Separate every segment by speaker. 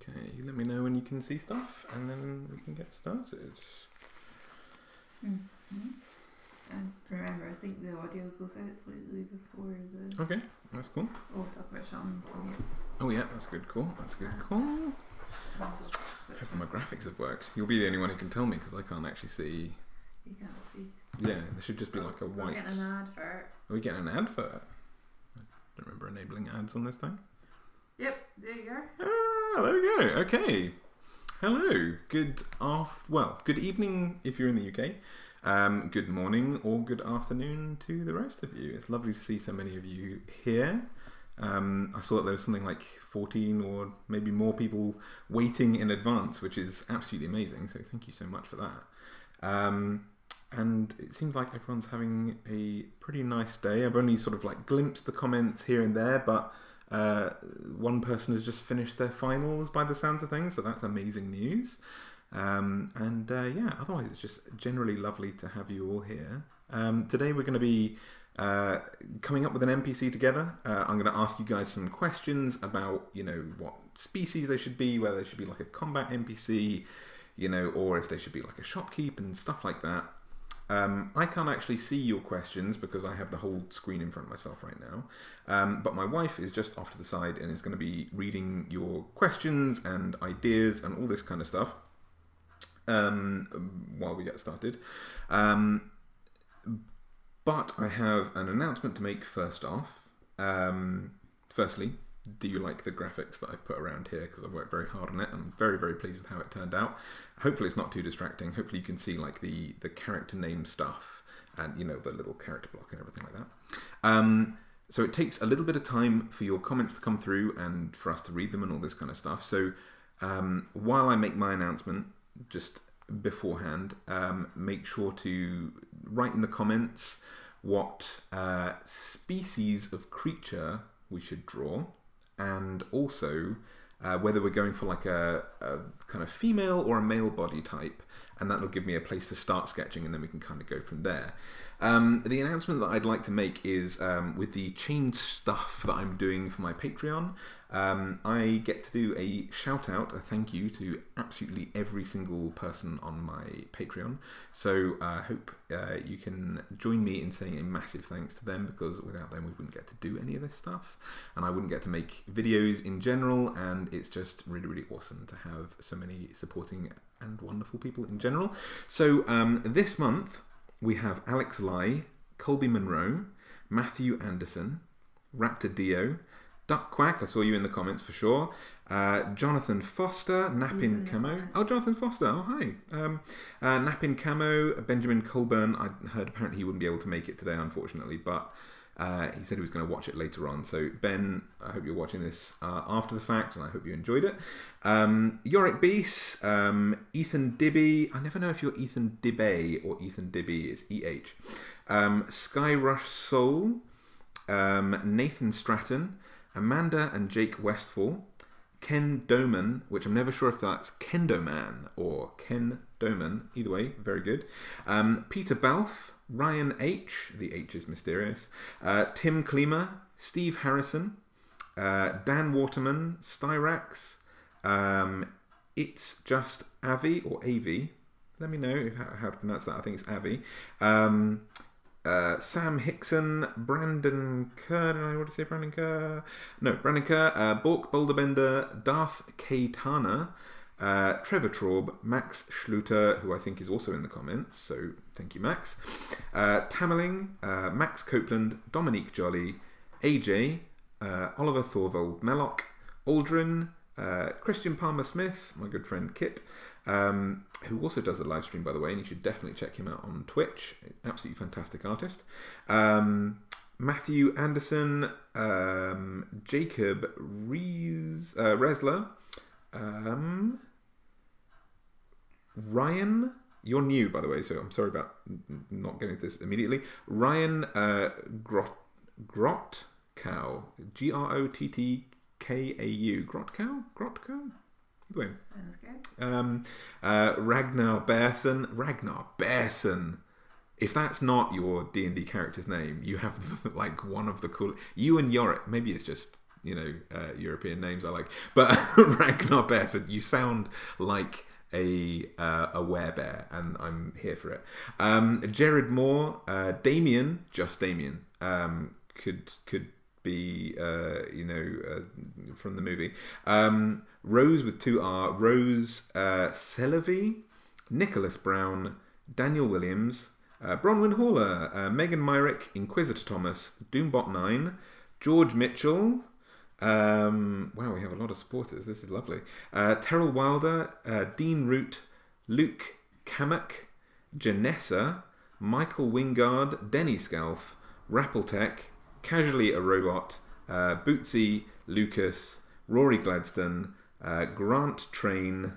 Speaker 1: Okay, let me know when you can see stuff, and then we can get started.
Speaker 2: Mm-hmm. And remember, I think the audio goes out slightly before the...
Speaker 1: Okay, that's cool.
Speaker 2: We'll talk about Sean too.
Speaker 1: Oh yeah, that's good. Cool. That's good. Cool. Hope my graphics have worked. You'll be the only one who can tell me because I can't actually see.
Speaker 2: You can't see.
Speaker 1: Yeah, there should just be like a white.
Speaker 2: We're getting an advert.
Speaker 1: Are we getting an advert? I don't remember enabling ads on this thing.
Speaker 2: Yep, there you are.
Speaker 1: Ah, there we go. Okay. Hello. Good evening if you're in the UK. Good morning or good afternoon to the rest of you. It's lovely to see so many of you here. I saw that there was something like 14 or maybe more people waiting in advance, which is absolutely amazing. So thank you so much for that. And it seems like everyone's having a pretty nice day. I've only sort of like glimpsed the comments here and there, but one person has just finished their finals by the sounds of things, so that's amazing news. Otherwise it's just generally lovely to have you all here. Today we're going to be coming up with an NPC together. I'm going to ask you guys some questions about, what species they should be, whether they should be like a combat NPC, or if they should be like a shopkeep and stuff like that. I can't actually see your questions because I have the whole screen in front of myself right now. But my wife is just off to the side and is going to be reading your questions and ideas and all this kind of stuff while we get started. But I have an announcement to make first off. Firstly, do you like the graphics that I put around here? Because I've worked very hard on it. I'm very, very pleased with how it turned out. Hopefully it's not too distracting. Hopefully you can see like the character name stuff and, the little character block and everything like that. So it takes a little bit of time for your comments to come through and for us to read them and all this kind of stuff. So while I make my announcement, just beforehand, make sure to write in the comments what species of creature we should draw, and also whether we're going for like a kind of female or a male body type, and that'll give me a place to start sketching, and then we can kind of go from there. The announcement that I'd like to make is with the change stuff that I'm doing for my Patreon, I get to do a shout out, a thank you to absolutely every single person on my Patreon. So I hope you can join me in saying a massive thanks to them, because without them we wouldn't get to do any of this stuff, and I wouldn't get to make videos in general, and it's just really, really awesome to have so many supporting and wonderful people in general. So this month we have Alex Lai, Colby Monroe, Matthew Anderson, Raptor Dio, Duck Quack, I saw you in the comments for sure, Jonathan Foster, Napin Camo. Oh, Jonathan Foster, oh hi. Napin Camo, Benjamin Colburn. I heard apparently he wouldn't be able to make it today, unfortunately, but he said he was going to watch it later on. So Ben, I hope you're watching this after the fact, and I hope you enjoyed it. Yorick Beast, Ethan Dibby. I never know if you're Ethan Dibby or Ethan Dibby. It's EH. Skyrush Soul, Nathan Stratton, Amanda and Jake Westfall, Ken Doman, which I'm never sure if that's Kendoman or Ken Doman. Either way, very good. Peter Balfe, Ryan H, the H is mysterious, Tim Klima, Steve Harrison, Dan Waterman, Styrax, It's Just Avi or Avi. Let me know how to pronounce that. I think it's Avi. Sam Hickson, Brandon Kerr. Did I already say Brandon Kerr? No, Brandon Kerr, Bork Boulderbender, Darth Keitana, Trevor Traub, Max Schluter, who I think is also in the comments, so thank you, Max. Tamerling, Max Copeland, Dominique Jolly, AJ, Oliver Thorvald Mellock, Aldrin, Christian Palmer Smith, my good friend Kit, who also does a live stream, by the way, and you should definitely check him out on Twitch. Absolutely fantastic artist. Matthew Anderson, Jacob Resler, Ryan, you're new, by the way, so I'm sorry about not getting this immediately. Ryan Grotkow, Grotttkau, Grotkow? Anyway.
Speaker 2: Sounds good.
Speaker 1: Ragnar Bearson. If that's not your D&D character's name, you have like one of the cool. You and Yorick, maybe it's just European names I like. But Ragnar Bear said, you sound like a werebear, and I'm here for it. Jared Moore, Damien, just Damien, could be from the movie. Rose with 2R, Rose Celavi, Nicholas Brown, Daniel Williams, Bronwyn Haller, Megan Myrick, Inquisitor Thomas, Doombot9, George Mitchell. Wow, we have a lot of supporters. This is lovely. Terrell Wilder, Dean Root, Luke Kamak, Janessa, Michael Wingard, Denny Scalf, Rappletech, Casually a Robot, Bootsy, Lucas, Rory Gladstone, Grant Train,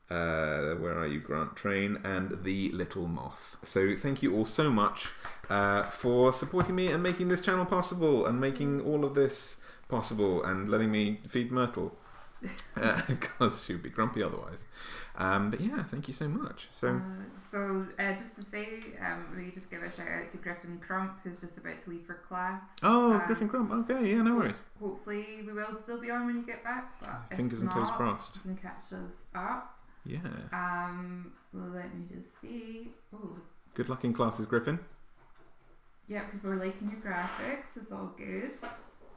Speaker 1: where are you, Grant Train, and The Little Moth. So thank you all so much for supporting me and making this channel possible, and making all of this possible, and letting me feed Myrtle, because she'd be grumpy otherwise. But yeah, thank you so much. So
Speaker 2: just to say, we just give a shout out to Griffin Crump, who's just about to leave for class.
Speaker 1: Griffin Crump. Okay, yeah, no worries.
Speaker 2: Hopefully we will still be on when you get back, but
Speaker 1: fingers and toes crossed.
Speaker 2: You can catch us up.
Speaker 1: Yeah.
Speaker 2: Let me just see. Oh.
Speaker 1: Good luck in classes, Griffin.
Speaker 2: Yeah, people are liking your graphics. It's all good.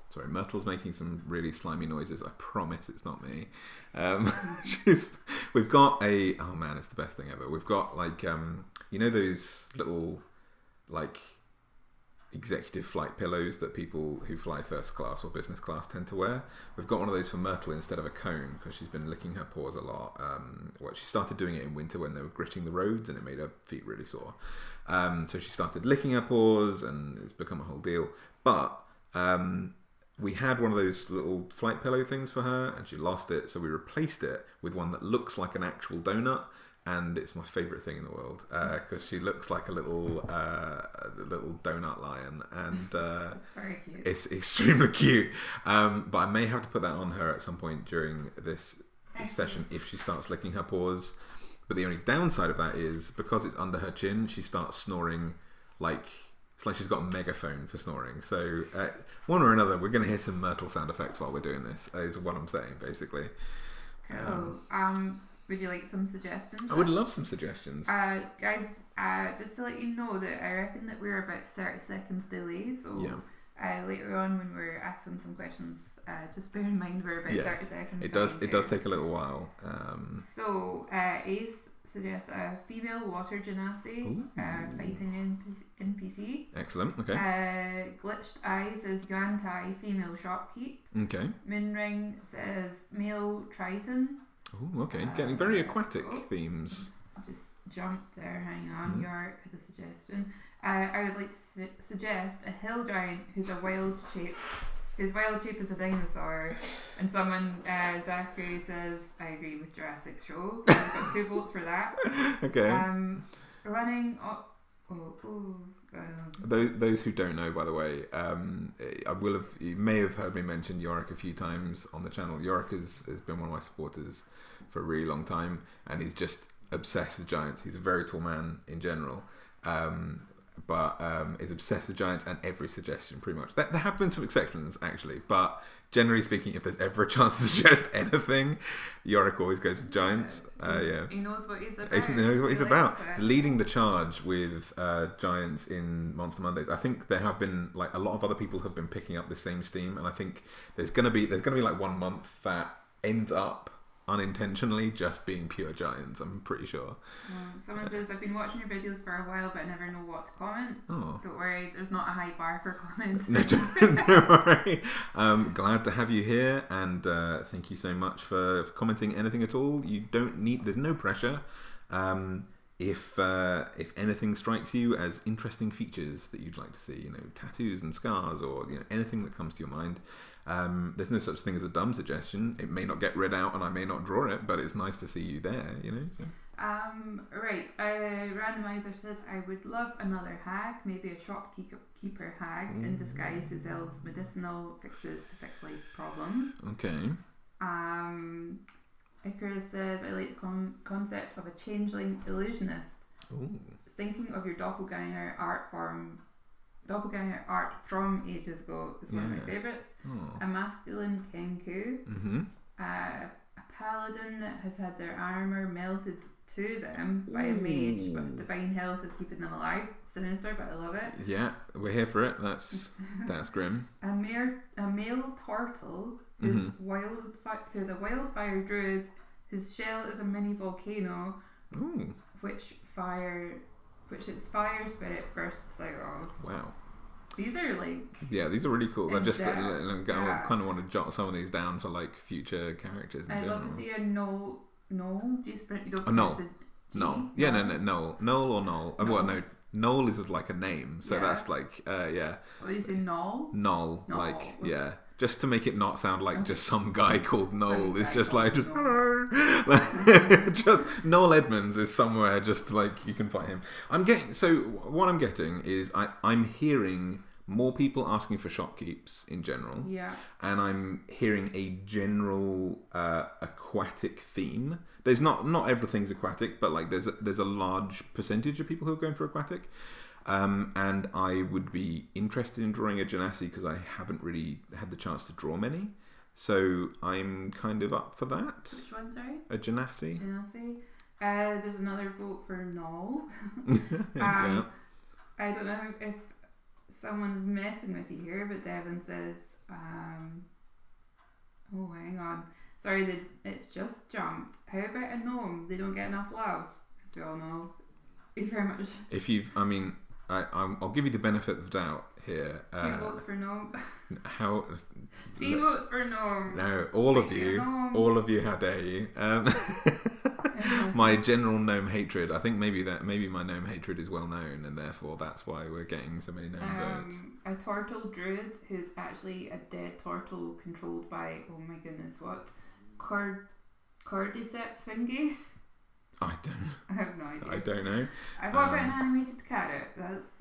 Speaker 1: Sorry, Myrtle's making some really slimy noises. I promise it's not me. We've got oh man, it's the best thing ever. We've got those little executive flight pillows that people who fly first class or business class tend to wear. We've got one of those for Myrtle instead of a cone, because she's been licking her paws a lot. She started doing it in winter when they were gritting the roads, and it made her feet really sore. So she started licking her paws, and it's become a whole deal. But we had one of those little flight pillow things for her, and she lost it, so we replaced it with one that looks like an actual donut, and it's my favourite thing in the world, because she looks like a little donut lion, and
Speaker 2: it's very cute.
Speaker 1: It's extremely cute. But I may have to put that on her at some point during this session if she starts licking her paws. But the only downside of that is, because it's under her chin, she starts snoring it's like she's got a megaphone for snoring. So one or another, we're going to hear some Myrtle sound effects while we're doing this, is what I'm saying, basically.
Speaker 2: Cool. Would you like some suggestions?
Speaker 1: I would love some suggestions.
Speaker 2: Guys, just to let you know that I reckon that we're about 30 seconds delay. So later on when we're asking some questions, just bear in mind we're about 30 seconds.
Speaker 1: It does take a little while.
Speaker 2: Ace suggests a female water genasi fighting NPC.
Speaker 1: Excellent. Okay.
Speaker 2: Glitched Eye says Yuan Tai female shopkeep.
Speaker 1: Okay.
Speaker 2: Moonring says male Triton.
Speaker 1: Oh, okay. Getting very aquatic themes.
Speaker 2: Just jumped there. Hang on. York with a suggestion. I would like to suggest a hill giant who's a wild shape. His wild shape is a dinosaur. And someone, Zachary, says, I agree with Jurassic Show. So I've got 2 votes for that.
Speaker 1: Okay.
Speaker 2: Running.
Speaker 1: Those who don't know, by the way, you may have heard me mention Yorick a few times on the channel. Yorick has been one of my supporters for a really long time, and he's just obsessed with giants. He's a very tall man in general, but is obsessed with giants, and every suggestion pretty much. There have been some exceptions actually, but generally speaking, if there's ever a chance to suggest anything, Yorick always goes with giants.
Speaker 2: He knows what he's about.
Speaker 1: He knows what he's about. Leading the charge with giants in Monster Mondays. I think there have been a lot of other people have been picking up the same steam, and I think there's gonna be 1 month that ends up unintentionally just being pure giants. I'm pretty sure.
Speaker 2: Someone says, I've been watching your videos for a while, but I never know what to comment.
Speaker 1: Oh.
Speaker 2: Don't worry, there's not a high bar for comments.
Speaker 1: No, don't worry. Glad to have you here, and thank you so much for commenting anything at all. You don't need. There's no pressure. If anything strikes you as interesting features that you'd like to see, tattoos and scars, or anything that comes to your mind. There's no such thing as a dumb suggestion. It may not get read out, and I may not draw it, but it's nice to see you there. So.
Speaker 2: Right. Randomizer says I would love another hag, maybe a shopkeeper hag in disguise who sells medicinal fixes to fix life problems.
Speaker 1: Okay.
Speaker 2: Icarus says I like the concept of a changeling illusionist.
Speaker 1: Ooh.
Speaker 2: Thinking of your doppelganger art form doppelganger art from ages ago is one of my favourites.
Speaker 1: Oh.
Speaker 2: A masculine kenku,
Speaker 1: Mm-hmm.
Speaker 2: a paladin that has had their armour melted to them by a mage, but divine health is keeping them alive. Sinister, but I love it.
Speaker 1: Yeah, we're here for it. That's grim.
Speaker 2: A male turtle who's who's a wildfire druid whose shell is a mini volcano,
Speaker 1: Ooh.
Speaker 2: which its fire spirit bursts out of.
Speaker 1: Wow.
Speaker 2: These are like...
Speaker 1: Yeah, these are really cool. I just
Speaker 2: depth,
Speaker 1: I kind of want to jot some of these down for like future characters.
Speaker 2: I'd love to see a Noel. Do you sprint? You don't
Speaker 1: Noel.
Speaker 2: pronounce it G?
Speaker 1: Noel. Yeah, no. Noel or Noel. Well, no. Noel is like a name, so that's like, yeah.
Speaker 2: What do you say, Noel?
Speaker 1: Noel,
Speaker 2: Noel.
Speaker 1: like, yeah. Just to make it not sound like just some guy called Noel. It's just
Speaker 2: Noel.
Speaker 1: like, just, just Noel Edmonds is somewhere, just like, you can find him. What I'm getting is I'm hearing more people asking for shopkeeps in general.
Speaker 2: Yeah.
Speaker 1: And I'm hearing a general aquatic theme. There's not everything's aquatic, but like there's a large percentage of people who are going for aquatic. And I would be interested in drawing a genasi because I haven't really had the chance to draw many. So I'm kind of up for that.
Speaker 2: Which one, sorry?
Speaker 1: A genasi.
Speaker 2: Genasi. There's another vote for Noel.
Speaker 1: Yeah.
Speaker 2: I don't know if someone's messing with you here, but Devin says, oh, hang on. Sorry, it just jumped. How about a gnome? They don't get enough love, as we all know. Thank you very much.
Speaker 1: I'll give you the benefit of the doubt here.
Speaker 2: 2 votes for gnome. 3
Speaker 1: No,
Speaker 2: votes for gnome.
Speaker 1: No, all of you, how dare you? My general gnome hatred. I think maybe my gnome hatred is well known, and therefore that's why we're getting so many gnome votes.
Speaker 2: A turtle druid who's actually a dead turtle controlled by, oh my goodness, what? Cordyceps fungi?
Speaker 1: I
Speaker 2: have no idea.
Speaker 1: I don't know.
Speaker 2: What about an animated carrot? That's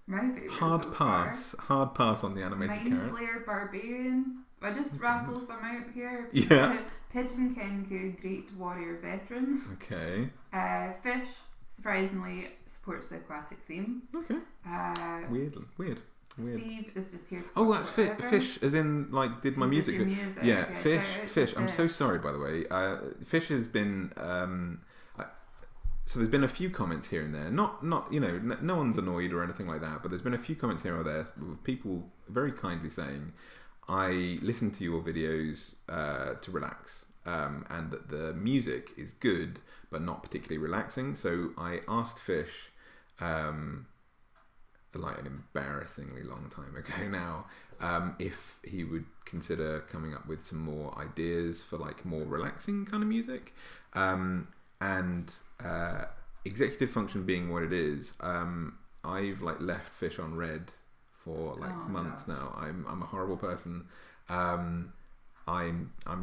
Speaker 2: my favourite.
Speaker 1: Hard pass on the animated
Speaker 2: Mind
Speaker 1: carrot.
Speaker 2: Flayer Barbarian. I just rattle some out here.
Speaker 1: Yeah.
Speaker 2: Pigeon Kenku, Great Warrior Veteran.
Speaker 1: Okay.
Speaker 2: Fish, surprisingly, supports the aquatic theme.
Speaker 1: Okay. Weird.
Speaker 2: Steve is just here to
Speaker 1: Oh, that's Fish, as in, like, did my music. Yeah,
Speaker 2: okay,
Speaker 1: Fish. I'm so sorry, by the way. Fish has been. So there's been a few comments here and there. Not no one's annoyed or anything like that, but there's been a few comments here or there with people very kindly saying, I listen to your videos to relax, and that the music is good, but not particularly relaxing. So I asked Fish, like an embarrassingly long time ago now, if he would consider coming up with some more ideas for like more relaxing kind of music, and executive function being what it is, I've like left Fish on red for like months now. I'm a horrible person. I'm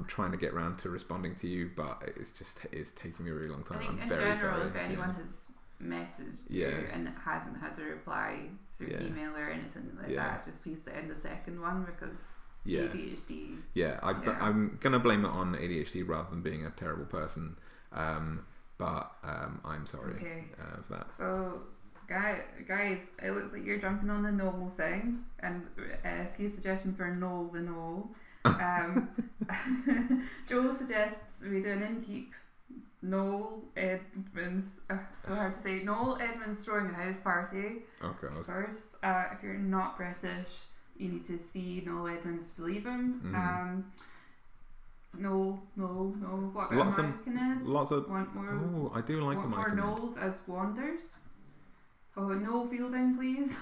Speaker 1: trying to get around to responding to you, but it's taking me a really long time.
Speaker 2: I think
Speaker 1: I'm
Speaker 2: in
Speaker 1: very
Speaker 2: general,
Speaker 1: sorry.
Speaker 2: if anyone has messaged you and hasn't had a reply through email or anything like that, just please send the second one because ADHD.
Speaker 1: I'm gonna blame it on ADHD rather than being a terrible person. But I'm sorry for that.
Speaker 2: So, guys, it looks like you're jumping on the Noel thing, and a few suggestions for Noel the Noel. Joel suggests we do an in-keep Noel Edmonds. So hard to say. Noel Edmonds throwing a house party.
Speaker 1: Oh god.
Speaker 2: First, if you're not British, you need to see Noel Edmonds to believe him. No. What about American?
Speaker 1: Lots of.
Speaker 2: Want more?
Speaker 1: Oh, I do like
Speaker 2: want more Noels as wanders. Oh, no Fielding, please.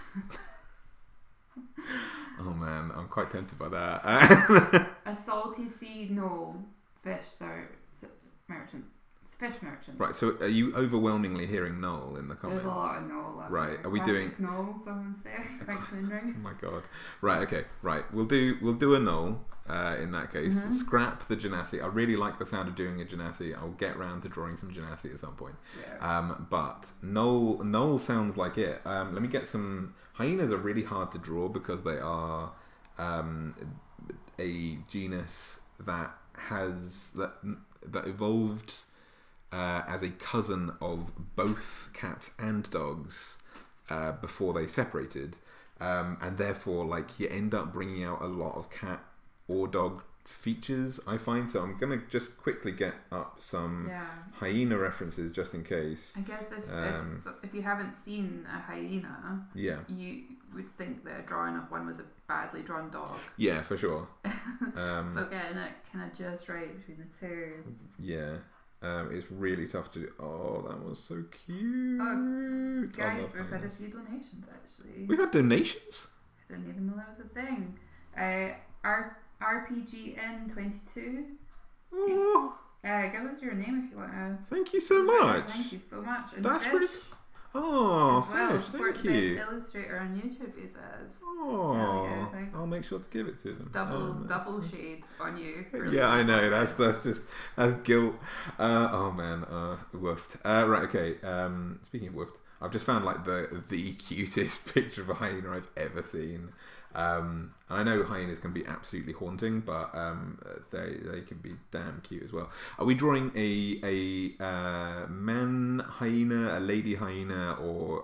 Speaker 1: Oh man, I'm quite tempted by that.
Speaker 2: A salty sea Noel fish merchant. Fish merchant.
Speaker 1: Right, so are you overwhelmingly hearing Noel in the comments?
Speaker 2: There's a lot of Noel.
Speaker 1: Right, are we doing
Speaker 2: Noel? Someone's there. Thanks, Lindring.
Speaker 1: Oh my god. Right, okay, right. We'll do a Noel. In that case, scrap the genasi. I really like the sound of doing a genasi. I'll get round to drawing some genasi at some point.
Speaker 2: Yeah.
Speaker 1: But Noel sounds like it. Let me get some. Hyenas are really hard to draw because they are a genus that evolved as a cousin of both cats and dogs before they separated, and therefore like you end up bringing out a lot of cat or dog features, I find. So I'm gonna just quickly get up some hyena references just in case.
Speaker 2: I guess if you haven't seen a hyena, you would think that a drawing of one was a badly drawn dog.
Speaker 1: Yeah, for sure.
Speaker 2: So getting it kind of just right between the two.
Speaker 1: Yeah. It's really tough to do. Oh, that was so cute.
Speaker 2: Oh, guys, we've had a few donations actually.
Speaker 1: We've had donations?
Speaker 2: I didn't even know that was a thing. RPGN22.
Speaker 1: Oh.
Speaker 2: Give us your name if you want to.
Speaker 1: Thank you so much.
Speaker 2: Thank you so much. And
Speaker 1: that's
Speaker 2: Fish,
Speaker 1: really. Oh,
Speaker 2: well,
Speaker 1: Fish, thank you.
Speaker 2: Best illustrator on YouTube, he says.
Speaker 1: Oh, I'll make sure to give it to them.
Speaker 2: Double shade on you.
Speaker 1: Yeah, I know. That's guilt. Oh man, woofed. Right, okay. Speaking of woofed, I've just found like the cutest picture of a hyena I've ever seen. I know hyenas can be absolutely haunting, but they can be damn cute as well. Are we drawing a man hyena, a lady hyena, or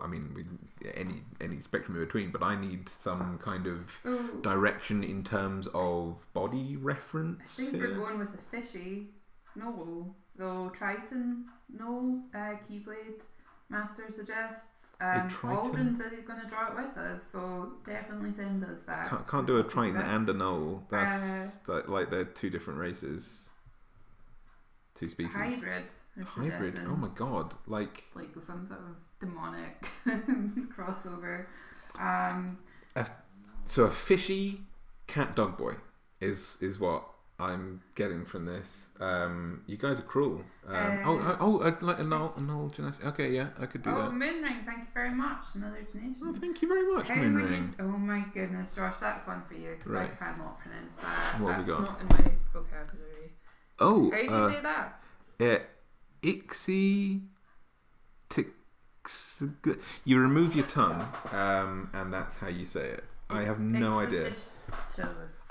Speaker 1: any spectrum in between? But I need some kind of direction in terms of body reference.
Speaker 2: I think we're going with the fishy. No, so Triton. No, Keyblade Master suggests. Aldrin says he's going to draw it with us, so definitely send us that.
Speaker 1: Can't do a Triton and a Knoll. That's like they're two different races, two species. Hybrid. Oh my god! Like
Speaker 2: some sort of demonic crossover.
Speaker 1: So a fishy cat dog boy is what I'm getting from this. You guys are cruel. Like a Knoll Genesis. Okay, yeah, I could do that.
Speaker 2: Moonring, thank you very much. Another donation.
Speaker 1: Oh, thank you very much, Moonring.
Speaker 2: Oh my goodness, Josh, that's one for you because I cannot pronounce that.
Speaker 1: What have we got?
Speaker 2: Not in my vocabulary.
Speaker 1: Oh,
Speaker 2: how do you say that?
Speaker 1: Ixie. You remove your tongue, and that's how you say it. I have no idea.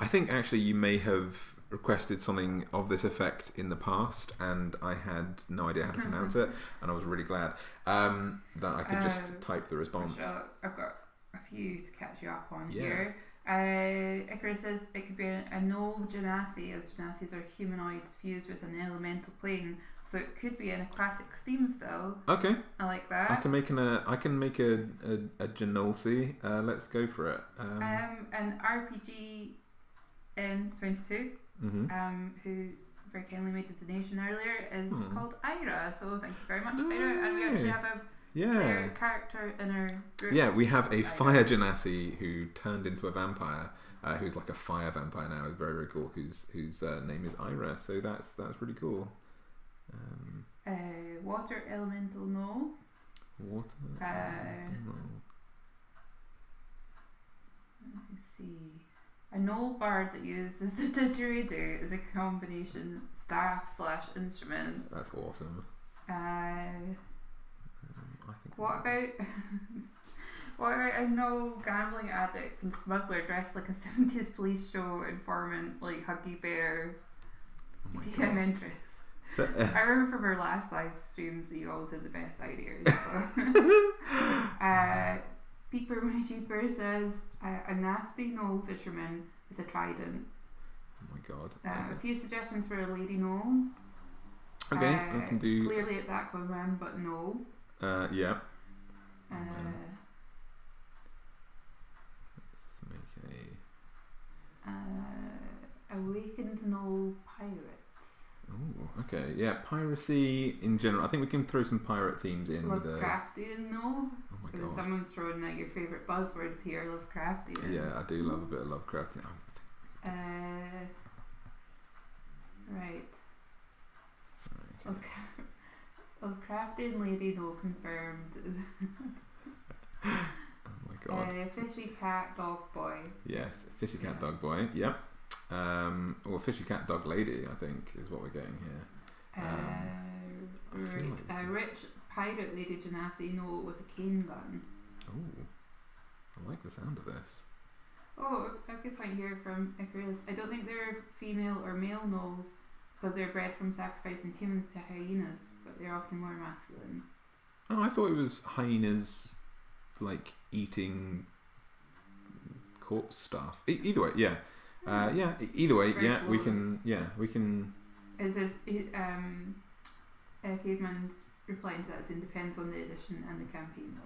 Speaker 1: I think actually you may have requested something of this effect in the past, and I had no idea how to pronounce it, and I was really glad that I could just type the response.
Speaker 2: I've got a few to catch you up on here. Icarus says it could be a Knoll Genasi, as Genasis are humanoids fused with an elemental plane, so it could be an aquatic theme still.
Speaker 1: Okay,
Speaker 2: I like that.
Speaker 1: I can make a Genolsi. Let's go for it.
Speaker 2: An RPG N22, who very kindly made a donation earlier, is called Ira. So thank you very much, Ira. And we actually have a player character in our group.
Speaker 1: Yeah, we have a fire genasi who turned into a vampire, who's like a fire vampire now. It's very, very cool. Whose name is Ira. So that's really cool.
Speaker 2: Water elemental no.
Speaker 1: Water.
Speaker 2: Let me see. A Knoll bard that uses the didgeridoo is a combination staff/instrument.
Speaker 1: That's awesome.
Speaker 2: I think. What about a Knoll gambling addict and smuggler dressed like a 70s police show informant, like Huggy Bear?
Speaker 1: Oh my
Speaker 2: DM interest. I remember from our last live streams that you always had the best ideas. So. Peeper My Jeeper says a nasty Knoll fisherman with a trident.
Speaker 1: Oh my god.
Speaker 2: A few suggestions for a lady Knoll.
Speaker 1: Okay, I can do.
Speaker 2: Clearly it's Aquaman, but no.
Speaker 1: Yeah.
Speaker 2: Let's make a Awakened Knoll pirate.
Speaker 1: Oh, okay. Yeah, piracy in general. I think we can throw some pirate themes in.
Speaker 2: Lovecraftian, no?
Speaker 1: Oh my god.
Speaker 2: Someone's throwing out your favourite buzzwords here, Lovecraftian.
Speaker 1: Yeah, I do love a bit of Lovecraftian.
Speaker 2: Right. Okay. Lovecraftian lady, no confirmed.
Speaker 1: Oh my god.
Speaker 2: Fishy cat dog boy.
Speaker 1: Yes, fishy cat dog boy. Yep. Or fishy cat dog lady, I think, is what we're getting here.
Speaker 2: Rich pirate lady Genasi no with a cane gun.
Speaker 1: Oh, I like the sound of this.
Speaker 2: Oh, a good point here from Icarus. I don't think they're female or male Knolls because they're bred from sacrificing humans to hyenas, but they're often more masculine.
Speaker 1: Oh, I thought it was hyenas like eating corpse stuff. Either way, yeah. Either way,
Speaker 2: Very
Speaker 1: yeah, we
Speaker 2: close.
Speaker 1: can. Yeah, we can.
Speaker 2: Is this Caveman's replying to that saying depends on the edition and the campaign.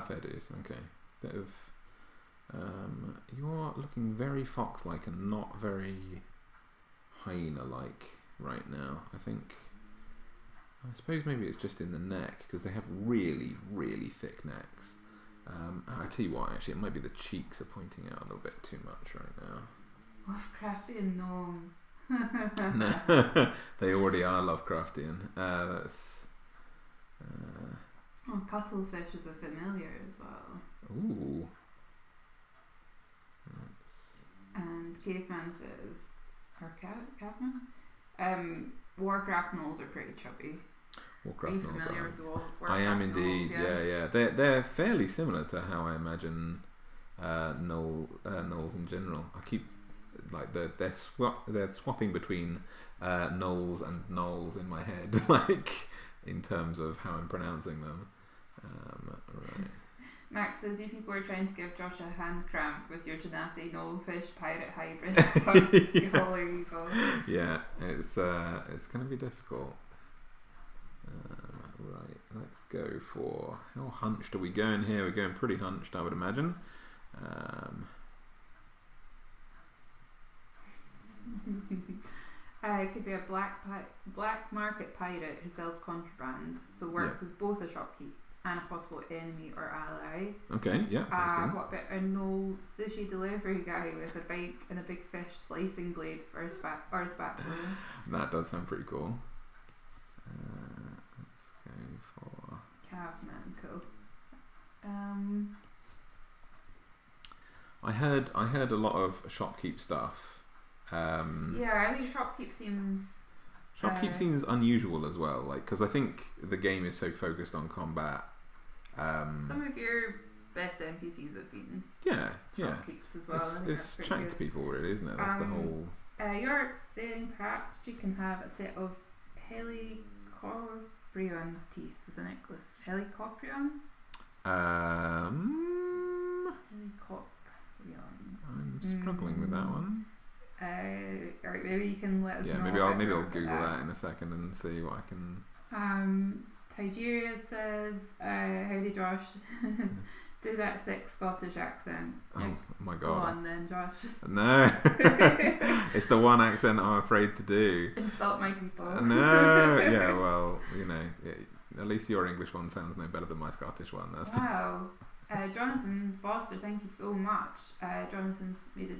Speaker 1: Fair dues. Okay, bit of. You're looking very fox-like and not very hyena-like right now. I suppose maybe it's just in the neck because they have really, really thick necks. I tell you what, actually, it might be the cheeks are pointing out a little bit too much right now.
Speaker 2: Lovecraftian gnome.
Speaker 1: No, they already are Lovecraftian. That's.
Speaker 2: Cuttlefish is a familiar as well.
Speaker 1: Ooh.
Speaker 2: And Caveman says, or Caveman? Warcraft gnolls are pretty chubby.
Speaker 1: Warcraft
Speaker 2: Are you
Speaker 1: gnolls
Speaker 2: familiar
Speaker 1: are.
Speaker 2: with the Warcraft
Speaker 1: I am
Speaker 2: gnolls?
Speaker 1: indeed. Yeah. They're fairly similar to how I imagine gnolls in general. I keep like they're swapping between gnolls and gnolls in my head, like in terms of how I'm pronouncing them. Right.
Speaker 2: Max says you people are trying to give Josh a hand cramp with your Genasi Gnomefish pirate hybrid.
Speaker 1: Yeah, it's going to be difficult. Right, let's go for how hunched are we going here? We're going pretty hunched, I would imagine.
Speaker 2: It could be a black market pirate who sells contraband, so works as both a shopkeep and a possible enemy or ally.
Speaker 1: Okay, yeah, sounds good.
Speaker 2: What about a no sushi delivery guy with a bike and a big fish slicing blade for a spatula?
Speaker 1: That does sound pretty cool. Let's go for
Speaker 2: Caveman, cool.
Speaker 1: I heard a lot of shopkeep stuff.
Speaker 2: Yeah, I think shopkeep seems.
Speaker 1: Shopkeep seems unusual as well, like because I think the game is so focused on combat.
Speaker 2: Some of your best NPCs have been shopkeeps as well.
Speaker 1: It's chatting to people, really, isn't it? That's the whole.
Speaker 2: You're saying perhaps you can have a set of Helicoprion teeth as a necklace. Helicoprion. Helicoprion.
Speaker 1: I'm struggling with that one.
Speaker 2: Alright, maybe you can let us know.
Speaker 1: Yeah, maybe I'll Google that in a second and see what I can.
Speaker 2: Tigeria says, howdy Josh, do that thick Scottish accent.
Speaker 1: Oh my god.
Speaker 2: Go on then, Josh.
Speaker 1: No. It's the one accent I'm afraid to do.
Speaker 2: Insult my people.
Speaker 1: No. Yeah, well, at least your English one sounds no better than my Scottish one. That's
Speaker 2: wow. Jonathan Foster, thank you so much. Jonathan's made a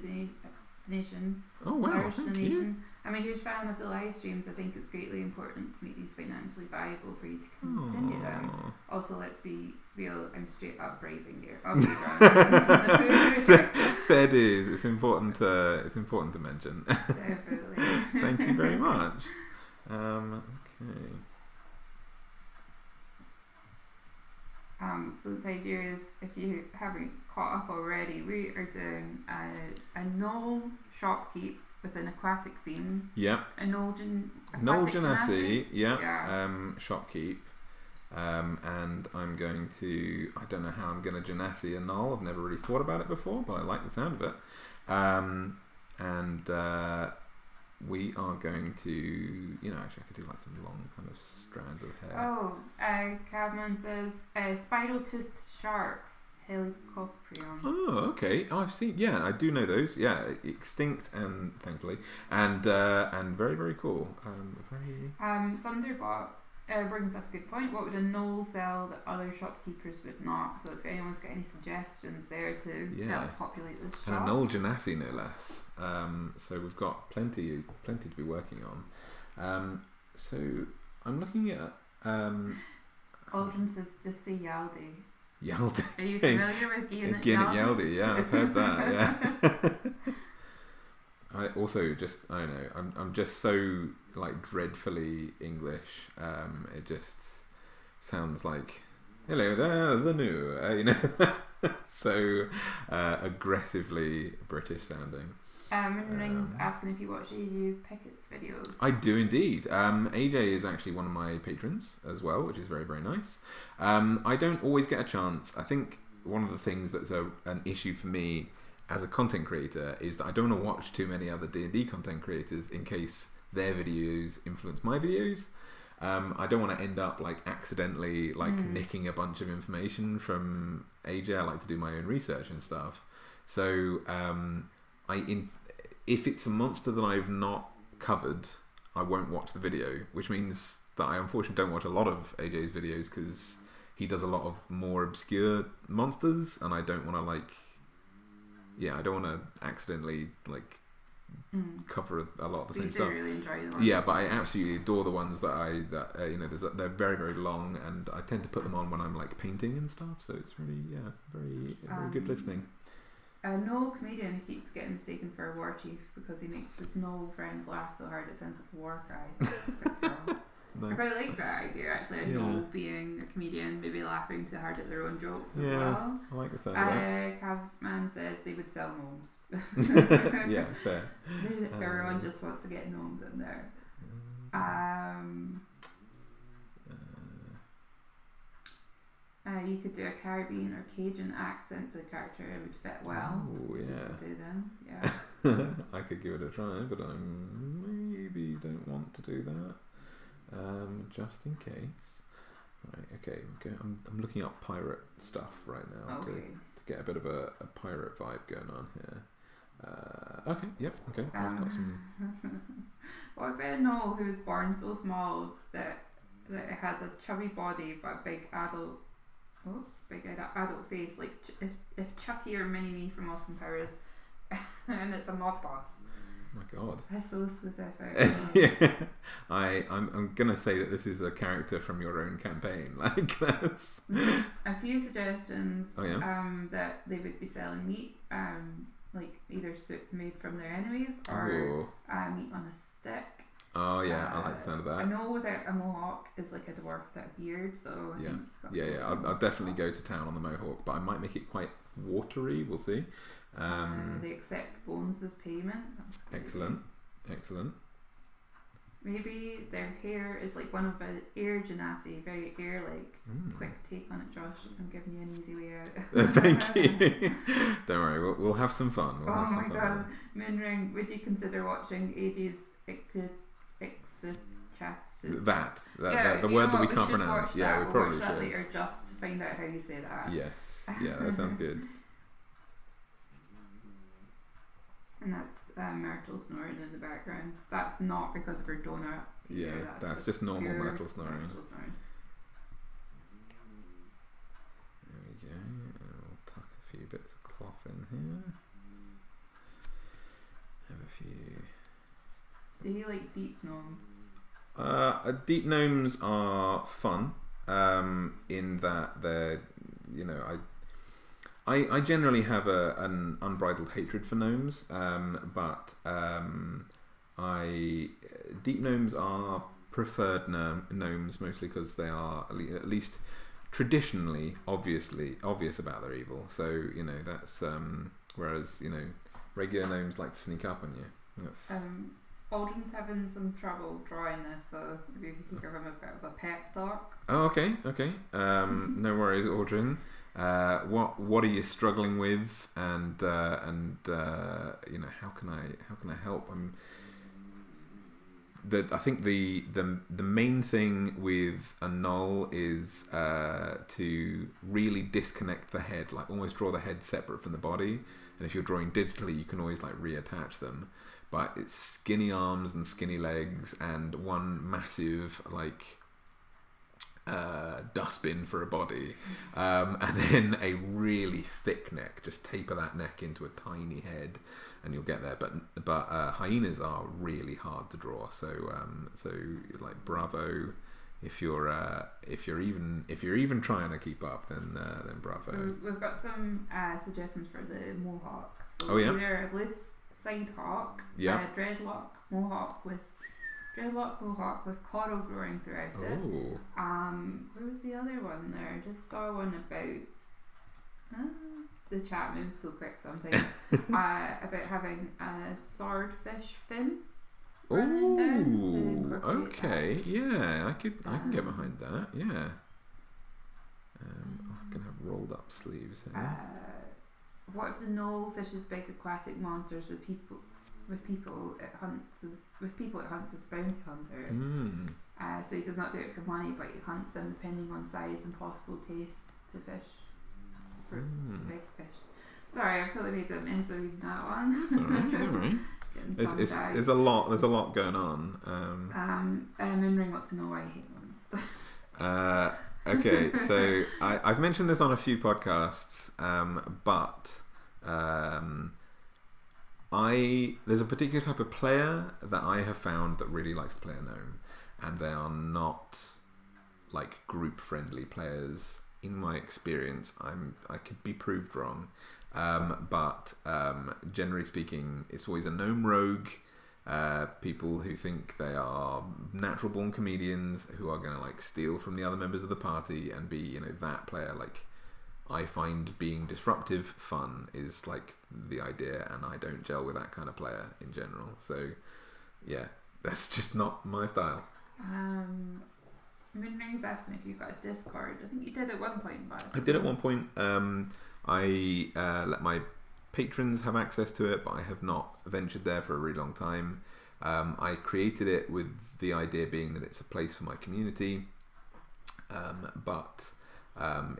Speaker 2: donation.
Speaker 1: Oh wow, thank you.
Speaker 2: I'm a huge fan of the live streams. I think it's greatly important to make these financially viable for you to continue them. Also, let's be real, I'm straight up bribing you.
Speaker 1: Fair dues. It's important to mention.
Speaker 2: Definitely.
Speaker 1: Thank you very much. Okay.
Speaker 2: So Tigerius, if you haven't caught up already, we are doing a gnome shopkeep with an aquatic theme.
Speaker 1: Yeah.
Speaker 2: A Null
Speaker 1: Genasi, yeah.
Speaker 2: Shopkeep.
Speaker 1: And I'm going to. I don't know how I'm going to Genasi a Null. I've never really thought about it before, but I like the sound of it. We are going to, actually I could do like some long kind of strands of hair.
Speaker 2: Oh, Cabman says, spiral-toothed sharks, Helicoprion.
Speaker 1: Oh, okay. I've seen, I do know those. Yeah, extinct and thankfully, and very, very cool.
Speaker 2: Sunderbot brings up a good point. What would a Knoll sell that other shopkeepers would not? So if anyone's got any suggestions there to help populate this shop.
Speaker 1: And a Knoll Genasi, no less. So we've got plenty to be working on. So I'm looking at.
Speaker 2: Aldrin says, just say Yaldi.
Speaker 1: Yaldi.
Speaker 2: Are you familiar with Gien
Speaker 1: Yaldi? Yeah, I've heard that. Yeah. I also just, I don't know, I'm just so like dreadfully English. It just sounds like, hello there, the new, so aggressively British sounding.
Speaker 2: Ring's asking if you watch AJ Pickett's videos.
Speaker 1: I do indeed. AJ is actually one of my patrons as well, which is very, very nice. I don't always get a chance. I think one of the things that's an issue for me as a content creator is that I don't want to watch too many other D&D content creators in case their videos influence my videos. I don't want to end up like accidentally like nicking a bunch of information from AJ. I like to do my own research and stuff. So if it's a monster that I've not covered, I won't watch the video, which means that I unfortunately don't watch a lot of AJ's videos because he does a lot of more obscure monsters, and I don't want to I don't want to accidentally like cover a lot of the same stuff.
Speaker 2: Really enjoy the ones.
Speaker 1: Yeah, but I absolutely adore the ones that they're very, very long, and I tend to put them on when I'm like painting and stuff. So it's really very good listening.
Speaker 2: No comedian keeps getting mistaken for a war chief because he makes his no friends laugh so hard it sounds like a war cry. Nice. I quite like that idea actually. I know being a comedian, maybe laughing too hard at their own jokes as well. I like the sound of that. Cavman says they would sell gnomes.
Speaker 1: Yeah, fair.
Speaker 2: Everyone just wants to get gnomes in there. You could do a Caribbean or Cajun accent for the character. It would fit well.
Speaker 1: Oh yeah.
Speaker 2: Do them. Yeah.
Speaker 1: I could give it a try, but I maybe don't want to do that. Just in case. Right. Okay. I'm looking up pirate stuff right now to get a bit of a pirate vibe going on here. Okay. Yep. Okay. I've got some.
Speaker 2: Well, I bet know who was born so small that it has a chubby body but a big adult face, like if Chucky or Mini Me from Austin Powers, and it's a mob boss.
Speaker 1: Oh my god.
Speaker 2: That's so specific.
Speaker 1: Yeah. I'm gonna say that this is a character from your own campaign. Like that's
Speaker 2: a few suggestions.
Speaker 1: Oh, yeah?
Speaker 2: That they would be selling meat, like either soup made from their enemies or meat on a stick.
Speaker 1: Oh yeah, I like the sound of that.
Speaker 2: I know that a mohawk is like a dwarf without a beard, so
Speaker 1: I'll definitely go to town on the mohawk, but I might make it quite watery. We'll see.
Speaker 2: They accept bones as payment.
Speaker 1: Excellent.
Speaker 2: Maybe their hair is like one of an air genasi, very air-like. Quick take on it, Josh. I'm giving you an easy way out.
Speaker 1: Thank you. Don't worry, we'll have some fun.
Speaker 2: Oh my god, Moonring, would you consider watching AJ's
Speaker 1: the word that we can't pronounce. Yeah, we probably should.
Speaker 2: Later just to find out how you say that.
Speaker 1: Yes. Yeah, that sounds good.
Speaker 2: And that's Myrtle snoring in the background. That's not because of her donut.
Speaker 1: Yeah, that's just normal Myrtle snoring. There we go. We'll tuck a few bits of cloth in here. Have a few.
Speaker 2: Do you like deep gnome?
Speaker 1: Deep gnomes are fun. In that they're, I generally have an unbridled hatred for gnomes, but deep gnomes are preferred gnomes mostly because they are at least traditionally obvious about their evil. So that's whereas regular gnomes like to sneak up on you. That's
Speaker 2: Aldrin's having some trouble drawing this, so maybe you can give him a bit of a pep talk.
Speaker 1: Oh, okay. No worries, Aldrin. What are you struggling with, and how can I help? I think the main thing with a null is to really disconnect the head, like almost draw the head separate from the body. And if you're drawing digitally, you can always like reattach them. But it's skinny arms and skinny legs and one massive like dustbin for a body, and then a really thick neck. Just taper that neck into a tiny head, and you'll get there. But hyenas are really hard to draw. So like bravo. If you're even trying to keep up, then bravo.
Speaker 2: So we've got some suggestions for the mohawk.
Speaker 1: So
Speaker 2: either a loose side hawk, dreadlock mohawk with coral growing throughout it. Where was the other one there? I just saw one about the chat moves so quick sometimes. About having a swordfish fin.
Speaker 1: Oh, okay, yeah, I can get behind that. Yeah. can have rolled up sleeves here.
Speaker 2: What if the gnoll fishes big aquatic monsters with people? It hunts as bounty hunter. So he does not do it for money, but he hunts them depending on size and possible taste to fish. To big fish. Sorry, I've totally made a mess of reading that one.
Speaker 1: It's alright. There's a lot going on.
Speaker 2: Moonring wants to know why I hate worms.
Speaker 1: Okay, so I've mentioned this on a few podcasts, but there's a particular type of player that I have found that really likes to play a gnome, and they are not like group friendly players. In my experience, I could be proved wrong, but generally speaking, it's always a gnome rogue. People who think they are natural born comedians who are going to like steal from the other members of the party and be that player. Like, I find being disruptive fun is like the idea, and I don't gel with that kind of player in general. So yeah, that's just not my style.
Speaker 2: Moonring's asking if you've got a Discord. I think you did at one point, but
Speaker 1: I did at one point. I let my patrons have access to it, but I have not ventured there for a really long time. I created it with the idea being that it's a place for my community, but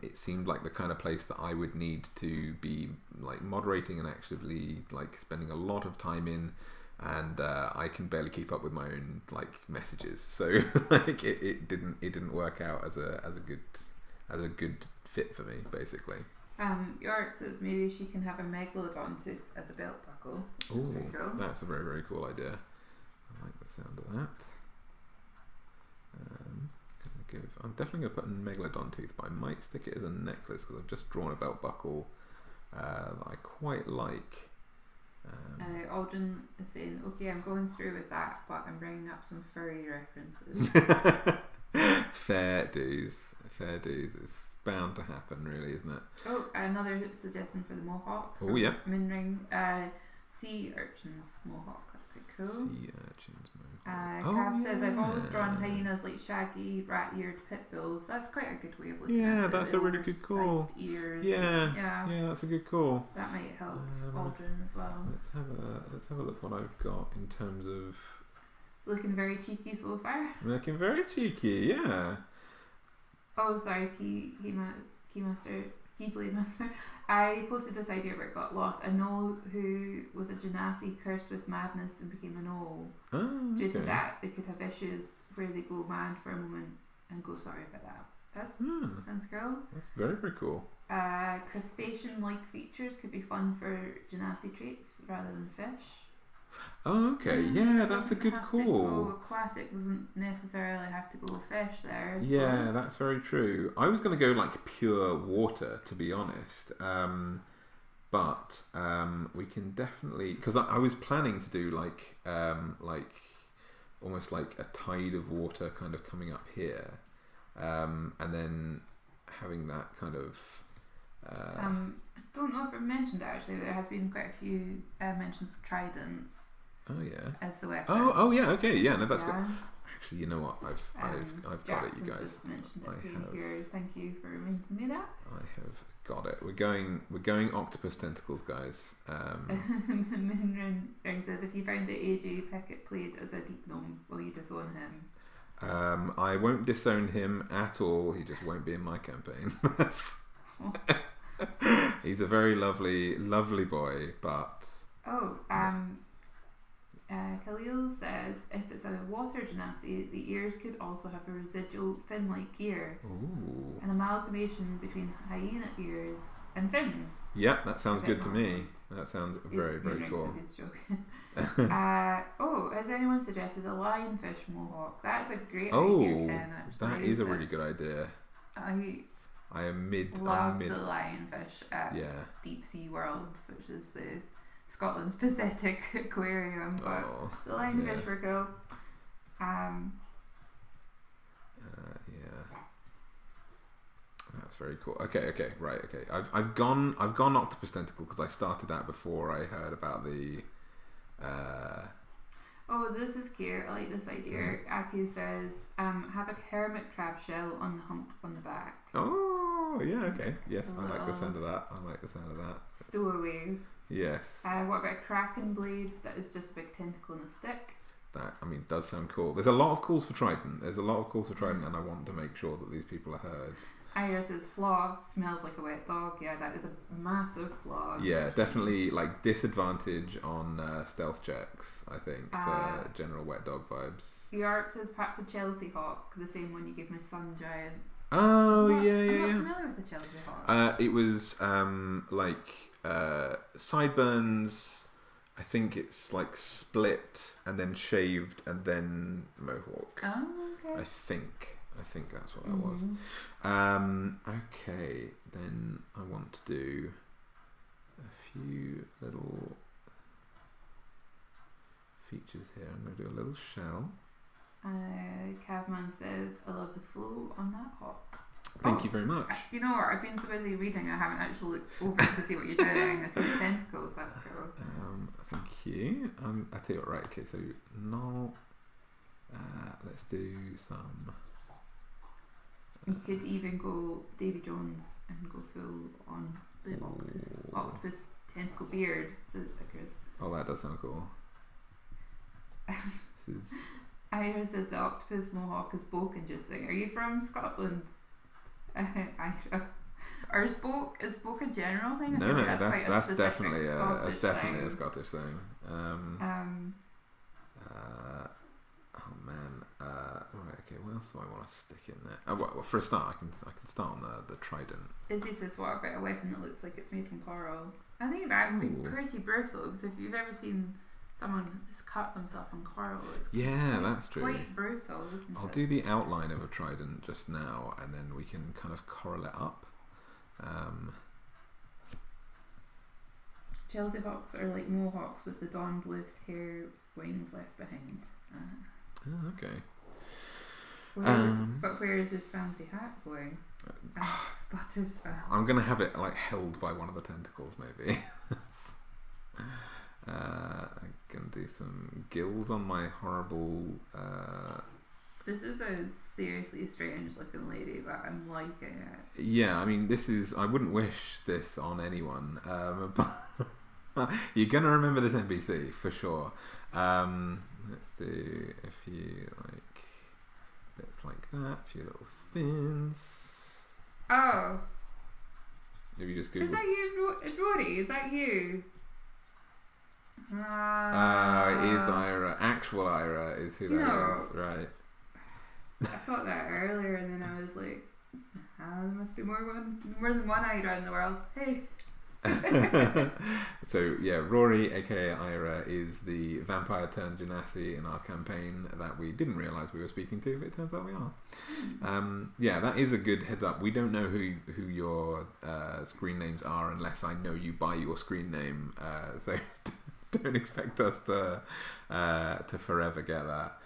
Speaker 1: it seemed like the kind of place that I would need to be like moderating and actually like spending a lot of time in, and I can barely keep up with my own like messages, so like it didn't work out as a good fit for me, basically.
Speaker 2: York says maybe she can have a megalodon tooth as a belt buckle.
Speaker 1: Oh, cool. That's a very, very cool idea. I like the sound of that. I'm definitely going to put a megalodon tooth, but I might stick it as a necklace because I've just drawn a belt buckle that I quite like.
Speaker 2: Aldrin is saying, okay, I'm going through with that, but I'm bringing up some furry references.
Speaker 1: Fair dues. It's bound to happen, really, isn't it?
Speaker 2: Oh, another suggestion for the mohawk.
Speaker 1: Oh, yeah.
Speaker 2: Moonring. Sea urchins mohawk. That's pretty cool.
Speaker 1: Sea urchins mohawk.
Speaker 2: Crab says, I've always drawn hyenas like shaggy, rat-eared pit bulls. That's quite a good way of looking at it.
Speaker 1: Yeah, that's a really good call.
Speaker 2: Ears.
Speaker 1: Yeah, that's a good call.
Speaker 2: That might help Aldrin as well.
Speaker 1: Let's have a look what I've got in terms of...
Speaker 2: Looking very cheeky so far.
Speaker 1: Looking very cheeky, yeah.
Speaker 2: Oh, sorry, Keyblade Master. I posted this idea where it got lost. I know who was a Genasi cursed with madness and became an owl.
Speaker 1: Oh,
Speaker 2: Due to that, they could have issues where they go mad for a moment and go sorry about that. That's sounds cool.
Speaker 1: That's very, very cool.
Speaker 2: Crustacean-like features could be fun for Genasi traits rather than fish.
Speaker 1: Oh, okay. Yeah, that's a good call.
Speaker 2: Aquatic doesn't necessarily have to go fish there.
Speaker 1: Yeah, that's very true. I was going to go like pure water, to be honest. But we can definitely, because I was planning to do like almost like a tide of water kind of coming up here, and then having that kind of.
Speaker 2: I don't know if I've mentioned it actually, but there has been quite a few mentions of tridents.
Speaker 1: Oh yeah.
Speaker 2: As the weapon.
Speaker 1: Oh yeah. Okay. Yeah. No, that's good. Actually, you know what? I've got it, you guys.
Speaker 2: Just mentioned it here. Thank you for reminding me that.
Speaker 1: I have got it. We're going octopus tentacles, guys.
Speaker 2: Minrin says, if you found that AJ Pickett played as a deep gnome, will you disown him?
Speaker 1: I won't disown him at all. He just won't be in my campaign. He's a very lovely boy, but
Speaker 2: Khalil says if it's a water genasi, the ears could also have a residual fin-like ear.
Speaker 1: Ooh.
Speaker 2: An amalgamation between hyena ears and fins.
Speaker 1: Yeah, that sounds good to me. That sounds very, very cool.
Speaker 2: Has anyone suggested a lionfish mohawk? That's a great idea, Ken, actually.
Speaker 1: That is a really good idea. I am
Speaker 2: love the lionfish at Deep Sea World, which is Scotland's pathetic aquarium, but the lionfish were cool.
Speaker 1: That's very cool. Okay, right. I've gone octopus tentacle because I started that before I heard about the.
Speaker 2: This is cute. I like this idea. Aki says, have a hermit crab shell on the hump on the back.
Speaker 1: Oh, Oh, yeah, okay. Yes, I like the sound of that.
Speaker 2: Stowaway.
Speaker 1: Yes.
Speaker 2: What about a kraken blade that is just a big tentacle and a stick?
Speaker 1: That, I mean, does sound cool. There's a lot of calls for Trident. And I want to make sure that these people are heard.
Speaker 2: Iris's flaw smells like a wet dog. Yeah, that is a massive flaw.
Speaker 1: Yeah, definitely like disadvantage on stealth checks, I think, for general wet dog vibes.
Speaker 2: York says perhaps a Chelsea hawk, the same one you gave my sun giant.
Speaker 1: Oh,
Speaker 2: I'm not
Speaker 1: yeah.
Speaker 2: familiar with the Chelsea hawk.
Speaker 1: It was sideburns. I think it's like split and then shaved and then mohawk.
Speaker 2: Oh, okay.
Speaker 1: I think that's what that was. Okay, then I want to do a few little features here. I'm going to do a little shell.
Speaker 2: Cavman says, I love the flow on that hawk.
Speaker 1: Thank you very much.
Speaker 2: You know what? I've been so busy reading, I haven't actually looked over to see what you're doing. I see the tentacles. That's cool.
Speaker 1: Thank you. I tell you what, right? Okay, so no. Let's do some.
Speaker 2: You could even go Davy Jones and go full on the octopus tentacle beard. Says Icarus.
Speaker 1: Oh, that does sound cool. This is.
Speaker 2: Ira says the octopus mohawk is bok inducing. Are you from Scotland? Or is bok a general thing?
Speaker 1: No, that's definitely a Scottish thing. Oh man. Right. Okay. What else do I want to stick in there? Well, for a start, I can start on the trident.
Speaker 2: Izzy says, "What about a weapon that looks like it's made from coral?" I think that would be pretty brutal, because if you've ever seen someone that's cut themselves on coral, it's
Speaker 1: that's true.
Speaker 2: Quite brutal, isn't it?
Speaker 1: I'll do the outline of a trident just now, and then we can kind of coral it up.
Speaker 2: Chelsea hawks are like mohawks with the dawn blue hair wings left behind.
Speaker 1: Okay.
Speaker 2: But where is his fancy hat going? Sputter's fan.
Speaker 1: I'm gonna have it like held by one of the tentacles, maybe. I'm gonna do some gills on my horrible.
Speaker 2: This is a seriously strange looking lady, but I'm liking it.
Speaker 1: Yeah, I mean, I wouldn't wish this on anyone, but you're gonna remember this NPC for sure. Let's do a few bits like that, a few little fins.
Speaker 2: Oh.
Speaker 1: If you just Google.
Speaker 2: Is that you, Rory? Is that you?
Speaker 1: Is Ira. Actual Ira is who that is, right?
Speaker 2: I thought that earlier, and then I was like, there must be more than one Ira in the world. Hey.
Speaker 1: So yeah, Rory, aka Ira, is the vampire turned Genasi in our campaign that we didn't realise we were speaking to, but it turns out we are. Yeah, that is a good heads up. We don't know who your screen names are unless I know you by your screen name, so don't expect us to forever get that.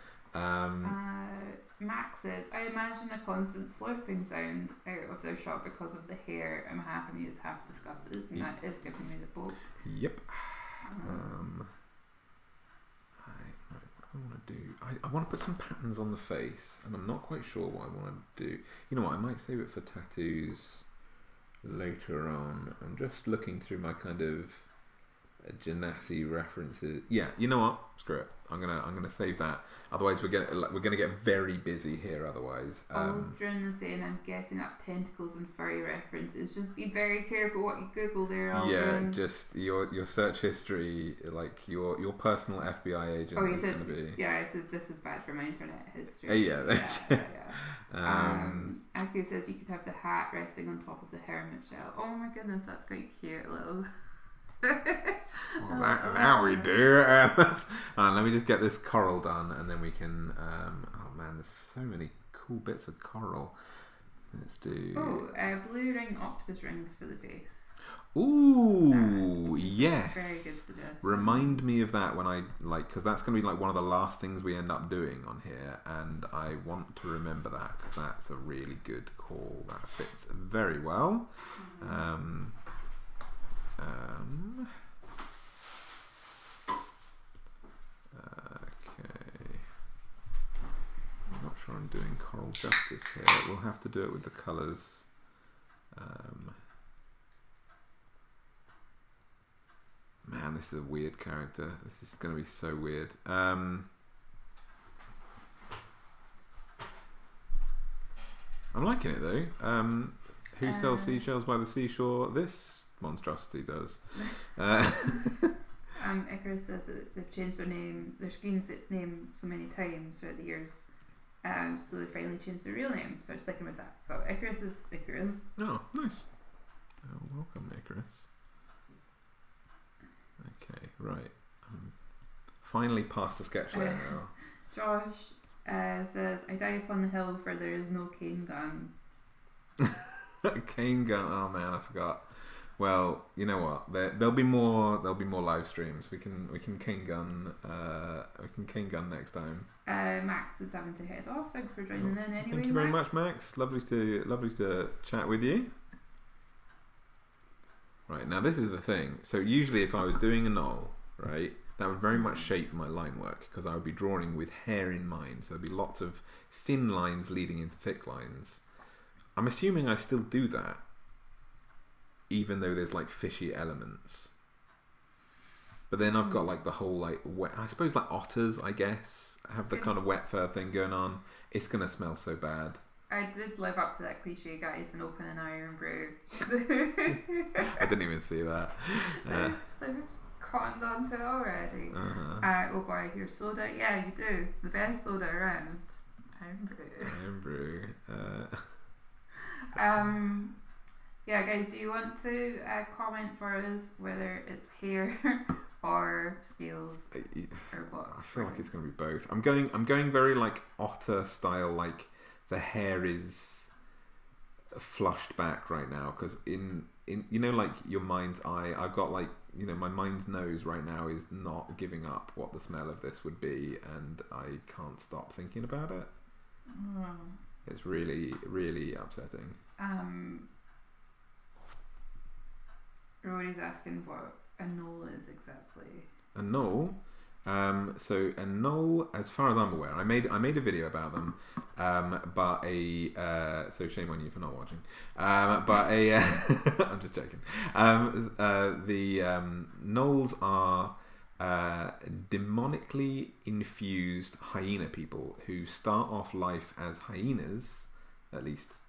Speaker 2: Max says, I imagine a constant slurping sound out of their shot because of the hair. I'm half amused, half disgusted, and that is giving me the boat.
Speaker 1: Yep. What I want to do, I want to put some patterns on the face, and I'm not quite sure what I want to do. You know what? I might save it for tattoos later on. I'm just looking through my kind of Genasi references. Yeah, you know what? Screw it. I'm gonna save that. Otherwise, we're gonna get very busy here. Otherwise,
Speaker 2: Aldrin is saying I'm getting up tentacles and furry references. Just be very careful what you Google there, Aldrin.
Speaker 1: Yeah, just your search history, like your personal FBI agent.
Speaker 2: Oh, he said, yeah, it says this is bad for my internet history.
Speaker 1: Yeah.
Speaker 2: Aku says you could have the hat resting on top of the hermit shell. Oh my goodness, that's quite cute, little.
Speaker 1: Well, now we do. Let me just get this coral done, and then we can. Oh man, there's so many cool bits of coral. Let's do.
Speaker 2: Blue ring octopus rings for the face.
Speaker 1: Ooh, yes.
Speaker 2: Very good suggestion.
Speaker 1: Remind me of that when I because that's going to be like one of the last things we end up doing on here, and I want to remember that because that's a really good call. That fits very well. Okay. I'm not sure I'm doing coral justice here. We'll have to do it with the colours. this is a weird character. This is going to be so weird. I'm liking it though. Who sells seashells by the seashore? This monstrosity does.
Speaker 2: Icarus says that they've changed their screen's name so many times throughout the years, so they finally changed their real name. So I'm sticking with that. So Icarus is Icarus.
Speaker 1: Oh, nice. Oh, welcome, Icarus. Okay, right. Finally past the sketch layer now.
Speaker 2: Josh says, I die upon the hill for there is no cane gun.
Speaker 1: Cane gun. Oh man, I forgot. Well, you know what? There'll be more live streams. We can cane gun. We can cane gun next time.
Speaker 2: Max is having to head off. Thanks for joining in. Anyway,
Speaker 1: thank you very much, Max. Lovely to chat with you. Right, now this is the thing. So usually, if I was doing a novel, right, that would very much shape my line work because I would be drawing with hair in mind. So there'd be lots of thin lines leading into thick lines. I'm assuming I still do that, even though there's like fishy elements. But then I've got like the whole like wet, I suppose like otters, I guess, have the kind of wet fur thing going on. It's gonna smell so bad.
Speaker 2: I did live up to that cliche, guys, and open an iron brew.
Speaker 1: I didn't even see that.
Speaker 2: They've cottoned onto it already. Oh boy, here's soda. Yeah, you do. The best soda around. Iron brew.
Speaker 1: Iron brew.
Speaker 2: Yeah, guys, do you want to comment for us whether it's hair or scales or what?
Speaker 1: I feel like it's going to be both. I'm going very like otter style, like the hair is flushed back right now because in you know like your mind's eye, I've got like, you know, my mind's nose right now is not giving up what the smell of this would be, and I can't stop thinking about it. It's really, really upsetting.
Speaker 2: Rory's asking what a knoll is exactly.
Speaker 1: A knoll? So a knoll, as far as I'm aware, I made a video about them, but so shame on you for not watching. I'm just joking. The gnolls are demonically infused hyena people who start off life as hyenas, at least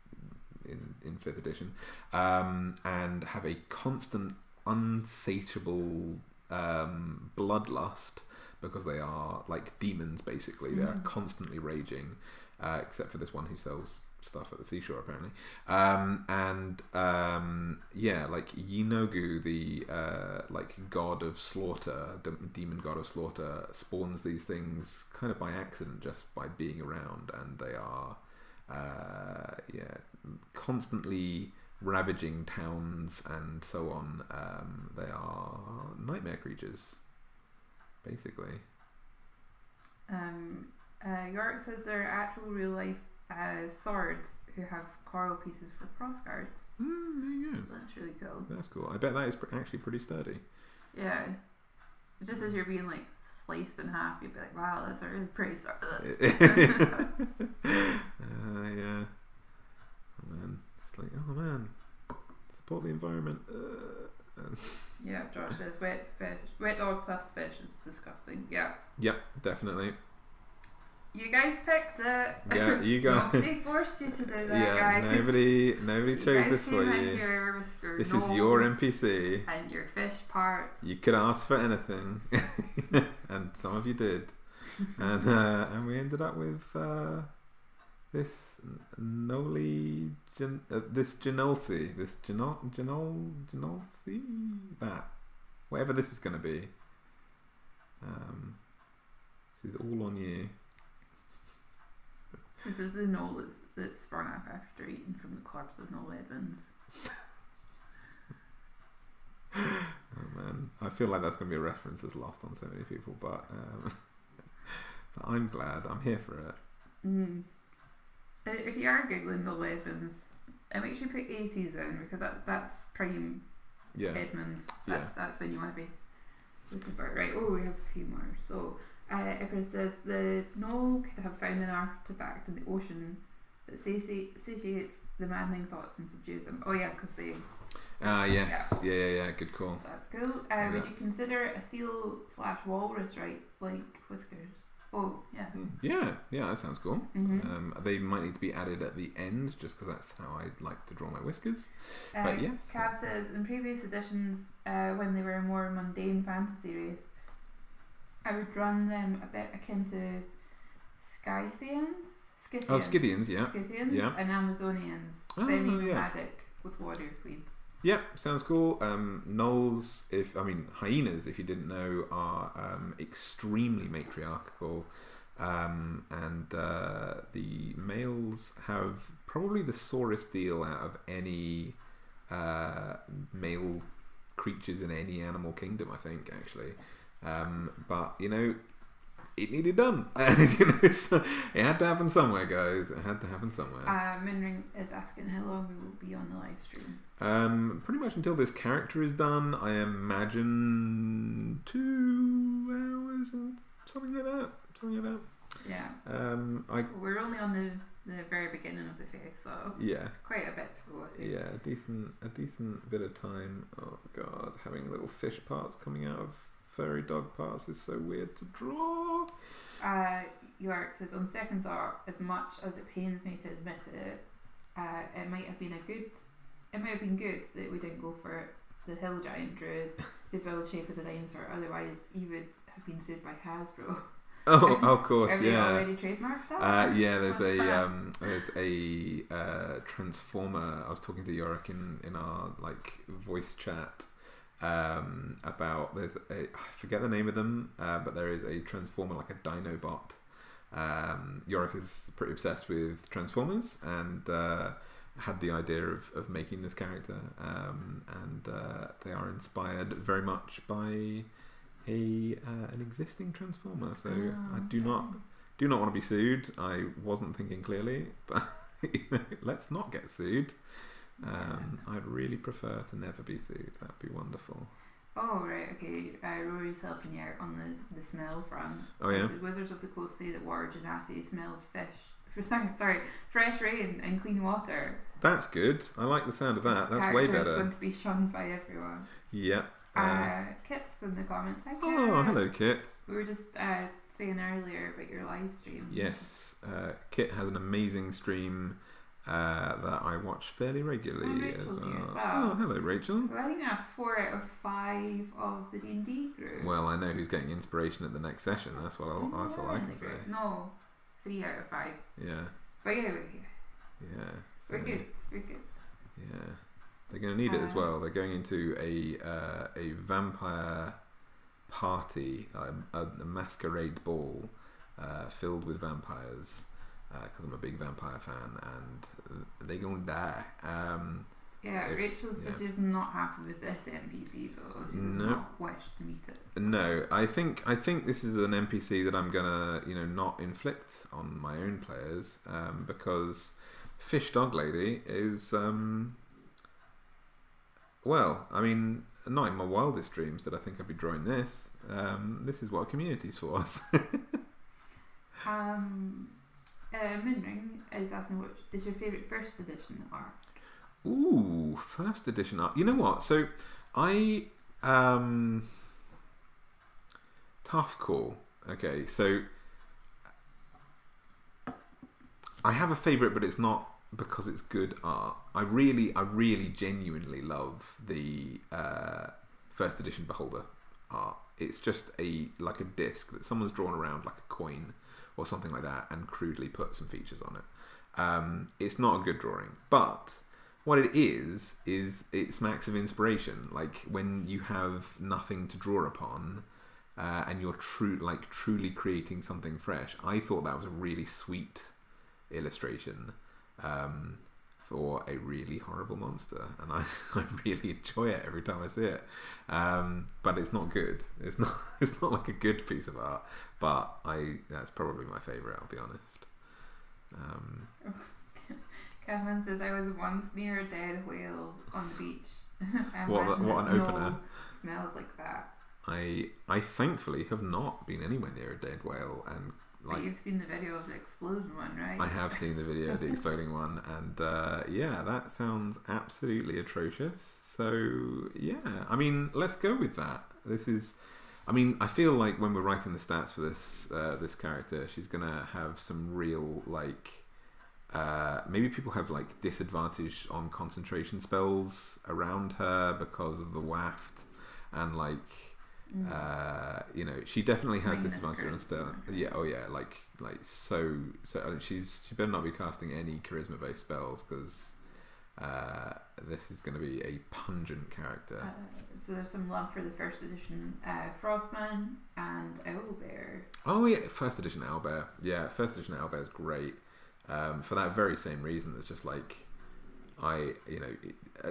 Speaker 1: in 5th edition, and have a constant unsatiable bloodlust because they are like demons basically. They are constantly raging, except for this one who sells stuff at the seashore apparently. Yeah, like Yinogu, the like god of slaughter, demon god of slaughter, spawns these things kind of by accident just by being around, and they are constantly ravaging towns and so on. They are nightmare creatures basically.
Speaker 2: York says they're actual real life swords who have coral pieces for cross guards.
Speaker 1: There you go.
Speaker 2: That's really cool.
Speaker 1: That's cool. I bet that is actually pretty sturdy.
Speaker 2: Yeah. Just as you're being like sliced in half, you'd be like, wow, that's a really pretty sword.
Speaker 1: Yeah. Oh man. It's like, oh man, support the environment.
Speaker 2: Yeah, Josh says wet dog plus fish is disgusting. Yeah.
Speaker 1: Yep, definitely.
Speaker 2: You guys picked it.
Speaker 1: Yeah, you guys.
Speaker 2: They forced you to do that,
Speaker 1: yeah,
Speaker 2: guys.
Speaker 1: nobody chose this for you. This is your NPC.
Speaker 2: And your fish parts.
Speaker 1: You could ask for anything, and some of you did, and we ended up with this Noli, this Genolsi, this Genolsi, that whatever this is going to be. This is all on you.
Speaker 2: This is the knoll that sprung up after eating from the corpse of Noel Edmonds.
Speaker 1: Oh man, I feel like that's going to be a reference that's lost on so many people, but I'm glad. I'm here for it.
Speaker 2: If you are giggling Noel Edmonds, make sure you put 80s in, because that's prime Edmonds. That's when you want to be looking for it. Right, we have a few more. So Icarus says the Knoll could have found an artifact in the ocean that satiates the maddening thoughts and subdues them. Oh yeah, because they
Speaker 1: Yes. Yeah. Good call.
Speaker 2: That's cool. Would you consider a seal / walrus, right? Like whiskers? Oh, yeah.
Speaker 1: Yeah, that sounds cool.
Speaker 2: Mm-hmm.
Speaker 1: They might need to be added at the end, just because that's how I like to draw my whiskers. But yes.
Speaker 2: Cav says, in previous editions, when they were a more mundane fantasy race, I would run them a bit akin to Scythians?
Speaker 1: Scythians, yeah.
Speaker 2: Scythians and Amazonians. Nomadic with warrior queens.
Speaker 1: Yep, sounds cool. Gnolls, hyenas, if you didn't know, are extremely matriarchal, and the males have probably the sorest deal out of any male creatures in any animal kingdom, I think, actually. But it needed done. It had to happen somewhere, guys. It had to happen somewhere.
Speaker 2: Minring is asking how long we will be on the live stream.
Speaker 1: Pretty much until this character is done. I imagine 2 hours and something like that.
Speaker 2: Yeah. We're only on the very beginning of the phase, so quite a bit to go.
Speaker 1: Yeah, a decent bit of time. Oh god, having little fish parts coming out of furry dog parts is so weird to draw.
Speaker 2: York says, on second thought, as much as it pains me to admit it, it might have been good that we didn't go for the hill giant druid whose wild shape is a dinosaur. Otherwise, you would have been sued by Hasbro.
Speaker 1: Oh, of course,
Speaker 2: have
Speaker 1: yeah.
Speaker 2: Have you already trademarked that?
Speaker 1: Yeah, there's a transformer. I was talking to Yorick in our voice chat. About I forget the name of them, but there is a transformer, like a Dinobot. Yorick is pretty obsessed with Transformers and had the idea of making this character, and they are inspired very much by an existing Transformer. So I do not want to be sued. I wasn't thinking clearly, but let's not get sued. I'd really prefer to never be sued. That'd be wonderful.
Speaker 2: Oh, right, okay. Rory's helping you out on the smell front.
Speaker 1: Oh, yeah?
Speaker 2: The Wizards of the Coast say that water genasi smell of fish. Fresh rain and clean water.
Speaker 1: That's good. I like the sound of that. That's way better.
Speaker 2: It's going to be shunned by everyone.
Speaker 1: Yep.
Speaker 2: Kit's in the comments. Hi, Kit.
Speaker 1: Oh, hello, Kit.
Speaker 2: We were just saying earlier about your live stream.
Speaker 1: Yes. Kit has an amazing stream that I watch fairly regularly as well. Oh, hello, Rachel.
Speaker 2: So I think that's 4 out of 5 of the D&D group.
Speaker 1: Well, I know who's getting inspiration at the next session. That's all I can say.
Speaker 2: No, 3 out of 5.
Speaker 1: Yeah.
Speaker 2: But yeah,
Speaker 1: so
Speaker 2: we're good.
Speaker 1: Yeah, they're going to need it as well. They're going into a vampire party, a masquerade ball filled with vampires. Because I'm a big vampire fan, and they're gonna die.
Speaker 2: Rachel says she's not happy with this NPC though. She does not wish to meet it.
Speaker 1: No, I think this is an NPC that I'm gonna not inflict on my own players, because Fish Dog Lady is not in my wildest dreams did I think I'd be drawing this. This is what a community's for.
Speaker 2: Minring is asking what is your favourite first edition art?
Speaker 1: Ooh, first edition art. You know what? So I tough call. Okay, so I have a favourite, but it's not because it's good art. I really genuinely love the first edition Beholder art. It's just a disc that someone's drawn around like a coin or something like that and crudely put some features on it. It's not a good drawing, but what it is it smacks of inspiration. Like when you have nothing to draw upon and you're truly creating something fresh. I thought that was a really sweet illustration for a really horrible monster, and I really enjoy it every time I see it. But it's not good. It's not like a good piece of art. But that's probably my favourite. I'll be honest.
Speaker 2: Catherine says I was once near a dead whale on the beach.
Speaker 1: What an opener!
Speaker 2: Smells like that.
Speaker 1: I thankfully have not been anywhere near a dead whale, and
Speaker 2: But you've seen the video of the exploding one, right?
Speaker 1: I have seen the video of the exploding one, and yeah, that sounds absolutely atrocious. So yeah, I mean, let's go with that. I feel like when we're writing the stats for this character, she's gonna have some real maybe people have disadvantage on concentration spells around her because of the waft, and she definitely has disadvantage on stuff. Yeah, oh yeah, so she better not be casting any charisma based spells, because this is going to be a pungent character.
Speaker 2: So there's some love for the first edition Frostman and Owlbear.
Speaker 1: Oh yeah, first edition Owlbear. Yeah, first edition Owlbear is great. For that very same reason, it's just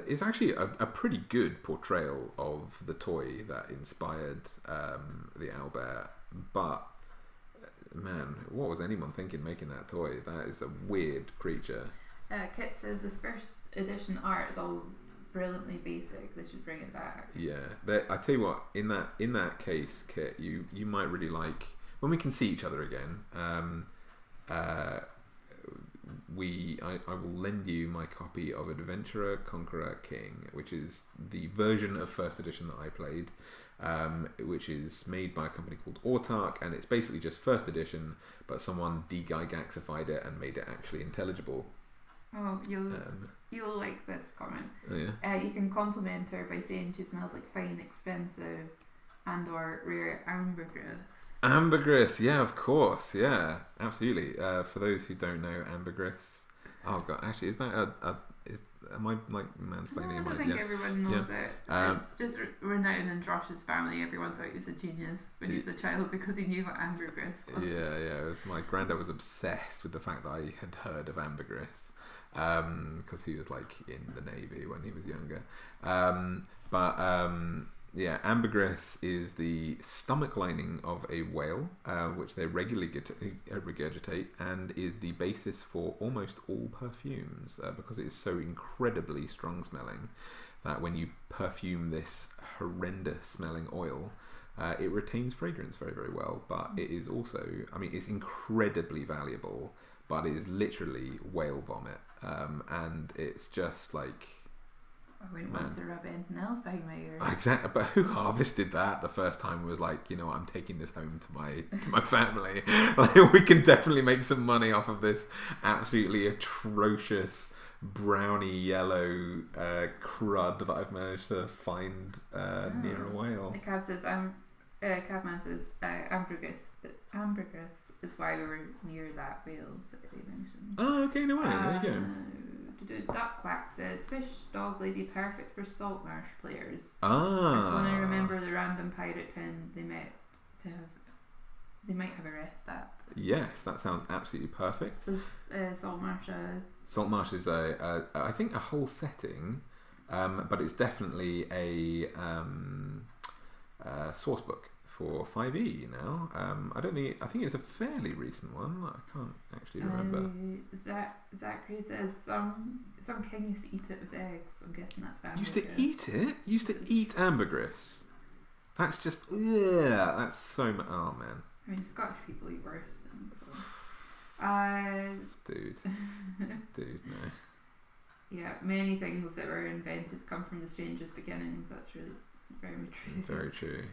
Speaker 1: it's actually a pretty good portrayal of the toy that inspired the owlbear. But man, what was anyone thinking making that toy? That is a weird creature.
Speaker 2: Kit says the first edition art is all brilliantly basic. They should bring it back.
Speaker 1: Yeah, I tell you what. In that case, Kit, you might really like when we can see each other again. I will lend you my copy of Adventurer Conqueror King, which is the version of first edition that I played, which is made by a company called Autark, and it's basically just first edition, but someone de-gygaxified it and made it actually intelligible.
Speaker 2: Oh, you'll like this comment.
Speaker 1: Oh, yeah?
Speaker 2: You can compliment her by saying she smells like fine, expensive, and or rare ambergris.
Speaker 1: Ambergris, yeah, of course, yeah, absolutely. For those who don't know ambergris, oh god, actually, is that am I mansplaining?
Speaker 2: No, I don't think everyone knows it. It's just renowned in Josh's family. Everyone thought he was a genius when he was a child because he knew what ambergris was.
Speaker 1: Yeah. It was my granddad was obsessed with the fact that I had heard of ambergris, because he was in the Navy when he was younger. Yeah, ambergris is the stomach lining of a whale, which they regularly regurgitate, and is the basis for almost all perfumes, because it is so incredibly strong smelling that when you perfume this horrendous smelling oil, it retains fragrance very, very well. But it is also, it's incredibly valuable, but it is literally whale vomit, and it's just
Speaker 2: I wouldn't want to rub anything else behind my ears.
Speaker 1: Exactly, but who harvested that the first time was I'm taking this home to my family. We can definitely make some money off of this absolutely atrocious browny yellow crud that I've managed to find near a whale.
Speaker 2: Cav says, Cavman says, ambergris is why we were near that whale that they mentioned.
Speaker 1: Oh, okay, no way. There you go.
Speaker 2: Duck Quack says, fish dog lady perfect for salt marsh players.
Speaker 1: Ah.
Speaker 2: When I remember the random pirate town they might have a rest at.
Speaker 1: Yes, that sounds absolutely perfect.
Speaker 2: So Saltmarsh.
Speaker 1: Saltmarsh is I think a whole setting, but it's definitely a source book for 5e now. I think it's a fairly recent one. I can't actually remember.
Speaker 2: Zachary says some king used to eat it with eggs. I'm guessing that's family.
Speaker 1: Used to eat it? Used to eat ambergris? That's just, yeah, that's so much. Oh man.
Speaker 2: Scottish people eat worse things.
Speaker 1: Dude, no.
Speaker 2: Yeah, many things that were invented come from the strangest beginnings. That's really very true.
Speaker 1: Very true.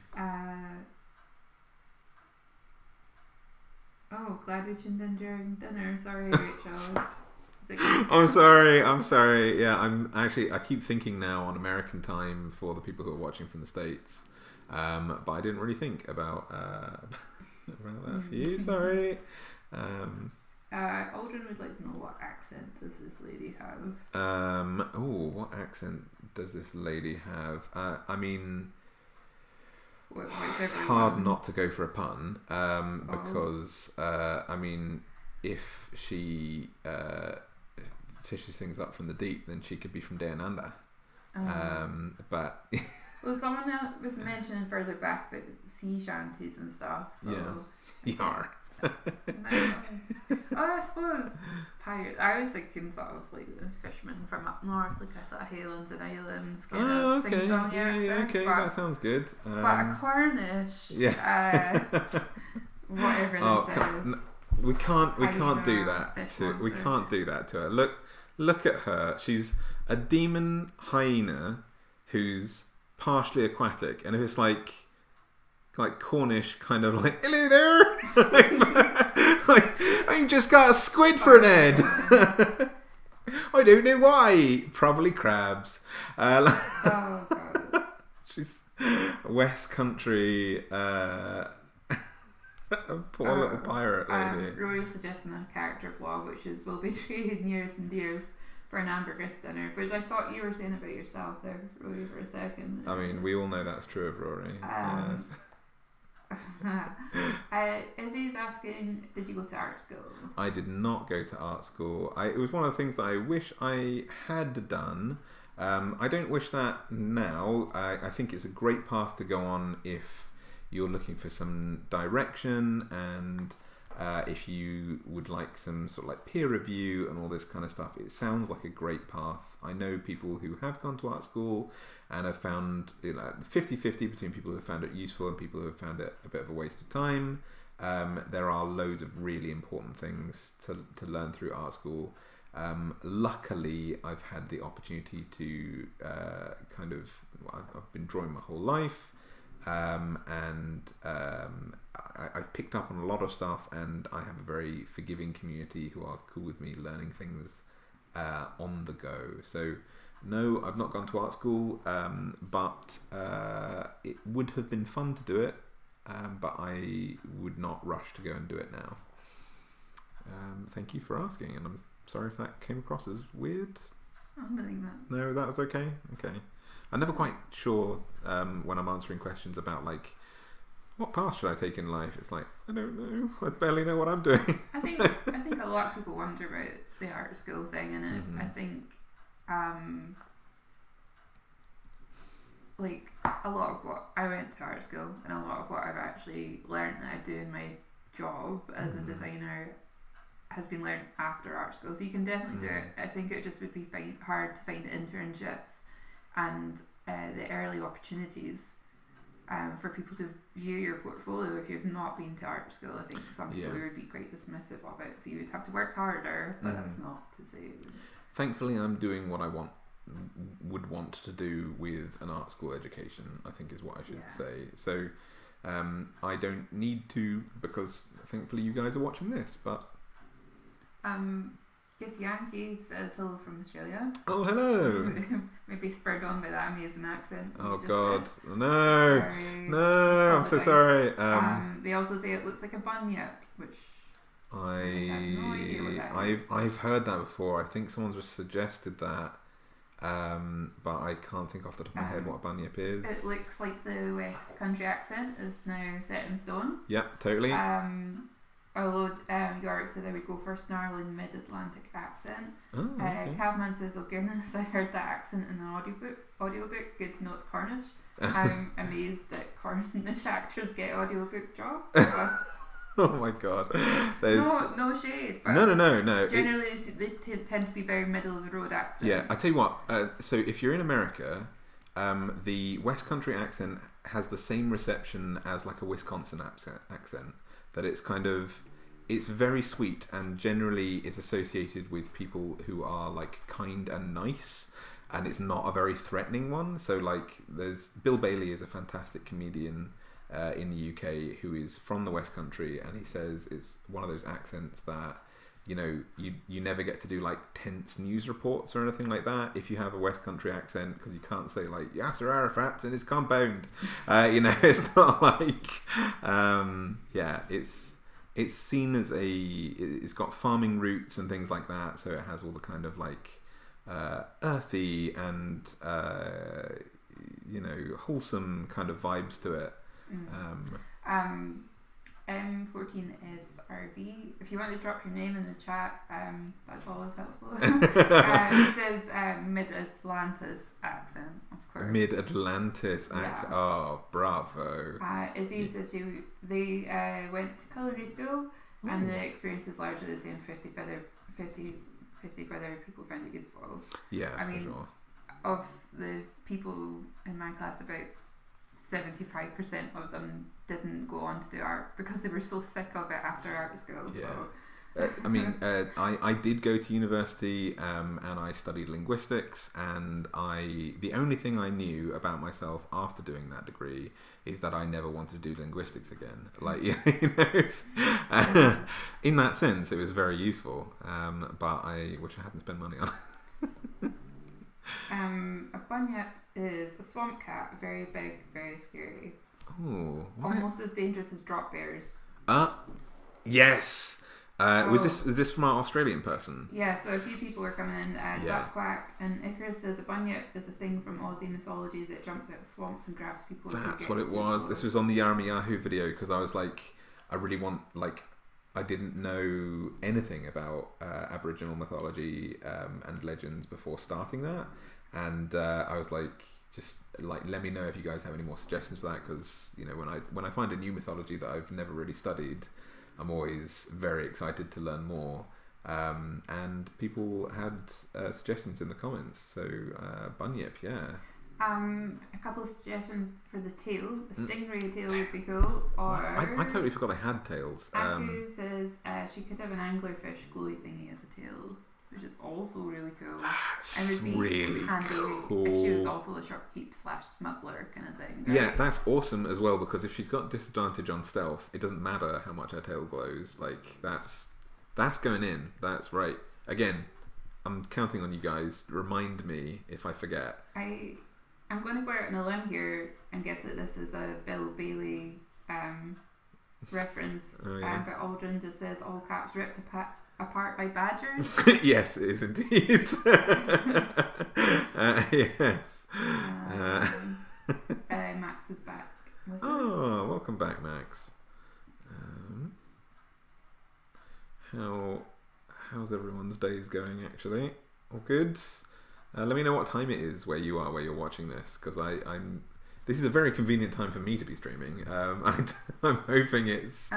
Speaker 2: Glad we tuned in during dinner. Sorry, Rachel.
Speaker 1: I'm sorry. Yeah, I keep thinking now on American time for the people who are watching from the States. But I didn't really think about that for you. Sorry.
Speaker 2: Aldrin would like to know, what accent does this lady have?
Speaker 1: What accent does this lady have? It's hard not to go for a pun, because if she fishes things up from the deep, then she could be from Down Under. But
Speaker 2: well, someone else was mentioning further back about sea shanties and stuff. So
Speaker 1: you are.
Speaker 2: I suppose pirates. I was thinking sort of like the fishermen from up north, like a sort of Highlands and Islands kind of
Speaker 1: okay.
Speaker 2: sing-song
Speaker 1: Okay, that sounds good.
Speaker 2: But a Cornish, whatever this is.
Speaker 1: we can't do
Speaker 2: Hyena
Speaker 1: that
Speaker 2: fish
Speaker 1: to we
Speaker 2: monster.
Speaker 1: can't do that to her. Look at her. She's a demon hyena who's partially aquatic, and if it's like Cornish kind of like, hello there, like, I just got a squid for an head. I don't know why. Probably crabs.
Speaker 2: Oh god.
Speaker 1: She's West Country. Poor little pirate lady.
Speaker 2: Rory's suggesting a character flaw, which is will betray nearest and dearest for an ambergris dinner, which I thought you were saying about yourself there, Rory, for a second.
Speaker 1: I mean, we all know that's true of Rory. Yes.
Speaker 2: Izzy's asking, did you go to art school?
Speaker 1: I did not go to art school. It was one of the things that I wish I had done. I don't wish that now. I think it's a great path to go on if you're looking for some direction, and if you would like some sort of like peer review and all this kind of stuff. It sounds like a great path. I know people who have gone to art school and have found 50-50 between people who have found it useful and people who have found it a bit of a waste of time. There are loads of really important things to learn through art school. Luckily, I've had the opportunity to I've been drawing my whole life. I've picked up on a lot of stuff, and I have a very forgiving community who are cool with me learning things on the go. So no, I've not gone to art school, but it would have been fun to do it, but I would not rush to go and do it now. Thank you for asking, and I'm sorry if that came across as weird.
Speaker 2: I'm doing that.
Speaker 1: No, that was okay. Okay. I'm never quite sure when I'm answering questions about like what path should I take in life. It's like, I don't know. I barely know what I'm doing.
Speaker 2: I think a lot of people wonder about the art school thing, and
Speaker 1: Mm-hmm.
Speaker 2: I think like a lot of what I went to art school and a lot of what I've actually learned that I do in my job as a designer has been learned after art school. So you can definitely do it. I think it just would be hard to find internships and the early opportunities for people to view your portfolio if you've not been to art school. I think some people would be quite dismissive of it, so you would have to work harder, but that's not to say it would.
Speaker 1: Thankfully, I'm doing what I would want to do with an art school education, I think is what I should say. So I don't need to, because thankfully you guys are watching this, but
Speaker 2: Gift Yankee says hello from Australia.
Speaker 1: oh, hello.
Speaker 2: Maybe spurred on by that amazing accent.
Speaker 1: Oh
Speaker 2: you
Speaker 1: God,
Speaker 2: just
Speaker 1: no,
Speaker 2: Sorry.
Speaker 1: no, I'm so sorry.
Speaker 2: They also say it looks like a bunyip, which I have no idea what that is.
Speaker 1: I've heard that before. I think someone's just suggested that, but I can't think off the top of my head what a bunyip is.
Speaker 2: It looks like the West Country accent is now set in stone.
Speaker 1: Yeah, totally.
Speaker 2: Although Yorick said I would go for a snarling mid-Atlantic accent.
Speaker 1: Oh, okay.
Speaker 2: Cavman says, oh goodness, I heard that accent in an audiobook. Good to know it's Cornish. I'm amazed that Cornish actors get audiobook jobs.
Speaker 1: Oh my God. There's
Speaker 2: no shade. But
Speaker 1: no.
Speaker 2: Generally, they tend to be very middle of the road accents.
Speaker 1: Yeah, I tell you what. So if you're in America, the West Country accent has the same reception as like a Wisconsin accent. That it's kind of, it's very sweet and generally is associated with people who are like kind and nice, and it's not a very threatening one. So like there's Bill Bailey is a fantastic comedian in the UK who is from the West Country, and he says it's one of those accents that, you know, you never get to do like tense news reports or anything like that if you have a West Country accent, because you can't say like Yasser Arafat's in his compound. You know, it's not like it's seen as it's got farming roots and things like that, so it has all the kind of like earthy and wholesome kind of vibes to it. M14SRV. If you want to drop your name in the chat, that's always helpful. He says Mid-Atlantis accent, of course. Mid-Atlantis accent.
Speaker 2: Yeah.
Speaker 1: Oh, bravo.
Speaker 2: Izzy says they went to culinary school, and the experience is largely the same. 50 whether people found it useful.
Speaker 1: Yeah,
Speaker 2: I mean,
Speaker 1: for sure.
Speaker 2: of the people in my class, about 75% of them didn't go on to do art because they were so sick of it after art school.
Speaker 1: Yeah.
Speaker 2: So.
Speaker 1: I did go to university and I studied linguistics, and the only thing I knew about myself after doing that degree is that I never wanted to do linguistics again. Like, in that sense, it was very useful, but I hadn't spent money on.
Speaker 2: A bunyip is a swamp cat, very big, very scary.
Speaker 1: Oh,
Speaker 2: almost as dangerous as drop bears.
Speaker 1: Yes. Was this from our Australian person?
Speaker 2: Yeah, so a few people were coming in. Duck Quack and Icarus says a bunyip is a thing from Aussie mythology that jumps out of swamps and grabs people.
Speaker 1: That's what it was. This was on the Yarmy Yahoo video because I was like, I really want, like, I didn't know anything about Aboriginal mythology and legends before starting that, and I was like, just like, let me know if you guys have any more suggestions for that, because when I find a new mythology that I've never really studied, I'm always very excited to learn more. And people had suggestions in the comments. So bunyip, yeah.
Speaker 2: A couple of suggestions for the tail. A stingray tail would be cool. Or
Speaker 1: I totally forgot I had tails.
Speaker 2: Aku says she could have an anglerfish glowy thingy as a tail, which is also really cool.
Speaker 1: That's really cool.
Speaker 2: If she was also a shopkeep / smuggler kind of thing. Right?
Speaker 1: Yeah, that's awesome as well, because if she's got disadvantage on stealth, it doesn't matter how much her tail glows. Like, that's going in. That's right. Again, I'm counting on you guys. Remind me if I forget.
Speaker 2: I'm going to go out on a limb here and guess that this is a Bill Bailey reference.
Speaker 1: Oh, yeah.
Speaker 2: But Aldrin just says all cats ripped apart by badgers.
Speaker 1: Yes, it is indeed. Yes.
Speaker 2: Max is back with us.
Speaker 1: Oh, welcome back, Max. How's everyone's days going, actually? All good? Let me know what time it is where you are, where you're watching this, because this is a very convenient time for me to be streaming. I'm hoping it's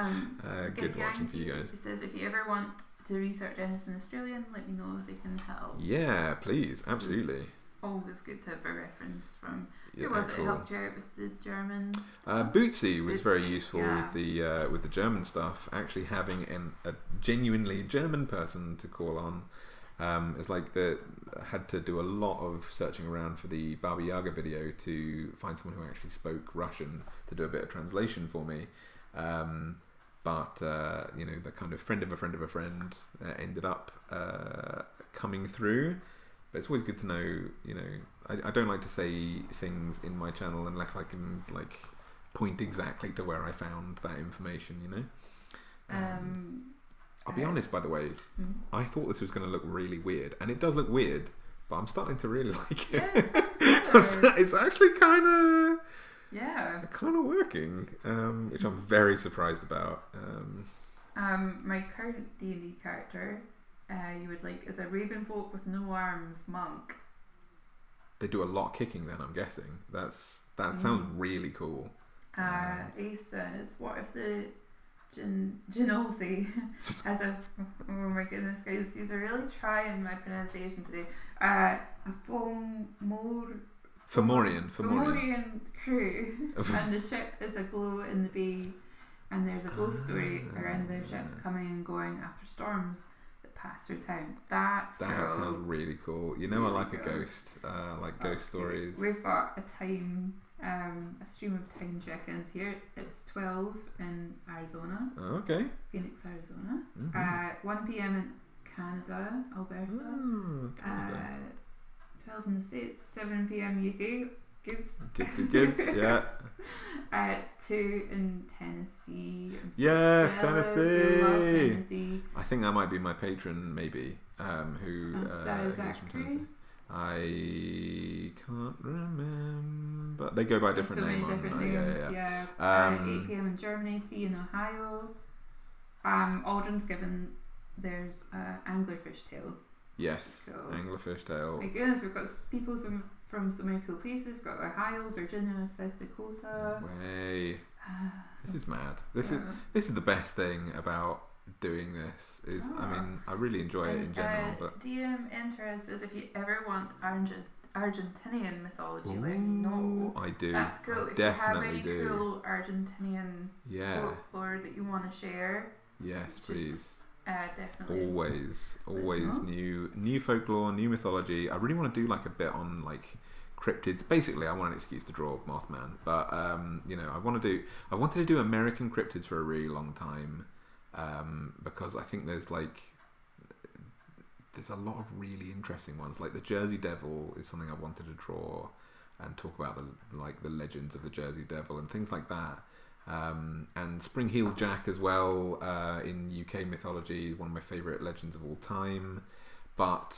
Speaker 1: good watching for you guys.
Speaker 2: It says if you ever want to research anything Australian, let me know if they can help.
Speaker 1: Yeah, please, absolutely.
Speaker 2: Always good to have a reference from. Who was it who helped you out with the German stuff?
Speaker 1: Bootsy was very useful with the German stuff. Actually, having a genuinely German person to call on. It's like had to do a lot of searching around for the Baba Yaga video to find someone who actually spoke Russian to do a bit of translation for me. But the kind of friend of a friend of a friend ended up coming through. But it's always good to know. I don't like to say things in my channel unless I can like point exactly to where I found that information. I'll be honest, by the way, I thought this was going to look really weird, and it does look weird, but I'm starting to really like it.
Speaker 2: Yeah,
Speaker 1: it's actually kind of working, which I'm very surprised about.
Speaker 2: My current D&D character, you would like, is a ravenfolk with no arms monk.
Speaker 1: They do a lot of kicking then, I'm guessing. That sounds really cool.
Speaker 2: Ace says, what if the Genolsi as a oh my goodness guys, these are really trying my pronunciation today. A Fomorian crew, and the ship is aglow in the bay, and there's a ghost story around their ships coming and going after storms that pass through town. That
Speaker 1: sounds really cool. I like a ghost, ghost stories.
Speaker 2: We've got a stream of time check-ins here. It's 12 in Arizona.
Speaker 1: Oh, okay.
Speaker 2: Phoenix, Arizona. 1 p.m. in Canada, Alberta.
Speaker 1: Oh, Canada.
Speaker 2: 12 in the States. 7 p.m. UK.
Speaker 1: Good. Yeah.
Speaker 2: It's 2 in Tennessee.
Speaker 1: Yes, Tennessee. I think that might be my patron, maybe. Who is from Tennessee. I can't remember. They go by different names.
Speaker 2: Yeah. 8 p.m. in Germany, 3 in Ohio. Aldrin's given there's anglerfish tail.
Speaker 1: Yes, so, anglerfish tail.
Speaker 2: My goodness, we've got people from so many cool places. We've got Ohio, Virginia, South Dakota.
Speaker 1: Way. This is mad. This is the best thing about doing this I really enjoy it in general, but
Speaker 2: DM Enter says if you ever want Argentinian mythology, let me know.
Speaker 1: I do.
Speaker 2: That's cool.
Speaker 1: I
Speaker 2: If
Speaker 1: definitely
Speaker 2: you have any
Speaker 1: do.
Speaker 2: cool Argentinian folklore that you want to share,
Speaker 1: yes, please.
Speaker 2: Definitely.
Speaker 1: Always new folklore, new mythology. I really want to do like a bit on like cryptids. Basically, I want an excuse to draw Mothman, but I wanted to do American cryptids for a really long time, because I think there's a lot of really interesting ones. Like the Jersey Devil is something I wanted to draw and talk about the legends of the Jersey Devil and things like that. And Spring-Heeled Jack as well, in UK mythology, is one of my favourite legends of all time. But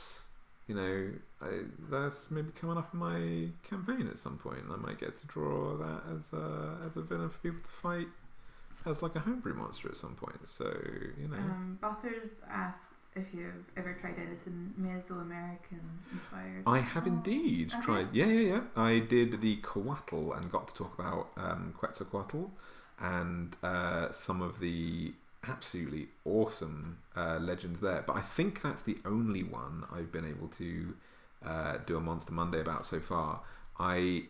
Speaker 1: that's maybe coming up in my campaign at some point. I might get to draw that as a villain for people to fight as like a homebrew monster at some point. So
Speaker 2: Butters asks if you've ever tried anything Mesoamerican inspired.
Speaker 1: I have indeed tried. Yeah. I did the Coatl and got to talk about Quetzalcoatl and some of the absolutely awesome legends there. But I think that's the only one I've been able to do a Monster Monday about so far. I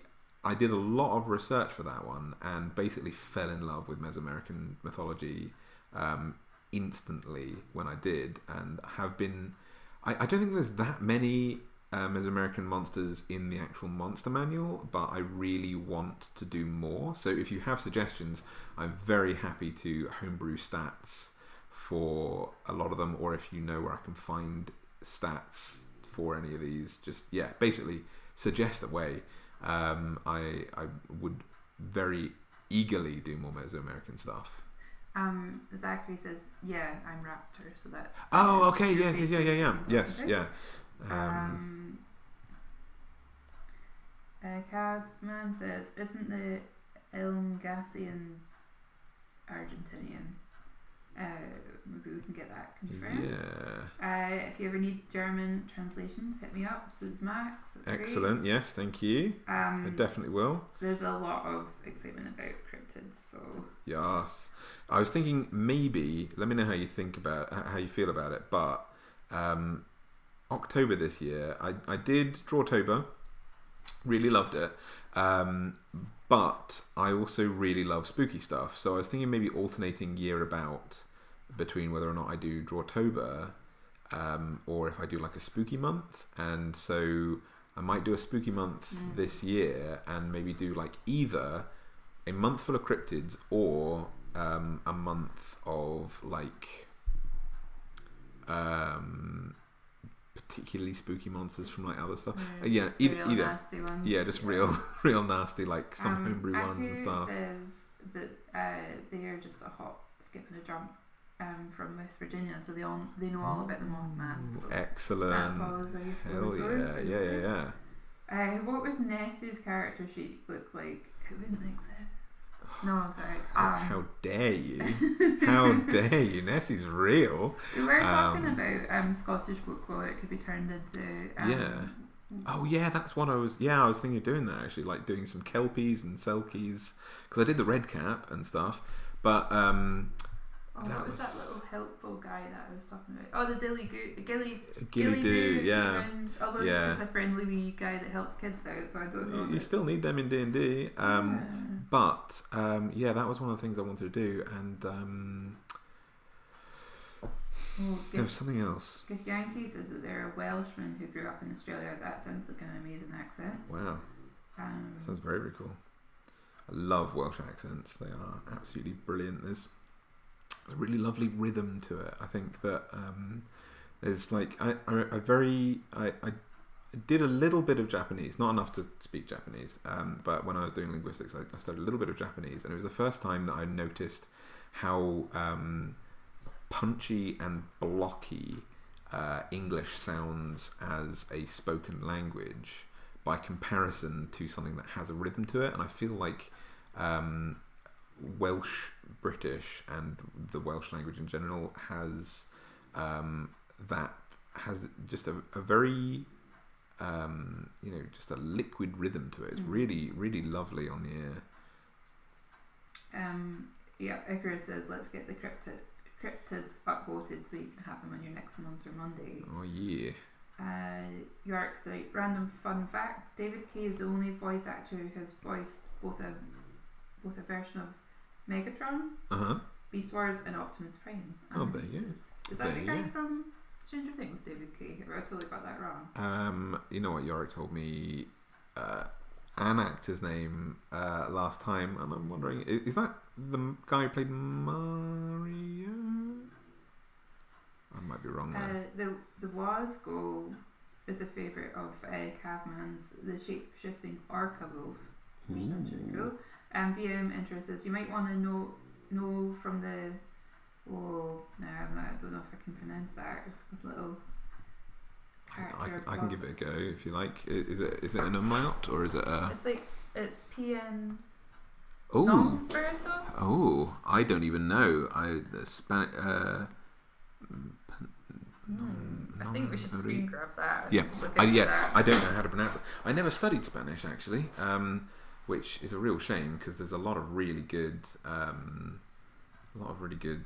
Speaker 1: did a lot of research for that one and basically fell in love with Mesoamerican mythology instantly when I did, and have been. I don't think there's that many Mesoamerican monsters in the actual monster manual, but I really want to do more. So if you have suggestions, I'm very happy to homebrew stats for a lot of them, or if you know where I can find stats for any of these, just basically suggest a way. I would very eagerly do more Mesoamerican stuff.
Speaker 2: Zachary says, "Yeah, I'm Raptor," so that.
Speaker 1: Oh, okay, yeah. Yes, yeah.
Speaker 2: Cavman says, "Isn't the Ilmgasian Argentinian?" Maybe we can get that confirmed.
Speaker 1: Yeah.
Speaker 2: If you ever need German translations, hit me up. So it's Max.
Speaker 1: Excellent. Great. Yes, thank you. I definitely will.
Speaker 2: There's a lot of excitement about cryptids, so.
Speaker 1: Yes. I was thinking maybe. Let me know how you feel about it. But October this year, I did Drawtober. Really loved it. But I also really love spooky stuff. So I was thinking maybe alternating year about between whether or not I do Drawtober, or if I do like a spooky month. And so I might do a spooky month this year and maybe do like either a month full of cryptids or a month of like particularly spooky monsters from like other stuff. Either
Speaker 2: nasty ones.
Speaker 1: Yeah, just real nasty, like some homebrew ones and stuff.
Speaker 2: Says that they are just a hop, skip and a jump from West Virginia, so they know all about the Mothman. So
Speaker 1: excellent.
Speaker 2: That's always a useful resource.
Speaker 1: Yeah.
Speaker 2: What would Nessie's character sheet look like? It wouldn't exist. No, sorry.
Speaker 1: How dare you? How dare you? Nessie's real.
Speaker 2: We were talking about Scottish folklore. It could be turned into.
Speaker 1: Oh yeah, that's what I was. Yeah, I was thinking of doing that actually, like doing some kelpies and selkies, because I did the red cap and stuff. But
Speaker 2: what was that little helpful guy that I was talking about? Oh, the
Speaker 1: Gilly Doo, yeah.
Speaker 2: Although it's just a friendly wee guy that helps kids out, so I don't know.
Speaker 1: You still need them in D&D. But that was one of the things I wanted to do, and there was something else.
Speaker 2: Yankee says that they're a Welshman who grew up in Australia. That sounds like an amazing accent.
Speaker 1: Wow. That sounds very, very cool. I love Welsh accents. They are absolutely brilliant. There's a really lovely rhythm to it. I think that there's like I did a little bit of Japanese, not enough to speak Japanese, but when I was doing linguistics, I studied a little bit of Japanese, and it was the first time that I noticed how punchy and blocky English sounds as a spoken language by comparison to something that has a rhythm to it. And I feel like Welsh, British, and the Welsh language in general has just a very just a liquid rhythm to it. It's really, really lovely on the ear.
Speaker 2: Icarus says, let's get the cryptids upvoted so you can have them on your next Monster Monday.
Speaker 1: Oh yeah.
Speaker 2: York says, random fun fact: David Kay is the only voice actor who has voiced both a version of Megatron, Beast Wars, and Optimus Prime.
Speaker 1: Oh, there you go.
Speaker 2: Is that the guy from Stranger Things, David Kay? I totally got that wrong.
Speaker 1: You know what? Yorick told me an actor's name last time, and I'm wondering, is that the guy who played Mario? I might be wrong there.
Speaker 2: The Wasgo is a favourite of Cavman's, the shape-shifting Orca Wolf, which sounds really cool. DM Intro says, you might want to know from the... Oh, no, I don't know if I can pronounce that. It's a little...
Speaker 1: I can give it a go if you like. Is it an umlaut or is it a...
Speaker 2: It's PN...
Speaker 1: Oh.
Speaker 2: Non-Berto?
Speaker 1: Oh, I don't even know.
Speaker 2: I think we should screen grab that.
Speaker 1: Yeah, yes, I don't know how to pronounce it. I never studied Spanish actually, which is a real shame because there's a lot of really good,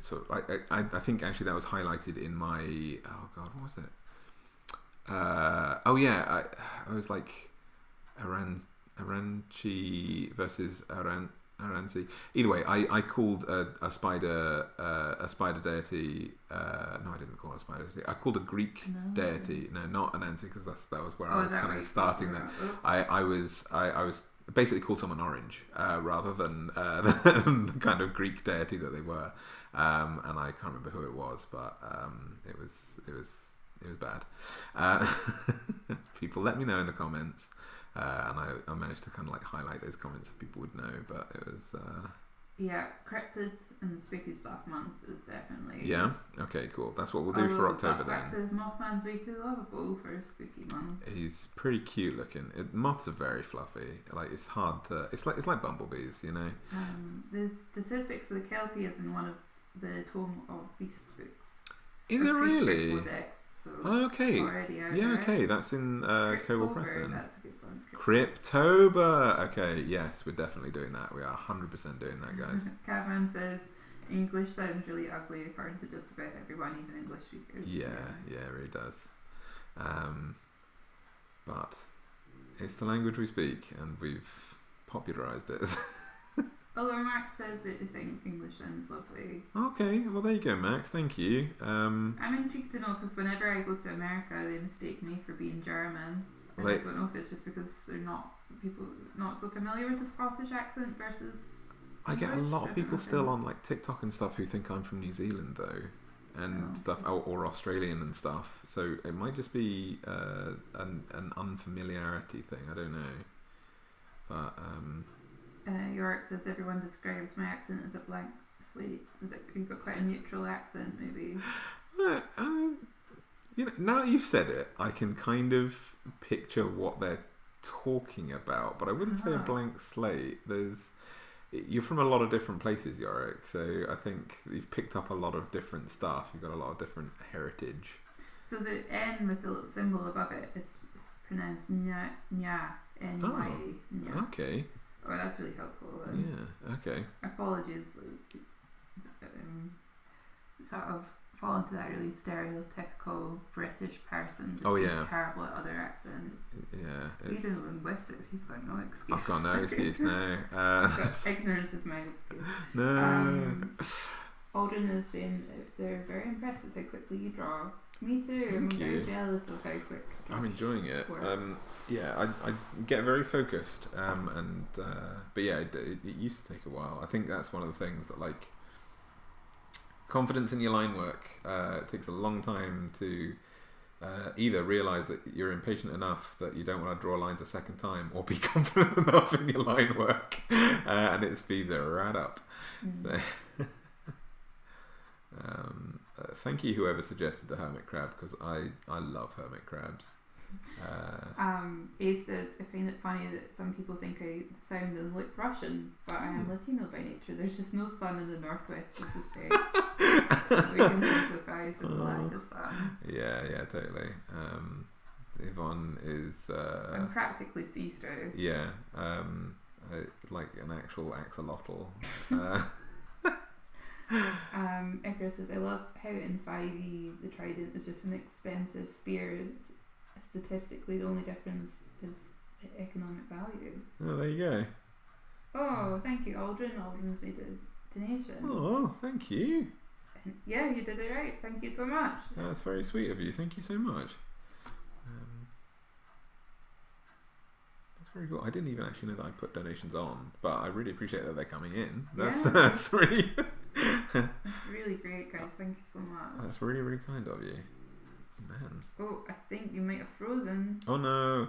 Speaker 1: sort of, I think actually that was highlighted in my, oh god, what was it? I was like Aranchi versus Aranzi. Either way, I called a spider deity. No, I didn't call it a spider deity. I called a Greek deity. No, not Anansi, because that was where I was kind of starting that. I was basically called someone orange rather than the kind of Greek deity that they were. And I can't remember who it was, but it was bad. People, let me know in the comments. And I managed to kind of like highlight those comments so people would know, but it was...
Speaker 2: Yeah, Cryptid and Spooky Stuff Month is definitely...
Speaker 1: Yeah? Okay, cool. That's what we'll do for October then.
Speaker 2: Says Mothman's way too lovable for Spooky Month.
Speaker 1: He's pretty cute looking. Moths are very fluffy. Like, it's hard to... It's like bumblebees, you know?
Speaker 2: The statistics for the Kelpie is in one of the Tome of Beast books.
Speaker 1: Is it really?
Speaker 2: Codex, so
Speaker 1: okay. Yeah, okay. That's in Cobalt Press then.
Speaker 2: That's a good one.
Speaker 1: Cryptober. Okay, yes, we're definitely doing that. We are 100% doing that, guys.
Speaker 2: Catman says English sounds really ugly according to just about everyone, even English speakers.
Speaker 1: Yeah, it really does. But it's the language we speak, and we've popularised it.
Speaker 2: Although Max says that they think English sounds lovely.
Speaker 1: Okay, well there you go, Max. Thank you.
Speaker 2: I'm intrigued to know because whenever I go to America, they mistake me for being German. And I don't know if it's just because they're not so familiar with the Scottish accent versus.
Speaker 1: I get a lot of people still on like TikTok and stuff who think I'm from New Zealand though, and stuff, or Australian and stuff. So it might just be an unfamiliarity thing. I don't know, but.
Speaker 2: York says everyone describes my accent as a blank slate. Is it you've got quite a neutral accent, maybe?
Speaker 1: You know, now you've said it, I can kind of picture what they're talking about, but I wouldn't say a blank slate. You're from a lot of different places, Yorick, so I think you've picked up a lot of different stuff. You've got a lot of different heritage.
Speaker 2: So the N with the little symbol above it is pronounced nya, N-Y.
Speaker 1: Oh, okay.
Speaker 2: Oh, that's really helpful.
Speaker 1: Yeah, okay.
Speaker 2: Apologies. Sort of fall into that really stereotypical British person just being terrible at other accents.
Speaker 1: Yeah.
Speaker 2: He's in linguistics, he's got no excuse.
Speaker 1: I've got no excuse now.
Speaker 2: Ignorance is my excuse.
Speaker 1: No.
Speaker 2: Aldrin is saying they're very impressed with how quickly you draw. Me too. I'm very jealous of how quick.
Speaker 1: I'm enjoying it. I get very focused. But yeah, it used to take a while. I think that's one of the things that like confidence in your line work. It takes a long time to either realise that you're impatient enough that you don't want to draw lines a second time, or be confident enough in your line work, and it speeds it right up. So. Thank you whoever suggested the hermit crab, because I love hermit crabs.
Speaker 2: Ace says, I find it funny that some people think I sound and look Russian, but I am Latino by nature. There's just no sun in the northwest of the states. We can simplify as the black as sun.
Speaker 1: Yeah, totally. Yvonne is
Speaker 2: I'm practically see-through.
Speaker 1: Yeah, like an actual axolotl.
Speaker 2: Icarus says, I love how in 5e the trident is just an expensive spear statistically the only difference is economic value.
Speaker 1: Oh, there you go.
Speaker 2: Oh, thank you, Aldrin. Aldrin's made a donation.
Speaker 1: Oh, thank you.
Speaker 2: Yeah, you did it right. Thank you so much.
Speaker 1: That's very sweet of you. Thank you so much. That's very cool. I didn't even actually know that I put donations on, but I really appreciate that they're coming in. That's really
Speaker 2: that's really great, guys. Thank you so much.
Speaker 1: That's really, really kind of you. Man.
Speaker 2: Oh, I think you might have frozen.
Speaker 1: Oh no.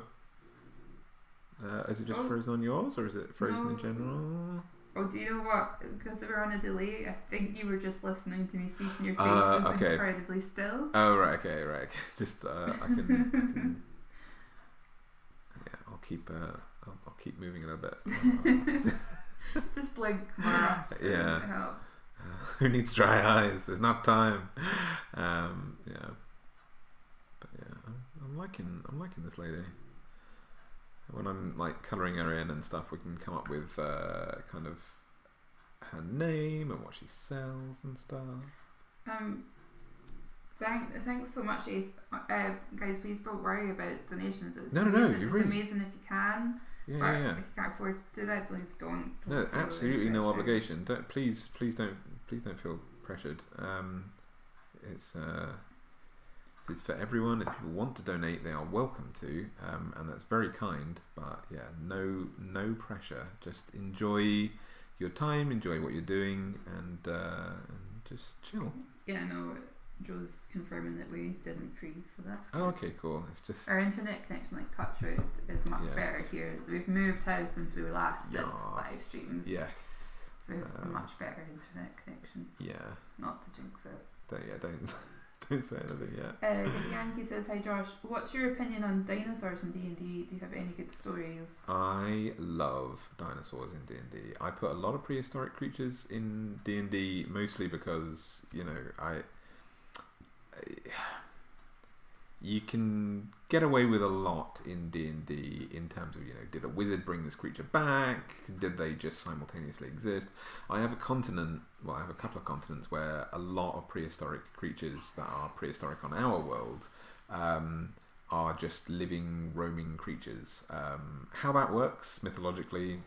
Speaker 1: Is it just frozen on yours, or is it frozen in general?
Speaker 2: Oh, do you know what? Because we're on a delay, I think you were just listening to me speak and your face was
Speaker 1: okay.
Speaker 2: incredibly still.
Speaker 1: Oh, right, okay. Just, I can yeah, I'll keep moving it a bit.
Speaker 2: Just blink more often.
Speaker 1: Yeah.
Speaker 2: It helps.
Speaker 1: Who needs dry eyes? There's not time. Yeah. But yeah, I'm liking this lady. When I'm like colouring her in and stuff, we can come up with kind of her name and what she sells and stuff.
Speaker 2: Thanks so much, Ace. Guys, please don't worry about donations. It's
Speaker 1: No,
Speaker 2: amazing.
Speaker 1: you're
Speaker 2: It's
Speaker 1: really
Speaker 2: amazing if you can.
Speaker 1: Yeah,
Speaker 2: but
Speaker 1: yeah.
Speaker 2: if you can't afford to do that, please don't
Speaker 1: No,
Speaker 2: feel
Speaker 1: absolutely
Speaker 2: any
Speaker 1: no
Speaker 2: pressure.
Speaker 1: obligation. Please don't feel pressured. It's for everyone. If people want to donate, they are welcome to, and that's very kind. But yeah, no pressure. Just enjoy your time, enjoy what you're doing, and just chill.
Speaker 2: Yeah, no, Joe's confirming that we didn't freeze, so that's good.
Speaker 1: Oh, okay, cool. It's just
Speaker 2: Our internet connection, like touchwood, is much better here. We've moved house since we were last at live streams.
Speaker 1: Yes.
Speaker 2: So we have a much better internet connection.
Speaker 1: Yeah.
Speaker 2: Not to jinx it.
Speaker 1: Don't say anything yet.
Speaker 2: Yankee says, hi Josh, what's your opinion on dinosaurs in D&D? Do you have any good stories?
Speaker 1: I love dinosaurs in D&D. I put a lot of prehistoric creatures in D&D, mostly because, you can get away with a lot in D&D in terms of, did a wizard bring this creature back? Did they just simultaneously exist? I have a couple of continents where a lot of prehistoric creatures that are prehistoric on our world are just living, roaming creatures. How that works mythologically,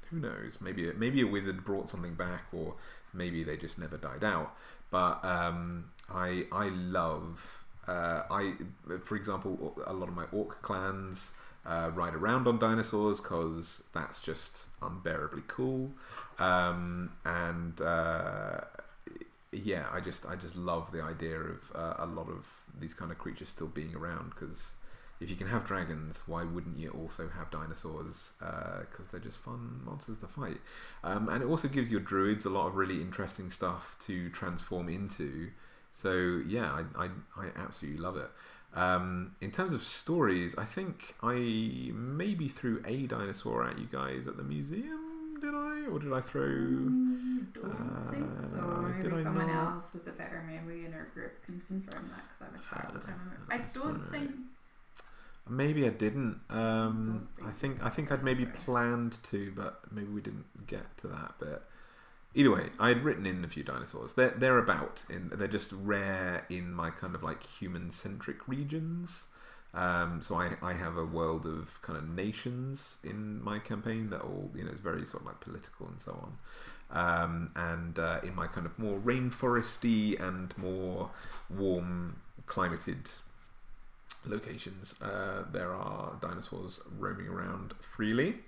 Speaker 1: who knows? Maybe a wizard brought something back, or maybe they just never died out. But I love... for example, a lot of my orc clans ride around on dinosaurs because that's just unbearably cool. I just love the idea of a lot of these kind of creatures still being around, because if you can have dragons, why wouldn't you also have dinosaurs? Because they're just fun monsters to fight. And it also gives your druids a lot of really interesting stuff to transform into. So yeah, I absolutely love it. In terms of stories, I think I maybe threw a dinosaur at you guys at the museum. Did I? Or did I throw...
Speaker 2: Don't think so. Maybe someone else with a better memory in our group can confirm that, because I'm a child. I don't think...
Speaker 1: Maybe I didn't. I think I'd maybe planned to, but maybe we didn't get to that bit. Either way, I had written in a few dinosaurs. They're about, they're just rare in my kind of like human-centric regions. So I have a world of kind of nations in my campaign that all, is very sort of like political and so on. And in my kind of more rainforesty and more warm climated locations, there are dinosaurs roaming around freely.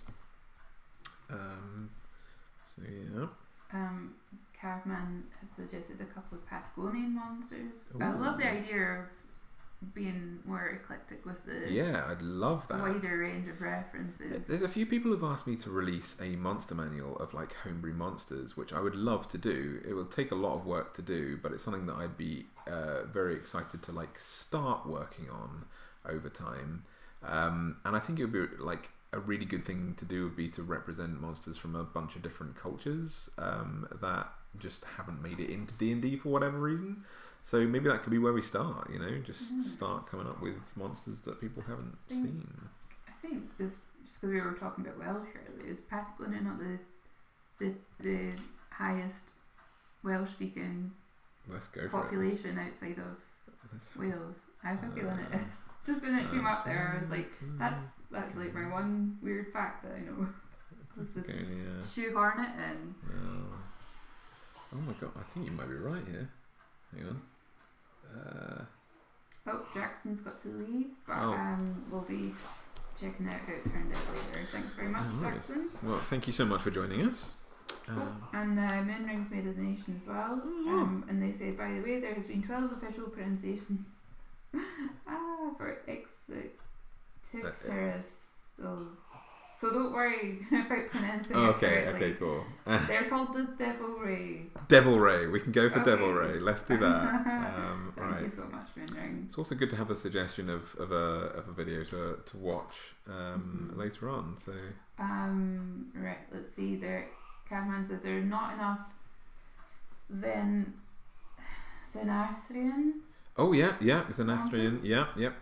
Speaker 1: So yeah.
Speaker 2: Caveman has suggested a couple of Patagonian monsters.
Speaker 1: Ooh.
Speaker 2: I love the idea of being more eclectic with the
Speaker 1: I'd love that.
Speaker 2: wider range of references.
Speaker 1: There's a few people who've asked me to release a monster manual of like homebrew monsters, which I would love to do. It will take a lot of work to do, but it's something that I'd be very excited to like start working on over time. And I think it would be like a really good thing to do would be to represent monsters from a bunch of different cultures that just haven't made it into D&D for whatever reason. So maybe that could be where we start, start coming up with monsters that people haven't seen.
Speaker 2: I think this, just because we were talking about Welsh earlier, is Patagonia not the highest Welsh speaking population outside of Wales? I have a feeling it is. Just when it came up there, I was like, that's like my one weird fact that I know. Let's just shoehorn it in.
Speaker 1: Oh my god, I think you might be right here. Hang on.
Speaker 2: Oh, Jackson's got to leave, but we'll be checking out how it turned out later. Thanks very much, Jackson.
Speaker 1: Well, thank you so much for joining us.
Speaker 2: And Moonrings made a donation as well. And they say, by the way, there has been 12 official pronunciations for Ixticteris. So don't worry about pronouncing it correctly.
Speaker 1: Okay, cool.
Speaker 2: They're called the Devil Ray.
Speaker 1: Devil Ray. We can go for Devil Ray. Let's do that.
Speaker 2: Thank you so much, Moonrings.
Speaker 1: It's also good to have a suggestion of a video to watch later on. So
Speaker 2: right, let's see. There, Catman says there are not enough Xenathrian.
Speaker 1: Oh yeah, Xenathrian. Yep.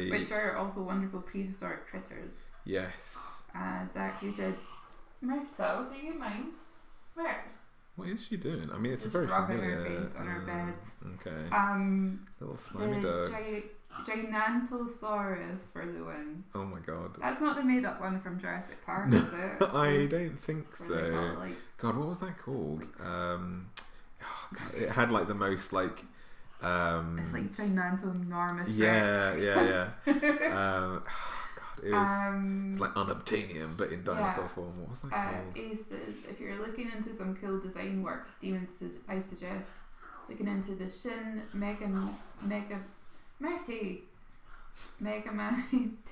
Speaker 2: Which are also wonderful prehistoric critters.
Speaker 1: Yes.
Speaker 2: Zach, you said, Myrtle, do you mind? Where's?
Speaker 1: What is she doing? I mean, it's
Speaker 2: just
Speaker 1: a very
Speaker 2: rubbing
Speaker 1: familiar.
Speaker 2: Her face on her bed.
Speaker 1: Okay. Little slimy dog.
Speaker 2: Gigantossaurus for the win.
Speaker 1: Oh my god.
Speaker 2: That's not the made-up one from Jurassic Park, is it?
Speaker 1: I don't think so.
Speaker 2: Like,
Speaker 1: God, what was that called? It had like the most like.
Speaker 2: It's like gigantonormous.
Speaker 1: Yeah. It was like unobtainium, but in dinosaur form. What was that called?
Speaker 2: Aces. If you're looking into some cool design work, I suggest looking into the Shin Megami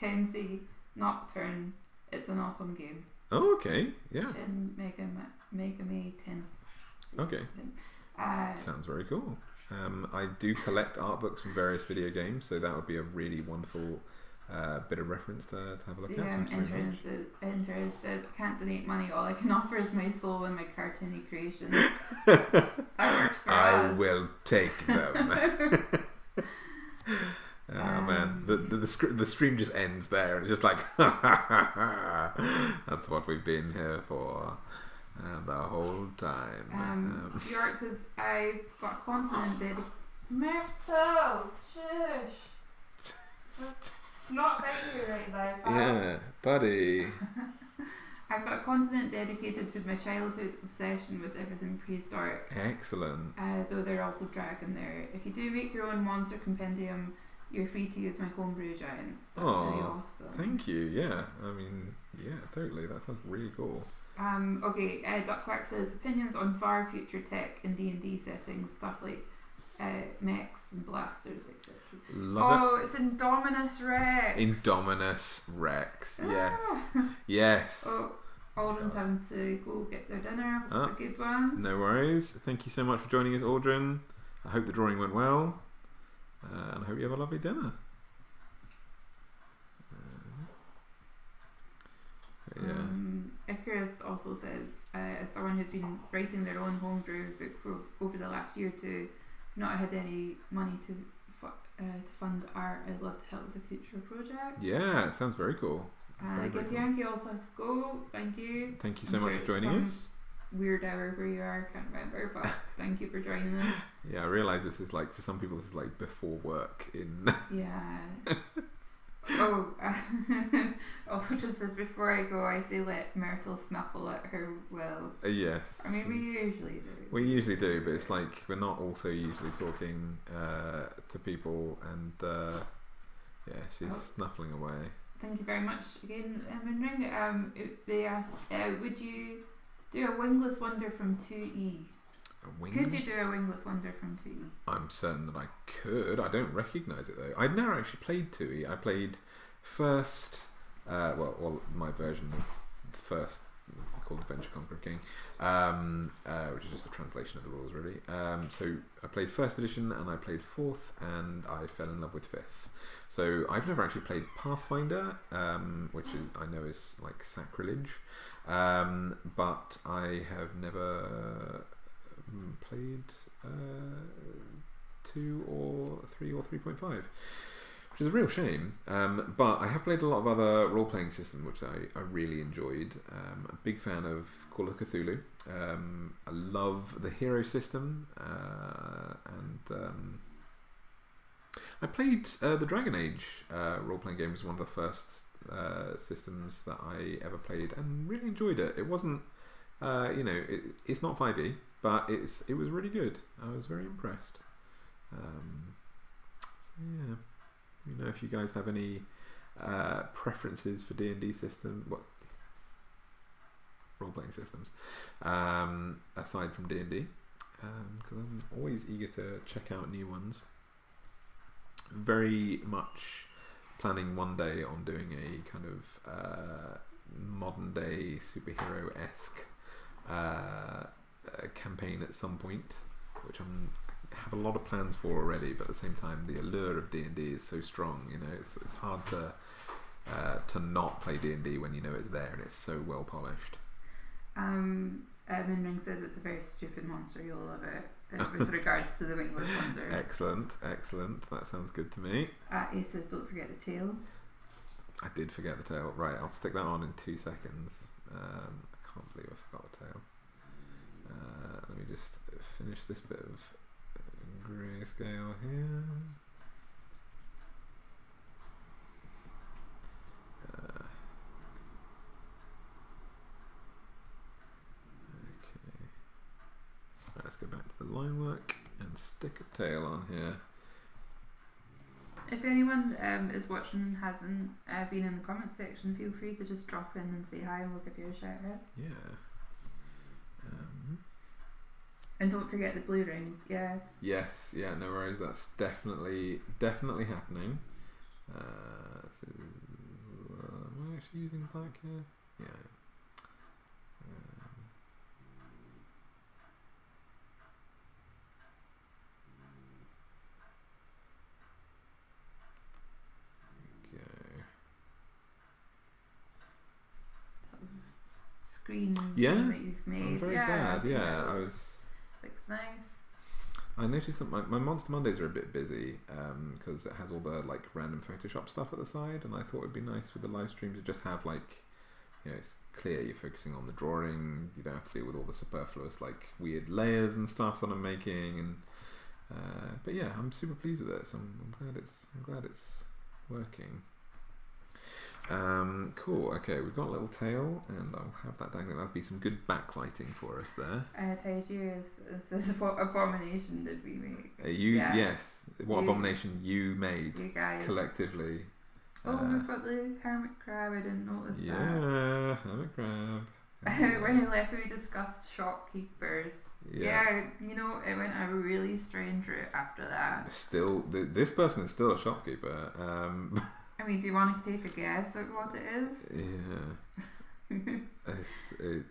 Speaker 2: Tensei Nocturne. It's an awesome game.
Speaker 1: Oh, okay. Yeah.
Speaker 2: Shin Megami Tensei.
Speaker 1: Okay. Sounds very cool. I do collect art books from various video games, so that would be a really wonderful bit of reference to have a look at.
Speaker 2: Interest says, I can't donate money, all I can offer is my soul and my cartoony creations. That works for us.
Speaker 1: I will take them. Oh man, the stream just ends there, and it's just like that's what we've been here for the whole time.
Speaker 2: York says, I've got continent dedicated. Myrtle, shush. Not about you right now.
Speaker 1: Yeah, buddy.
Speaker 2: I've got a continent dedicated to my childhood obsession with everything prehistoric.
Speaker 1: Excellent.
Speaker 2: Though they're also dragging there. If you do make your own monster compendium, you're free to use my homebrew giants. That's really awesome.
Speaker 1: Thank you. Yeah, I mean, yeah, totally. That sounds really cool.
Speaker 2: Okay, Duckquack says opinions on far future tech in D&D settings, stuff like mechs and blasters, etc.
Speaker 1: Love it.
Speaker 2: It's Indominus Rex.
Speaker 1: Indominus Rex. Yes.
Speaker 2: Oh, Aldrin's having to go get their dinner. That's a good one.
Speaker 1: No worries. Thank you so much for joining us, Aldrin. I hope the drawing went well, and I hope you have a lovely dinner.
Speaker 2: Icarus also says, as someone who's been writing their own homebrew book for over the last year or two, not had any money to fund art, I'd love to help with a future project.
Speaker 1: Yeah, it sounds very cool.
Speaker 2: Get Yankee also has to go. Thank you.
Speaker 1: Thank you so much for joining us.
Speaker 2: Weird hour where you are, can't remember, but thank you for joining us.
Speaker 1: Yeah, I realise this is like, for some people, this is like before work in.
Speaker 2: Yeah. Just as before I go, I say let Myrtle snuffle at her will.
Speaker 1: Yes.
Speaker 2: I mean, we usually do.
Speaker 1: We usually do, but it's like we're not also usually talking to people, and she's snuffling away.
Speaker 2: Thank you very much again, Moonring. They asked, would you do a Wingless Wonder from 2E? Could you do a Wingless Wonder from 2E?
Speaker 1: I'm certain that I could. I don't recognise it though. I'd never actually played 2E. I played first, my version of the first, called Adventure Conqueror King, which is just a translation of the rules really. So I played first edition and I played fourth, and I fell in love with fifth. So I've never actually played Pathfinder, which I know is like sacrilege, but I have never played 2 or 3 or 3.5, which is a real shame, but I have played a lot of other role-playing systems which I really enjoyed. A big fan of Call of Cthulhu. I love the hero system, and I played the Dragon Age role-playing game. Was one of the first systems that I ever played, and really enjoyed it. It wasn't, it's not 5e, but it was really good. I was very impressed. So yeah, let me know if you guys have any preferences for D&D role-playing systems aside from D&D, because I'm always eager to check out new ones. Very much planning one day on doing a kind of modern day superhero-esque campaign at some point, which I have a lot of plans for already, but at the same time the allure of D&D is so strong. It's hard to not play D&D when you know it's there and it's so well polished.
Speaker 2: Minring says it's a very stupid monster, you'll love it, with regards to the Wingless Wonder.
Speaker 1: Excellent. That sounds good to me.
Speaker 2: He says don't forget the tail.
Speaker 1: I did forget the tail. Right, I'll stick that on in 2 seconds. I can't believe I forgot the tail. Let me just finish this bit of grayscale here. Let's go back to the line work and stick a tail on here.
Speaker 2: If anyone is watching and hasn't been in the comments section, feel free to just drop in and say hi and we'll give you a shout out.
Speaker 1: Yeah.
Speaker 2: And don't forget the blue rings, yes.
Speaker 1: Yes, yeah, no worries. That's definitely happening. So, am I actually using black here? Yeah.
Speaker 2: Screen that you've made.
Speaker 1: I'm very glad. Yeah,
Speaker 2: looks nice.
Speaker 1: I noticed that my Monster Mondays are a bit busy because it has all the like random Photoshop stuff at the side, and I thought it'd be nice with the live stream to just have it's clear you're focusing on the drawing. You don't have to deal with all the superfluous like weird layers and stuff that I'm making. And but yeah, I'm super pleased with it. So I'm glad it's working. Cool. Okay, we've got a little tail, and I'll have that dangling. That'll be some good backlighting for us there.
Speaker 2: Taiju says, what abomination did we make?
Speaker 1: Yes. What abomination you made?
Speaker 2: You guys
Speaker 1: collectively.
Speaker 2: We've got the hermit crab. I didn't notice that.
Speaker 1: Yeah, hermit crab.
Speaker 2: When we left, we discussed shopkeepers. Yeah, it went a really strange route after that.
Speaker 1: Still, this person is still a shopkeeper.
Speaker 2: I mean, do you want to take a guess at what it is?
Speaker 1: Yeah.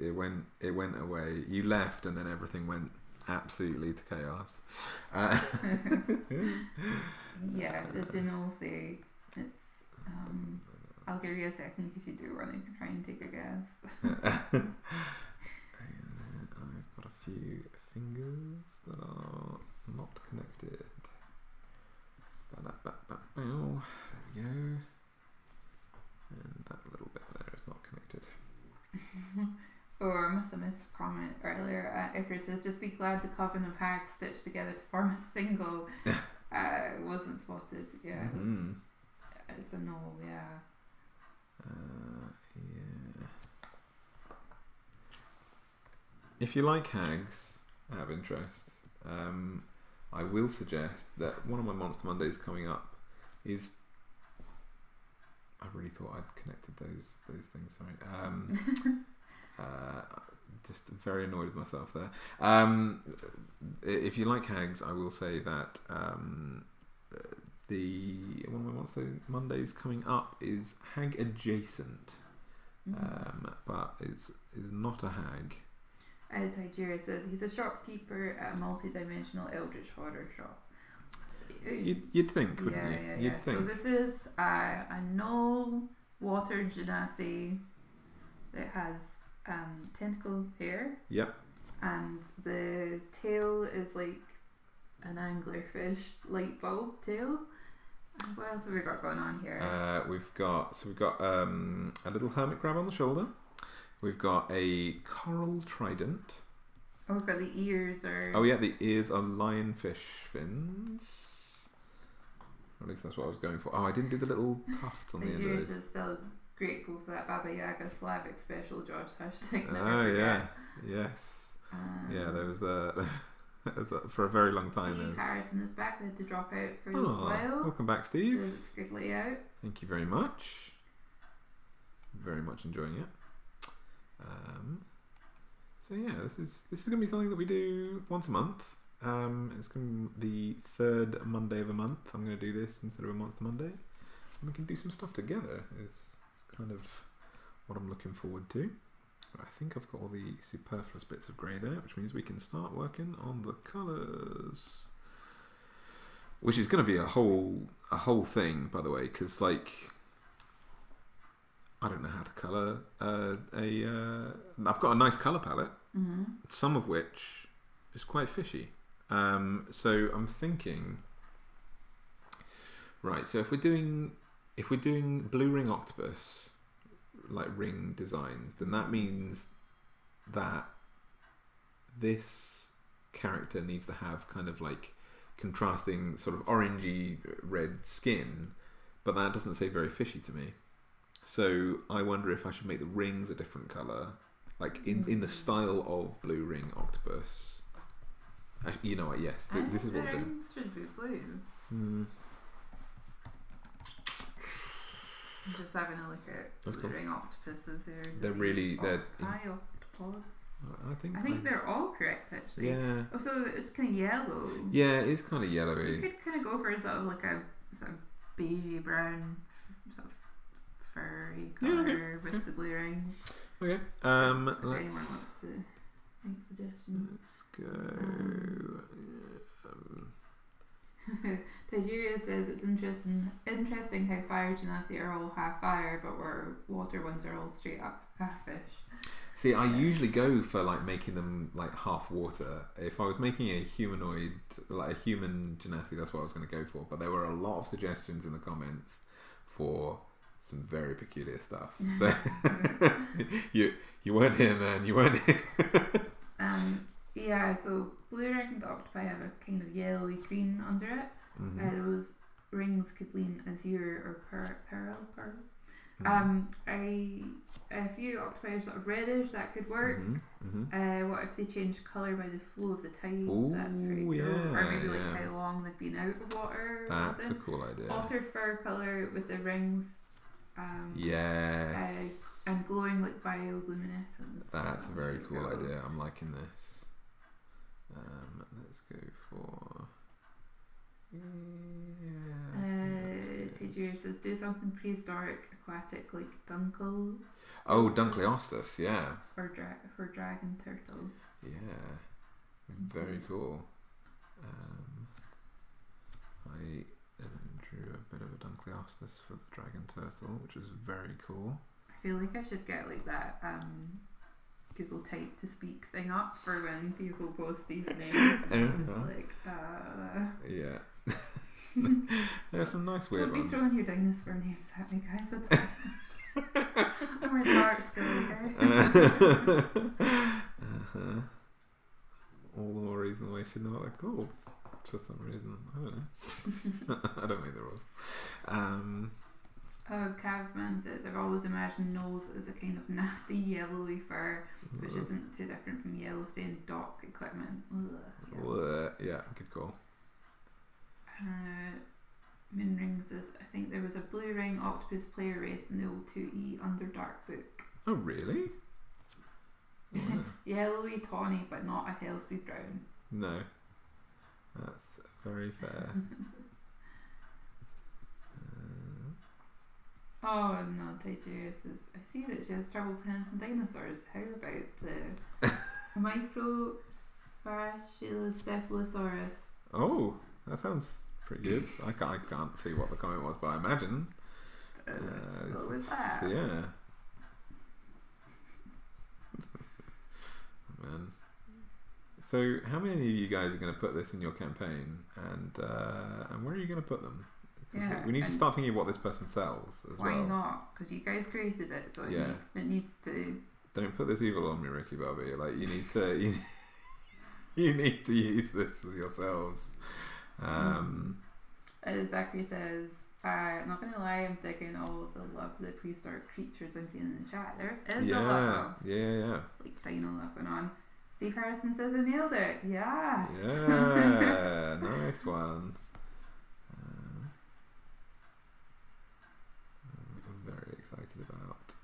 Speaker 1: It went away. You left, and then everything went absolutely to chaos.
Speaker 2: Yeah, the Janelle say it's. I'll give you a second if you do want to try and take a guess.
Speaker 1: I've got a few fingers that are not connected. There we go. And that little bit there is not connected.
Speaker 2: I must have missed a comment earlier. Icarus says, just be glad the coven of hags stitched together to form a single wasn't spotted. Yeah, it's a no, yeah.
Speaker 1: Yeah. If you like hags, out of interest, I will suggest that one of my Monster Mondays coming up is. I really thought I'd connected those things. Sorry. Just very annoyed with myself there. If you like hags, I will say that one of my Monster Mondays coming up is hag adjacent, but is not a hag.
Speaker 2: Taijira says he's a shopkeeper at a multi-dimensional eldritch horror shop.
Speaker 1: You'd think, wouldn't you?
Speaker 2: Yeah.
Speaker 1: You'd think.
Speaker 2: So this is a null water genasi that has tentacle hair.
Speaker 1: Yep.
Speaker 2: And the tail is like an anglerfish light bulb tail. And what else have we got going on here?
Speaker 1: We've got a little hermit crab on the shoulder. We've got a coral trident.
Speaker 2: Oh, we've got the ears are.
Speaker 1: Oh yeah, the ears are lionfish fins. Or at least that's what I was going for. Oh, I didn't do the little tufts on the end of
Speaker 2: Yours
Speaker 1: those.
Speaker 2: is still grateful for that Baba Yaga Slavic special, Josh. Hashtag never
Speaker 1: Oh,
Speaker 2: forget.
Speaker 1: yeah. Yes. Yeah, there was for a very long time.
Speaker 2: Steve Harrison is back. They had to drop out for a
Speaker 1: Oh,
Speaker 2: while.
Speaker 1: welcome back, Steve.
Speaker 2: So it's squiggly out.
Speaker 1: Thank you very much. Very much enjoying it. So yeah, this is going to be something that we do once a month. It's going to be the third Monday of a month. I'm going to do this instead of a Monster Monday, and we can do some stuff together. It's kind of what I'm looking forward to. I think I've got all the superfluous bits of grey there, which means we can start working on the colours. Which is going to be a whole thing, by the way, because like I don't know how to colour I've got a nice colour palette, some of which is quite fishy. So I'm thinking, right? So if we're doing blue ring octopus, like ring designs, then that means that this character needs to have kind of like contrasting sort of orangey red skin, but that doesn't say very fishy to me. So I wonder if I should make the rings a different colour, like in the style of blue ring octopus. Actually, you know what? Yes, this is what we're doing.
Speaker 2: Rings should be blue. I'm just having a look at blue ring octopuses.
Speaker 1: They're
Speaker 2: octopods.
Speaker 1: I
Speaker 2: think they're all correct actually.
Speaker 1: Yeah.
Speaker 2: Oh, so it's kind of yellow.
Speaker 1: Yeah, it is kind of yellowy.
Speaker 2: You could kind of go for sort of like a sort of beigey brown sort of furry colour with the blue rings.
Speaker 1: Okay.
Speaker 2: If anyone wants to make suggestions.
Speaker 1: Let's go.
Speaker 2: Tajuria says it's interesting how fire genasi are all half fire, but where water ones are all straight up half fish.
Speaker 1: See, I usually go for like making them like half water. If I was making a humanoid, like a human genasi, that's what I was going to go for. But there were a lot of suggestions in the comments for some very peculiar stuff. So you weren't here, man. You weren't here.
Speaker 2: Yeah, so blue ringed octopi have a kind of yellowy green under it. Those rings could lean azure or pearl. A few octopi are sort of reddish, that could work. What if they change colour by the flow of the tide?
Speaker 1: Ooh,
Speaker 2: that's very cool.
Speaker 1: yeah,
Speaker 2: Or maybe like how long they've been out of water.
Speaker 1: That's a cool idea.
Speaker 2: Alter fur colour with the rings.
Speaker 1: Yes.
Speaker 2: And glowing like bioluminescence.
Speaker 1: That's a very cool idea. I'm liking this. Let's go for.
Speaker 2: Tajuria says do something prehistoric, aquatic like Dunkel.
Speaker 1: Oh, Dunkleostus, yeah.
Speaker 2: Or dragon turtle.
Speaker 1: Yeah, very cool. I drew a bit of a Dunkleostus for the dragon turtle, which is very cool.
Speaker 2: I feel like I should get like that Google type to speak thing up for when people post these names.
Speaker 1: Yeah. There are some nice weird ones.
Speaker 2: Don't be throwing your dinosaur names at me, guys. I'm a dark skill, okay?
Speaker 1: All the more reason why you should know what they're called. For some reason. I don't know. I don't make the rules.
Speaker 2: Cavman says, I've always imagined nose as a kind of nasty yellowy fur, which isn't too different from yellow stained dock equipment.
Speaker 1: Yeah, good call.
Speaker 2: Moonring says, I think there was a blue ring octopus player race in the old 2E Underdark book.
Speaker 1: Oh, really?
Speaker 2: Yellowy, tawny, but not a healthy brown.
Speaker 1: No. That's very fair.
Speaker 2: Oh no, Tajuria says, I see that she has trouble pronouncing dinosaurs. How about the Microphacilocephalosaurus?
Speaker 1: Oh, that sounds pretty good. I can't see what the comment was, but I imagine.
Speaker 2: Let's go with that.
Speaker 1: So yeah. Man. So how many of you guys are going to put this in your campaign, and where are you going to put them?
Speaker 2: Yeah,
Speaker 1: we need to start thinking of what this person sells as well.
Speaker 2: Why not? Because you guys created it, so it needs to.
Speaker 1: Don't put this evil on me, Ricky Bobby. Like you need to, you need to use this yourselves.
Speaker 2: Zachary says, not gonna lie, I'm digging all of the lovely prehistoric creatures I'm seeing in the chat. There is a lot of like dino love going on. Steve Harrison says I nailed it. Yes.
Speaker 1: Yeah, nice one. I'm very excited about.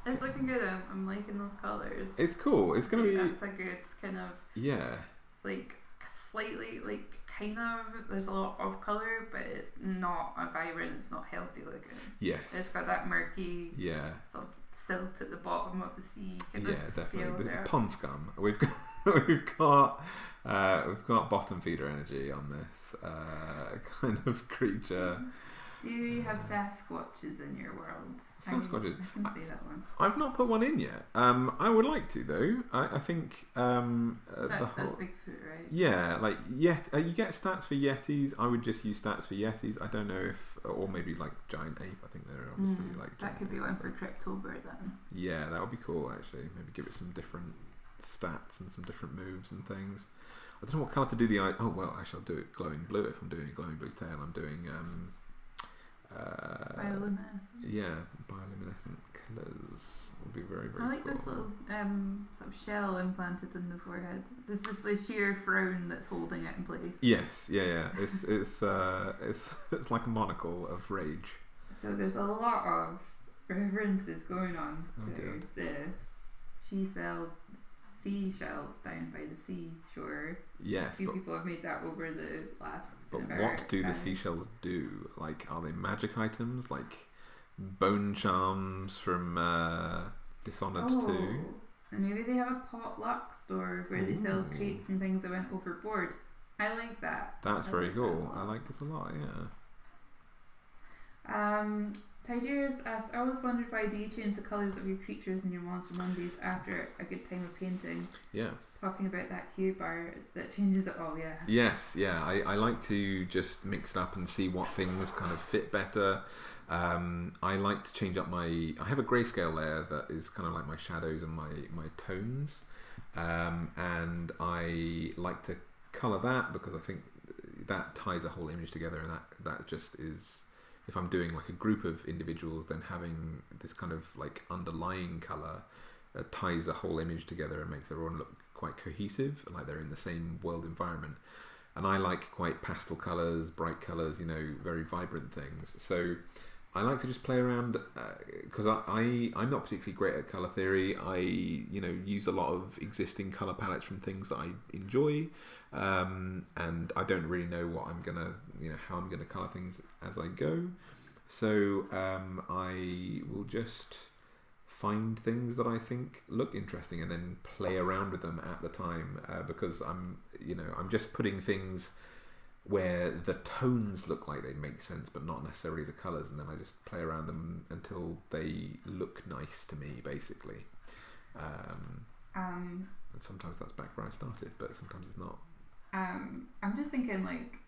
Speaker 2: It's looking good. I'm liking those colours.
Speaker 1: It's cool. It's gonna be.
Speaker 2: That's a good kind of.
Speaker 1: Yeah.
Speaker 2: Like slightly like kind of. There's a lot of colour, but it's not a vibrant. It's not healthy looking.
Speaker 1: Yes.
Speaker 2: It's got that murky.
Speaker 1: Yeah.
Speaker 2: Sort of silt at the bottom of the sea.
Speaker 1: Definitely. The pond scum. We've got bottom feeder energy on this kind of creature.
Speaker 2: Do you have Sasquatches in your world?
Speaker 1: Sasquatches.
Speaker 2: I can see that one.
Speaker 1: I've not put one in yet. I would like to though. I think
Speaker 2: that's Bigfoot, right?
Speaker 1: Yeah, like you get stats for Yetis. I would just use stats for Yetis. I don't know if, or maybe like giant ape. I think they're obviously like.
Speaker 2: That could be one for Cryptober then.
Speaker 1: Yeah, that would be cool actually. Maybe give it some different stats and some different moves and things. I don't know what colour to do the eye. Oh well, actually I'll do it glowing blue if I'm doing a glowing blue tail. I'm doing
Speaker 2: bioluminescent.
Speaker 1: Yeah, bioluminescent colours will be very, very
Speaker 2: I like
Speaker 1: cool.
Speaker 2: this little sort of shell implanted in the forehead. There's just the sheer frown that's holding it in place.
Speaker 1: Yes, yeah. It's like a monocle of rage.
Speaker 2: So there's a lot of references going on to
Speaker 1: good.
Speaker 2: the seashells down by the seashore.
Speaker 1: Yes,
Speaker 2: a few people have made that over the last.
Speaker 1: But what do the seashells do? Like, are they magic items? Like bone charms from Dishonored 2?
Speaker 2: And maybe they have a potluck store where they sell crates and things that went overboard. I like that.
Speaker 1: That's very cool. I like this a lot, yeah.
Speaker 2: Tigers asks, I always wondered why do you change the colours of your creatures in your Monster Mondays after a good time of painting?
Speaker 1: Yeah.
Speaker 2: Talking about that hue bar that changes it all, yeah.
Speaker 1: Yes, yeah. I like to just mix it up and see what things kind of fit better. I like to change up I have a grayscale layer that is kind of like my shadows and my tones. And I like to colour that because I think that ties a whole image together, and that just is, if I'm doing like a group of individuals, then having this kind of like underlying colour ties a whole image together and makes everyone look quite cohesive, like they're in the same world environment. And I like quite pastel colours, bright colours, very vibrant things. So I like to just play around because I'm not particularly great at colour theory. I use a lot of existing colour palettes from things that I enjoy, and I don't really know what I'm gonna how I'm gonna colour things as I go. So I will just find things that I think look interesting and then play around with them at the time, because I'm just putting things where the tones look like they make sense but not necessarily the colours, and then I just play around them until they look nice to me, basically. And sometimes that's back where I started, but sometimes it's not.
Speaker 2: I'm just thinking like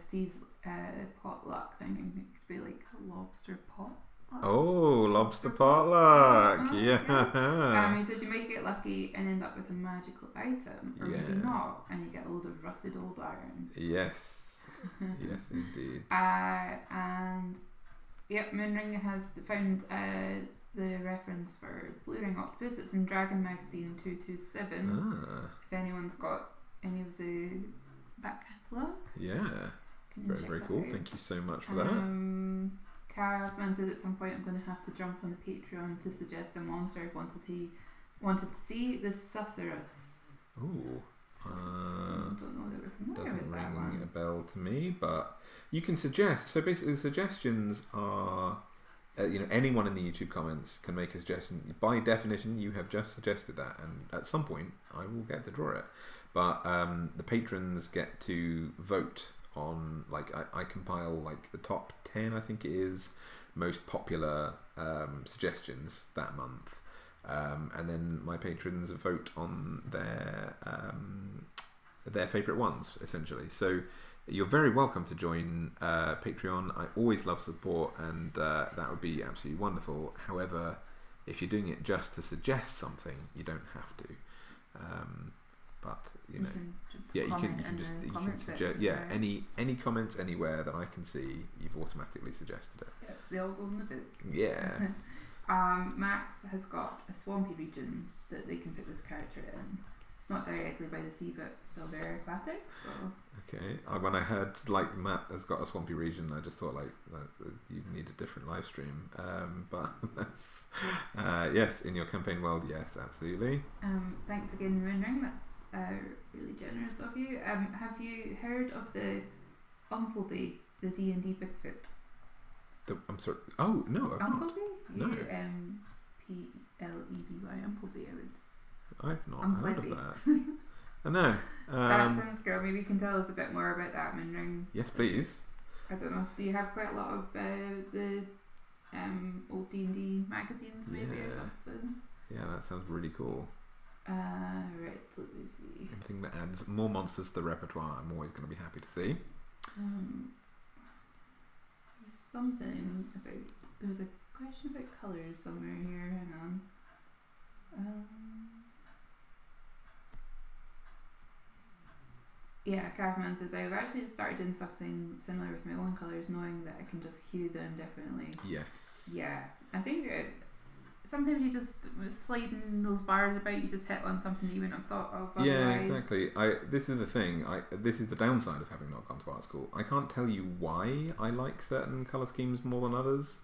Speaker 2: Steve's potluck thing, and it could be like a lobster pot.
Speaker 1: Oh, lobster potluck!
Speaker 2: Yeah. He says you might get lucky and end up with a magical item, or maybe not, and you get a load of rusted old iron.
Speaker 1: Yes, yes, indeed.
Speaker 2: And yep, Moonring has found the reference for Blue Ring Octopus. It's in Dragon Magazine 227. If anyone's got any of the back catalogue,
Speaker 1: very, very cool. Thank you so much for that.
Speaker 2: Caravan says at some point I'm going to have to jump on the Patreon to suggest a monster I wanted to see, the Susurrus.
Speaker 1: Ooh.
Speaker 2: Don't know that we're familiar
Speaker 1: Doesn't
Speaker 2: with that
Speaker 1: ring
Speaker 2: one.
Speaker 1: a bell to me, but you can suggest. So basically, the suggestions are, anyone in the YouTube comments can make a suggestion. By definition, you have just suggested that, and at some point, I will get to draw it. But the patrons get to vote on, I compile the top 10, I think it is, most popular suggestions that month, and then my patrons vote on their favourite ones, essentially. So you're very welcome to join Patreon. I always love support, and that would be absolutely wonderful. However, if you're doing it just to suggest something, you don't have to. but you
Speaker 2: You
Speaker 1: know,
Speaker 2: can just
Speaker 1: yeah, you
Speaker 2: comment
Speaker 1: can
Speaker 2: in
Speaker 1: just
Speaker 2: the
Speaker 1: you can
Speaker 2: comments
Speaker 1: suggest
Speaker 2: section
Speaker 1: yeah
Speaker 2: there.
Speaker 1: any comments anywhere that I can see, you've automatically suggested it.
Speaker 2: Yep, they all go in the book.
Speaker 1: Yeah.
Speaker 2: Max has got a swampy region that they can put this character in. Not directly by the sea, but still very aquatic. So
Speaker 1: Okay. When I heard like Matt has got a swampy region, I just thought like you need a different live stream. But that's yes, in your campaign world, yes, absolutely.
Speaker 2: thanks again, Moonring. That's really generous of you. Have you heard of the Umpleby, the D&D Bigfoot?
Speaker 1: I'm sorry. Oh no, I've not.
Speaker 2: Umpleby?
Speaker 1: No.
Speaker 2: Umpleby. Umpleby.
Speaker 1: I've not heard of
Speaker 2: Umpleby.
Speaker 1: that. I know.
Speaker 2: That sounds good. Maybe you can tell us a bit more about that, Moonring.
Speaker 1: Yes, please.
Speaker 2: I don't know. Do you have quite a lot of the old D&D magazines, maybe, or
Speaker 1: Yeah.
Speaker 2: something?
Speaker 1: Yeah, that sounds really cool.
Speaker 2: Right. Let me see.
Speaker 1: Anything that adds more monsters to the repertoire, I'm always going to be happy to see.
Speaker 2: There's something about. There's a question about colours somewhere here. Hang on. Yeah, Carman says I've actually started doing something similar with my own colours, knowing that I can just hue them differently.
Speaker 1: Yes.
Speaker 2: Yeah, I think sometimes you just sliding those bars about, you just hit on something you wouldn't have thought of.
Speaker 1: Yeah,
Speaker 2: Otherwise.
Speaker 1: exactly. This is the thing. This is the downside of having not gone to art school. I can't tell you why I like certain colour schemes more than others.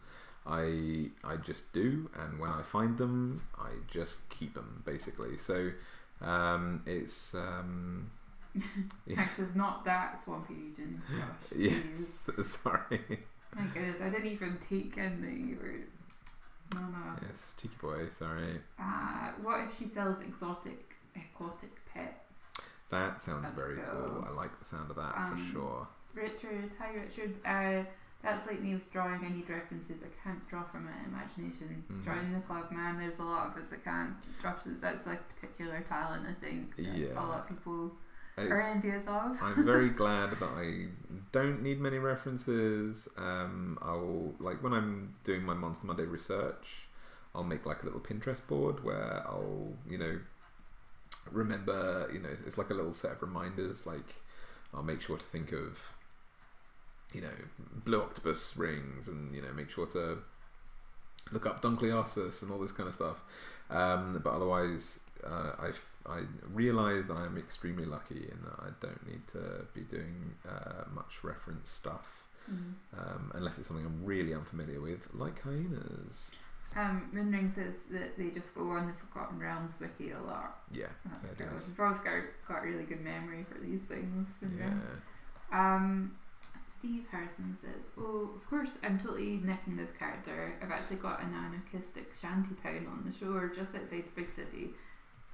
Speaker 1: I just do, and when I find them, I just keep them basically. So it's
Speaker 2: Max is not that swampy region. Gosh,
Speaker 1: yes. Sorry.
Speaker 2: my goodness, I didn't even take in that you were. No.
Speaker 1: Yes, cheeky boy. Sorry.
Speaker 2: What if she sells aquatic pets?
Speaker 1: That sounds
Speaker 2: Let's
Speaker 1: very
Speaker 2: go.
Speaker 1: cool. I like the sound of that for sure.
Speaker 2: Richard, hi Richard. That's like me with drawing. I need references. I can't draw from my imagination.
Speaker 1: Mhm.
Speaker 2: Join the club, man. There's a lot of us that can't draw. That's like a particular talent, I think, that a lot of people are envious of.
Speaker 1: I'm very glad that I don't need many references. I'll like when I'm doing my Monster Monday research, I'll make like a little Pinterest board where I'll remember, it's like a little set of reminders. Like I'll make sure to think of blue octopus rings, and make sure to look up Dunkleosis and all this kind of stuff. But otherwise, I realise that I'm extremely lucky in that I don't need to be doing much reference stuff, unless it's something I'm really unfamiliar with, like Hyenas.
Speaker 2: Moonring says that they just go on the Forgotten Realms wiki a lot.
Speaker 1: Yeah,
Speaker 2: That's
Speaker 1: fair
Speaker 2: good.
Speaker 1: dues.
Speaker 2: You've always got really good memory for these things.
Speaker 1: Yeah.
Speaker 2: Steve Harrison says, "Oh, of course, I'm totally nicking this character. I've actually got an anarchistic shanty town on the shore just outside the big city.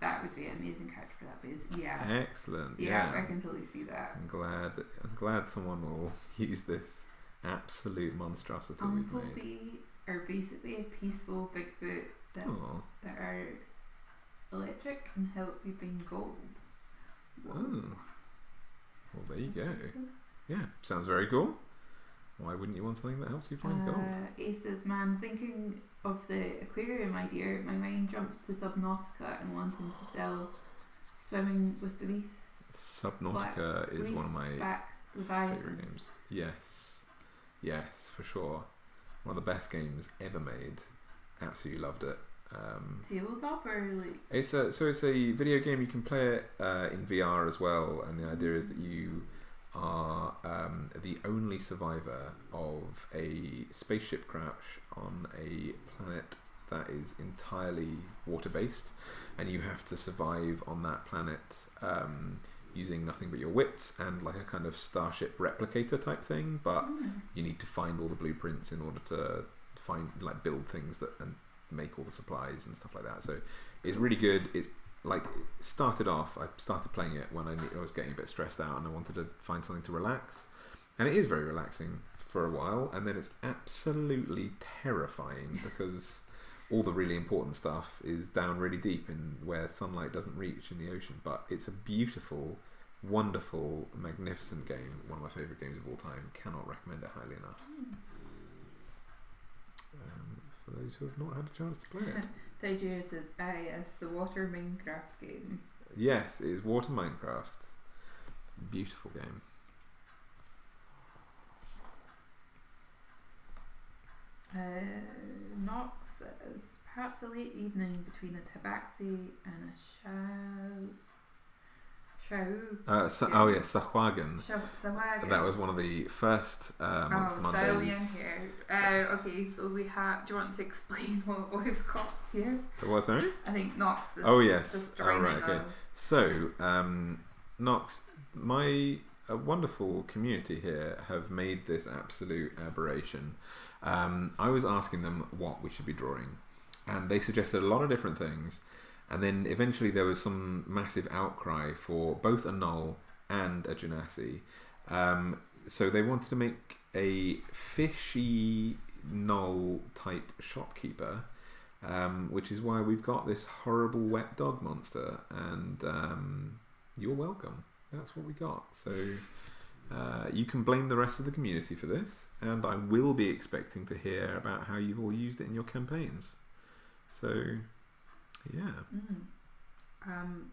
Speaker 2: That would be an amazing character for that place." Yeah.
Speaker 1: Excellent.
Speaker 2: Yeah,
Speaker 1: Yeah.
Speaker 2: I can totally see that.
Speaker 1: I'm glad someone will use this absolute monstrosity we've made.
Speaker 2: Umpleby are basically a peaceful Bigfoot that are electric and help you find gold.
Speaker 1: Oh. Well, there you go. Yeah, sounds very cool. Why wouldn't you want something that helps you find gold?
Speaker 2: Ace says, "Man, thinking of the aquarium idea, my mind jumps to Subnautica and wanting to sell Swimming with the Reef.
Speaker 1: Subnautica is one of my favorite games. Yes, for sure. One of the best games ever made. Absolutely loved it.
Speaker 2: Tabletop or like?
Speaker 1: It's a video game. You can play it in VR as well, and the idea is that you are the only survivor of a spaceship crash on a planet that is entirely water-based, and you have to survive on that planet using nothing but your wits and like a kind of starship replicator type thing, but you need to find all the blueprints in order to build things and make all the supplies and stuff like that. So it's really good. It's like started off, I started playing it when I was getting a bit stressed out and I wanted to find something to relax, and it is very relaxing for a while, and then it's absolutely terrifying because all the really important stuff is down really deep in where sunlight doesn't reach in the ocean. But it's a beautiful, wonderful, magnificent game. One of my favourite games of all time. Cannot recommend it highly enough. For those who have not had a chance to play it.
Speaker 2: Tigeria says, yes, the water Minecraft game.
Speaker 1: Yes, it is Water Minecraft. Beautiful game.
Speaker 2: Nox says, perhaps a late evening between a tabaxi and a
Speaker 1: Oh yes, Sahuagin.
Speaker 2: Sawagan.
Speaker 1: That was one of the first Monster Mondays.
Speaker 2: Here. Okay, so we have. Do you want to explain what we've got here?
Speaker 1: Was there?
Speaker 2: I think Nox is
Speaker 1: Yes.
Speaker 2: just
Speaker 1: Oh, right. Okay.
Speaker 2: us.
Speaker 1: So, Nox, a wonderful community here have made this absolute aberration. I was asking them what we should be drawing, and they suggested a lot of different things. And then eventually there was some massive outcry for both a Null and a Genasi. So they wanted to make a fishy Null type shopkeeper, which is why we've got this horrible wet dog monster. And you're welcome. That's what we got. So you can blame the rest of the community for this, and I will be expecting to hear about how you've all used it in your campaigns. So... yeah.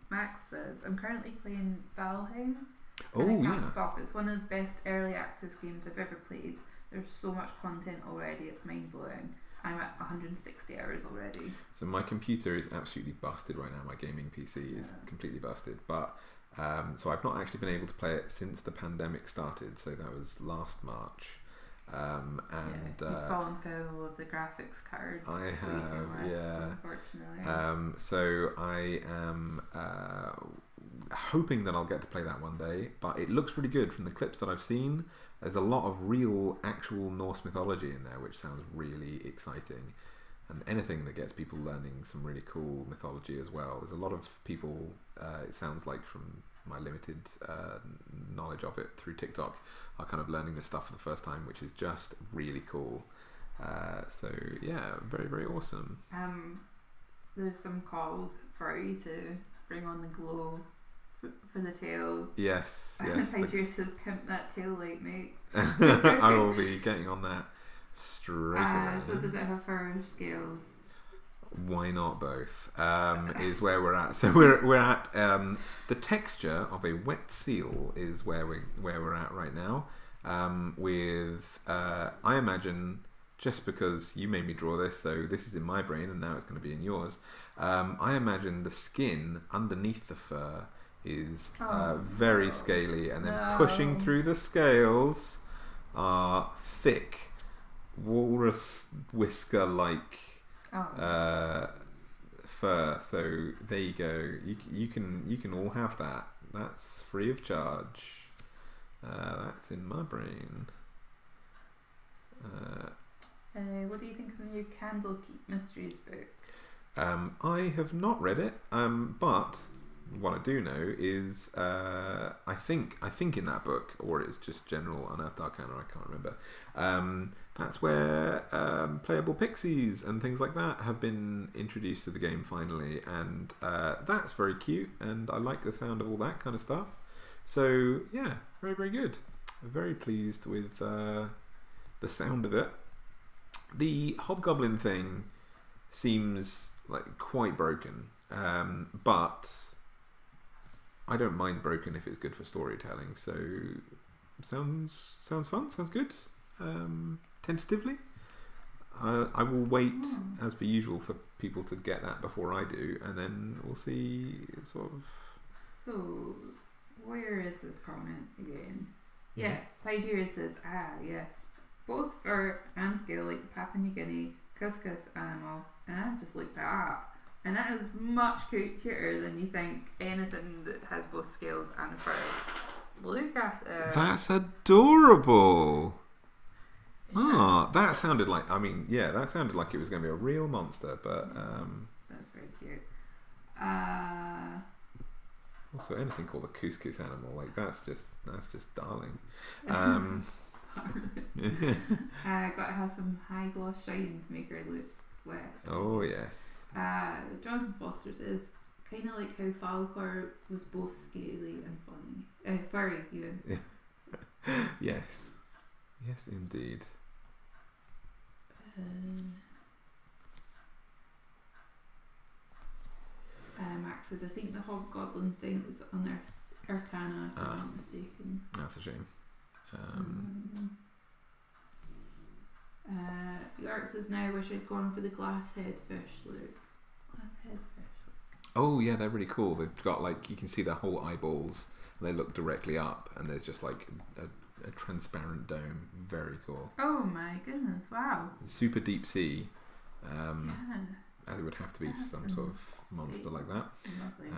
Speaker 2: Max says, I'm currently playing Valheim.
Speaker 1: Oh,
Speaker 2: I can't
Speaker 1: yeah.
Speaker 2: stop. It's one of the best early access games I've ever played. There's so much content already, it's mind blowing. I'm at 160 hours already.
Speaker 1: So my computer is absolutely busted right now. My gaming PC is completely busted. But so I've not actually been able to play it since the pandemic started. So that was last March.
Speaker 2: You've fallen foul of the graphics cards.
Speaker 1: I have, yeah.
Speaker 2: Unfortunately.
Speaker 1: So I am hoping that I'll get to play that one day, but it looks really good from the clips that I've seen. There's a lot of real, actual Norse mythology in there, which sounds really exciting. And anything that gets people learning some really cool mythology as well. There's a lot of people, it sounds like from my limited knowledge of it through TikTok, are kind of learning this stuff for the first time, which is just really cool. So yeah, very, very awesome.
Speaker 2: There's some calls for you to bring on the glow for the tail.
Speaker 1: Yes.
Speaker 2: Tiger says, pimp that tail light, mate.
Speaker 1: I will be getting on that straight away.
Speaker 2: So does it have fur scales?
Speaker 1: Why not both? Is where we're at. So we're at the texture of a wet seal is where we're at right now. With I imagine, just because you made me draw this, so this is in my brain and now it's going to be in yours. I imagine the skin underneath the fur is very scaly, and then pushing through the scales are thick walrus whisker like fur. So there you go. You can all have that. That's free of charge. That's in my brain.
Speaker 2: What do you think of the new Candlekeep Mysteries book?
Speaker 1: I have not read it, but what I do know is I think in that book, or it's just general Unearthed Arcana, I can't remember, that's where playable pixies and things like that have been introduced to the game finally, and that's very cute, and I like the sound of all that kind of stuff. So yeah, very, very good. Very pleased with the sound of it. The hobgoblin thing seems like quite broken, but I don't mind broken if it's good for storytelling. So sounds fun. Sounds good. Tentatively, I will wait as per usual for people to get that before I do, and then we'll see. Sort of.
Speaker 2: So where is this comment again? Yes, Nigeria says, yes, both fur and scale like the Papua New Guinea couscous animal, and I've just looked that up, and that is much cuter than you think anything that has both scales and fur. Look at it.
Speaker 1: That's adorable. That sounded like, that sounded like it was going to be a real monster, but
Speaker 2: that's very cute.
Speaker 1: Also, anything called a couscous animal, like that's just darling.
Speaker 2: Got to have some high gloss shine to make her look wet.
Speaker 1: Oh yes.
Speaker 2: Jonathan Foster says, kind of like how Falcor was both scaly and funny, furry even.
Speaker 1: Yes indeed.
Speaker 2: Max says, I think the hobgoblin thing is on Arcana, if I'm not mistaken.
Speaker 1: That's a shame.
Speaker 2: York says, now I wish I'd gone for the glass head fish look. Glass head fish.
Speaker 1: Oh yeah, they're really cool. They've got like, you can see their whole eyeballs and they look directly up and there's just like a transparent dome. Very cool.
Speaker 2: Oh my goodness, wow.
Speaker 1: Super deep sea.
Speaker 2: Yeah.
Speaker 1: As it would have to be for some sort of monster like that.
Speaker 2: Lovely.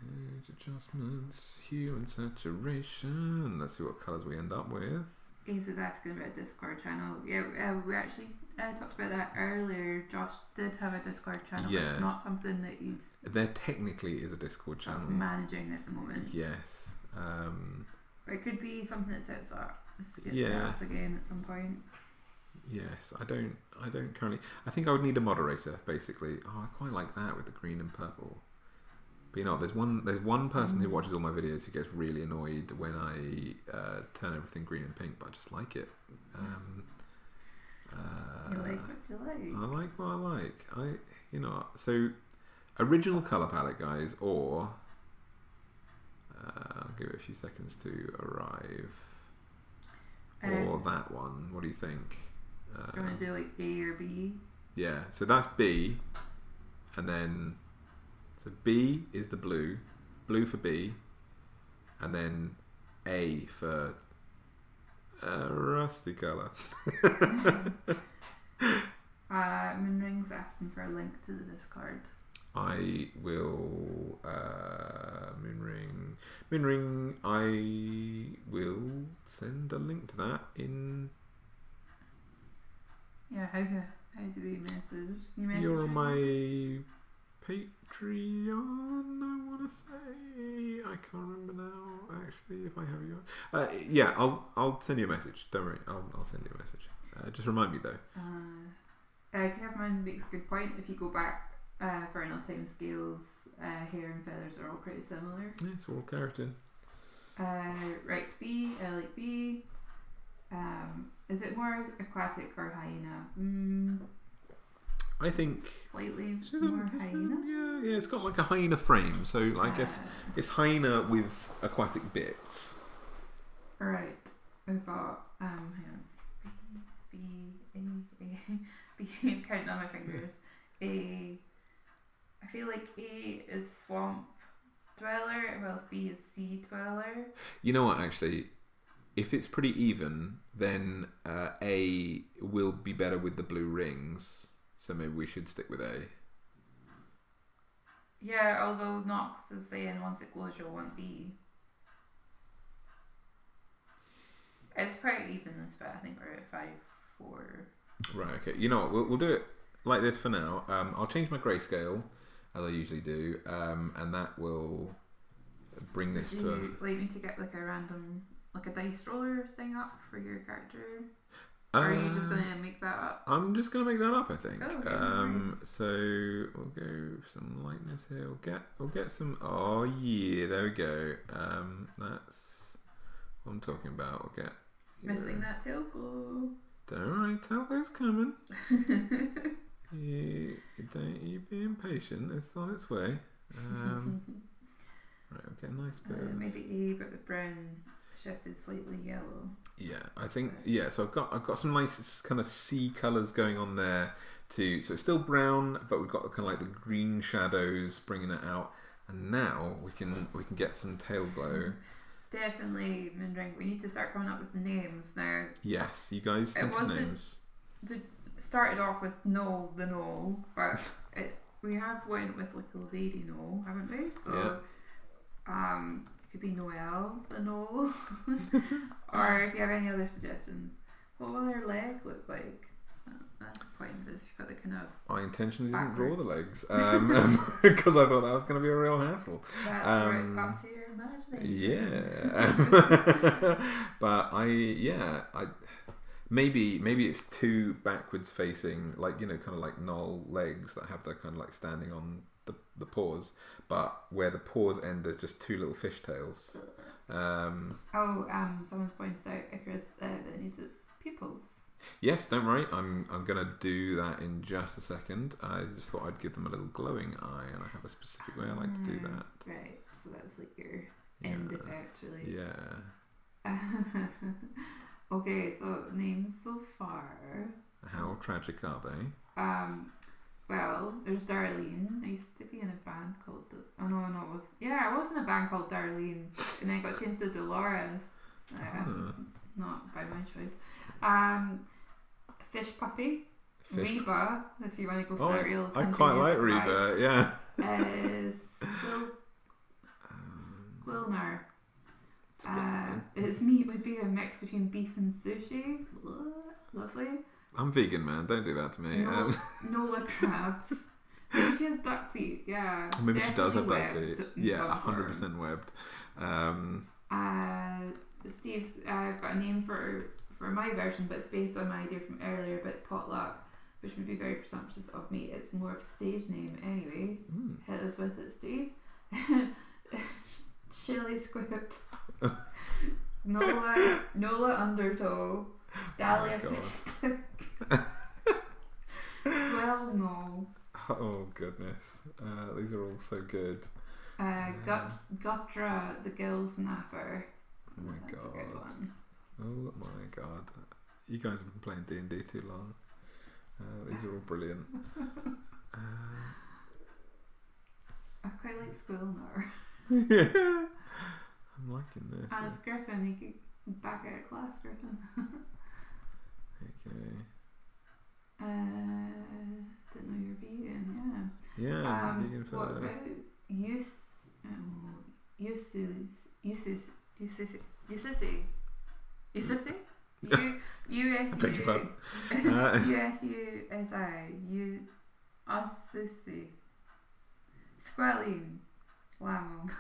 Speaker 1: Age adjustments, hue and saturation. Let's see what colours we end up with.
Speaker 2: He's asking about a Discord channel. Yeah, we actually talked about that earlier. Josh did have a Discord channel, but it's not something that he's...
Speaker 1: There technically is a Discord channel.
Speaker 2: Managing at the moment.
Speaker 1: Yes.
Speaker 2: But it could be something that gets set up again at some point.
Speaker 1: Yes, I don't currently... I think I would need a moderator, basically. Oh, I quite like that with the green and purple. But you know, there's one person who watches all my videos who gets really annoyed when I turn everything green and pink, but I just like it.
Speaker 2: You like what you like.
Speaker 1: I like what I like. So original colour palette, guys, or I'll give it a few seconds to arrive. Or that one. What do you think?
Speaker 2: Do you want to do like A or B?
Speaker 1: Yeah, so that's B, and then so B is the blue for B, and then A for rusty colour.
Speaker 2: Moonring's asking for a link to the Discord.
Speaker 1: I will Moonring. I will send a link to that in.
Speaker 2: Yeah, how do we message?
Speaker 1: You're on my Patreon, I want to say. I can't remember now, actually, if I have you. Yeah, I'll send you a message. Don't worry, I'll send you a message. Just remind me though.
Speaker 2: Kevin makes a good point. If you go back for enough time scales, hair and feathers are all pretty similar.
Speaker 1: Yeah, it's all keratin.
Speaker 2: Right, B. I like B. Is it more aquatic or hyena?
Speaker 1: I think
Speaker 2: slightly more hyena.
Speaker 1: Yeah, it's got like a hyena frame, so I guess it's hyena with aquatic bits.
Speaker 2: Right, we've got hang on. B. I'm counting on my fingers. A. I feel like A is swamp dweller, whilst B is sea dweller.
Speaker 1: You know what? Actually, if it's pretty even, then A will be better with the blue rings. So maybe we should stick with A.
Speaker 2: Yeah, although Nox is saying once it glows you'll want B. It's pretty even this bit. I think we're at 5-4.
Speaker 1: Right, okay. You know what? We'll do it like this for now. I'll change my grayscale, as I usually do, and that will bring this to...
Speaker 2: Do you like me to get like a random, like a dice roller thing up for your character? Or are you just going to make that up? I'm
Speaker 1: just going to make that up, I think.
Speaker 2: Oh, okay,
Speaker 1: so we'll go for some lightness here. We'll get some... Oh, yeah, there we go. That's what I'm talking about. We'll get...
Speaker 2: Missing that tail glow.
Speaker 1: Don't worry, tailglow's coming. You be impatient. It's on its way. Right, we'll get a nice bit of...
Speaker 2: Maybe A, but the brown shifted slightly yellow.
Speaker 1: Yeah, I think so I've got some nice kind of sea colours going on there too. So it's still brown, but we've got kind of like the green shadows bringing it out. And now we can get some tail glow.
Speaker 2: Definitely, Moonring. We need to start coming up with names now.
Speaker 1: Yes, you guys think of names.
Speaker 2: It started off with Noel the Knoll, but we have went with like a lady Knoll, haven't we? So could be Noelle the Knoll. Or if you have any other suggestions, what will her leg look like? That's the point. Is you've got the kind of...
Speaker 1: I intentionally didn't draw the legs because I thought that was going to be a real hassle.
Speaker 2: That's right up to your imagination.
Speaker 1: Yeah. But maybe it's two backwards facing, like, you know, kind of like knoll legs that have the kind of like standing on the paws, but where the paws end there's just two little fish tails.
Speaker 2: Someone's pointed out Icarus that it needs its pupils.
Speaker 1: Yes, don't worry. I'm gonna do that in just a second. I just thought I'd give them a little glowing eye, and I have a specific way I like to do that.
Speaker 2: Right. So that's like your end effect, really.
Speaker 1: Yeah.
Speaker 2: Okay. So names so far.
Speaker 1: How tragic are they?
Speaker 2: Well, there's Darlene. I used to be in a band called I was in a band called Darlene, and then it got changed to Dolores. Not by my choice. Fish Puppy. Reba, if you want to go for that real.
Speaker 1: I quite like Reba. Yeah.
Speaker 2: Squilner. Its meat would be a mix between beef and sushi. Lovely.
Speaker 1: I'm vegan, man. Don't do that to me.
Speaker 2: Nola crabs. Maybe she has duck feet. Yeah.
Speaker 1: Maybe she does have duck
Speaker 2: webbed,
Speaker 1: feet. Yeah, 100% webbed.
Speaker 2: Steve's got a name for my version, but it's based on my idea from earlier about potluck, which would be very presumptuous of me. It's more of a stage name anyway. Hit us with it, Steve. Chili Squips. Nola Undertow. Dahlia Fish Stick. Swell No.
Speaker 1: Oh goodness, these are all so good.
Speaker 2: Gutra the Gill Snapper.
Speaker 1: Oh my
Speaker 2: That's
Speaker 1: god.
Speaker 2: a good one.
Speaker 1: Oh my god. You guys have been playing D&D too long. These are all brilliant.
Speaker 2: I quite like Squilner.
Speaker 1: Yeah. I'm liking this.
Speaker 2: Alice Griffin, you could back out of class, Griffin.
Speaker 1: Okay.
Speaker 2: Didn't know you're vegan, yeah.
Speaker 1: Yeah, I'm vegan for
Speaker 2: what
Speaker 1: that.
Speaker 2: about Squalene. Lamb.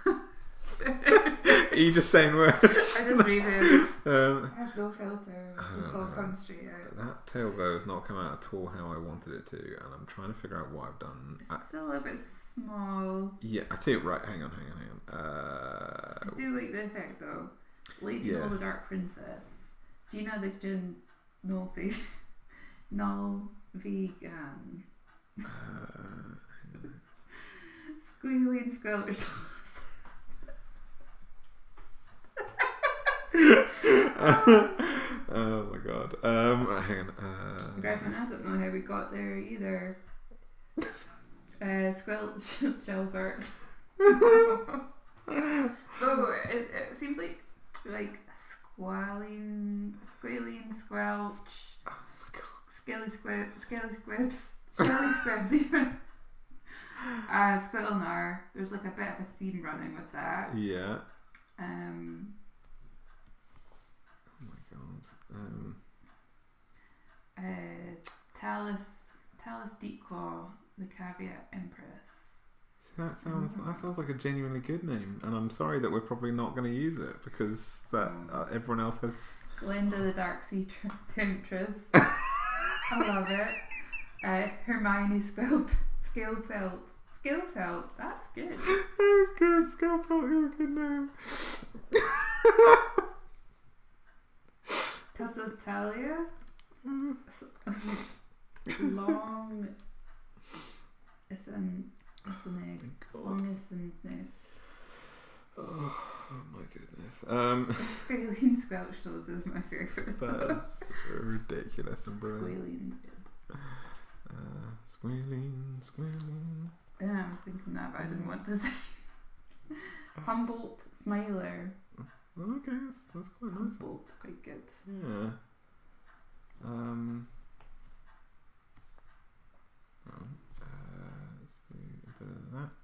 Speaker 1: Are you just saying words?
Speaker 2: I just read it. I have no filter. It's just all comes straight out.
Speaker 1: That tail bow has not come out at all how I wanted it to, and I'm trying to figure out what I've done.
Speaker 2: It's still a little bit small.
Speaker 1: Yeah, I tell you, right, hang on.
Speaker 2: I do like the effect though. Lady Null the Dark Princess. Gina the Gin Nosy. Null Vegan. Squealing Squelch.
Speaker 1: Oh my god. Hang on.
Speaker 2: Griffin, I don't know how we got there either. Squelch Shelbert. So it seems like squalling, squelch, skelly squibs, even. Squilnar. There's like a bit of a theme running with that.
Speaker 1: Yeah.
Speaker 2: Oh my god. Talus Deepclaw, the Caveat Empress.
Speaker 1: See, that sounds like a genuinely good name, and I'm sorry that we're probably not going to use it because everyone else has.
Speaker 2: Glinda the Dark Sea Temptress. I love it. Hermione Scalefelt. That's good.
Speaker 1: That is good. Scalefelt is a good name.
Speaker 2: Tussitalia. Long. It's an egg. Long is an egg.
Speaker 1: Oh my goodness.
Speaker 2: Squalene Squelchtos is my favourite.
Speaker 1: That's ridiculous and brilliant.
Speaker 2: Squalene's good.
Speaker 1: Squalene.
Speaker 2: Yeah, I was thinking that, but I didn't want to say. Humboldt Smiler.
Speaker 1: Okay, that's quite nice.
Speaker 2: Humboldt's quite good.
Speaker 1: Yeah. Let's do a bit of that.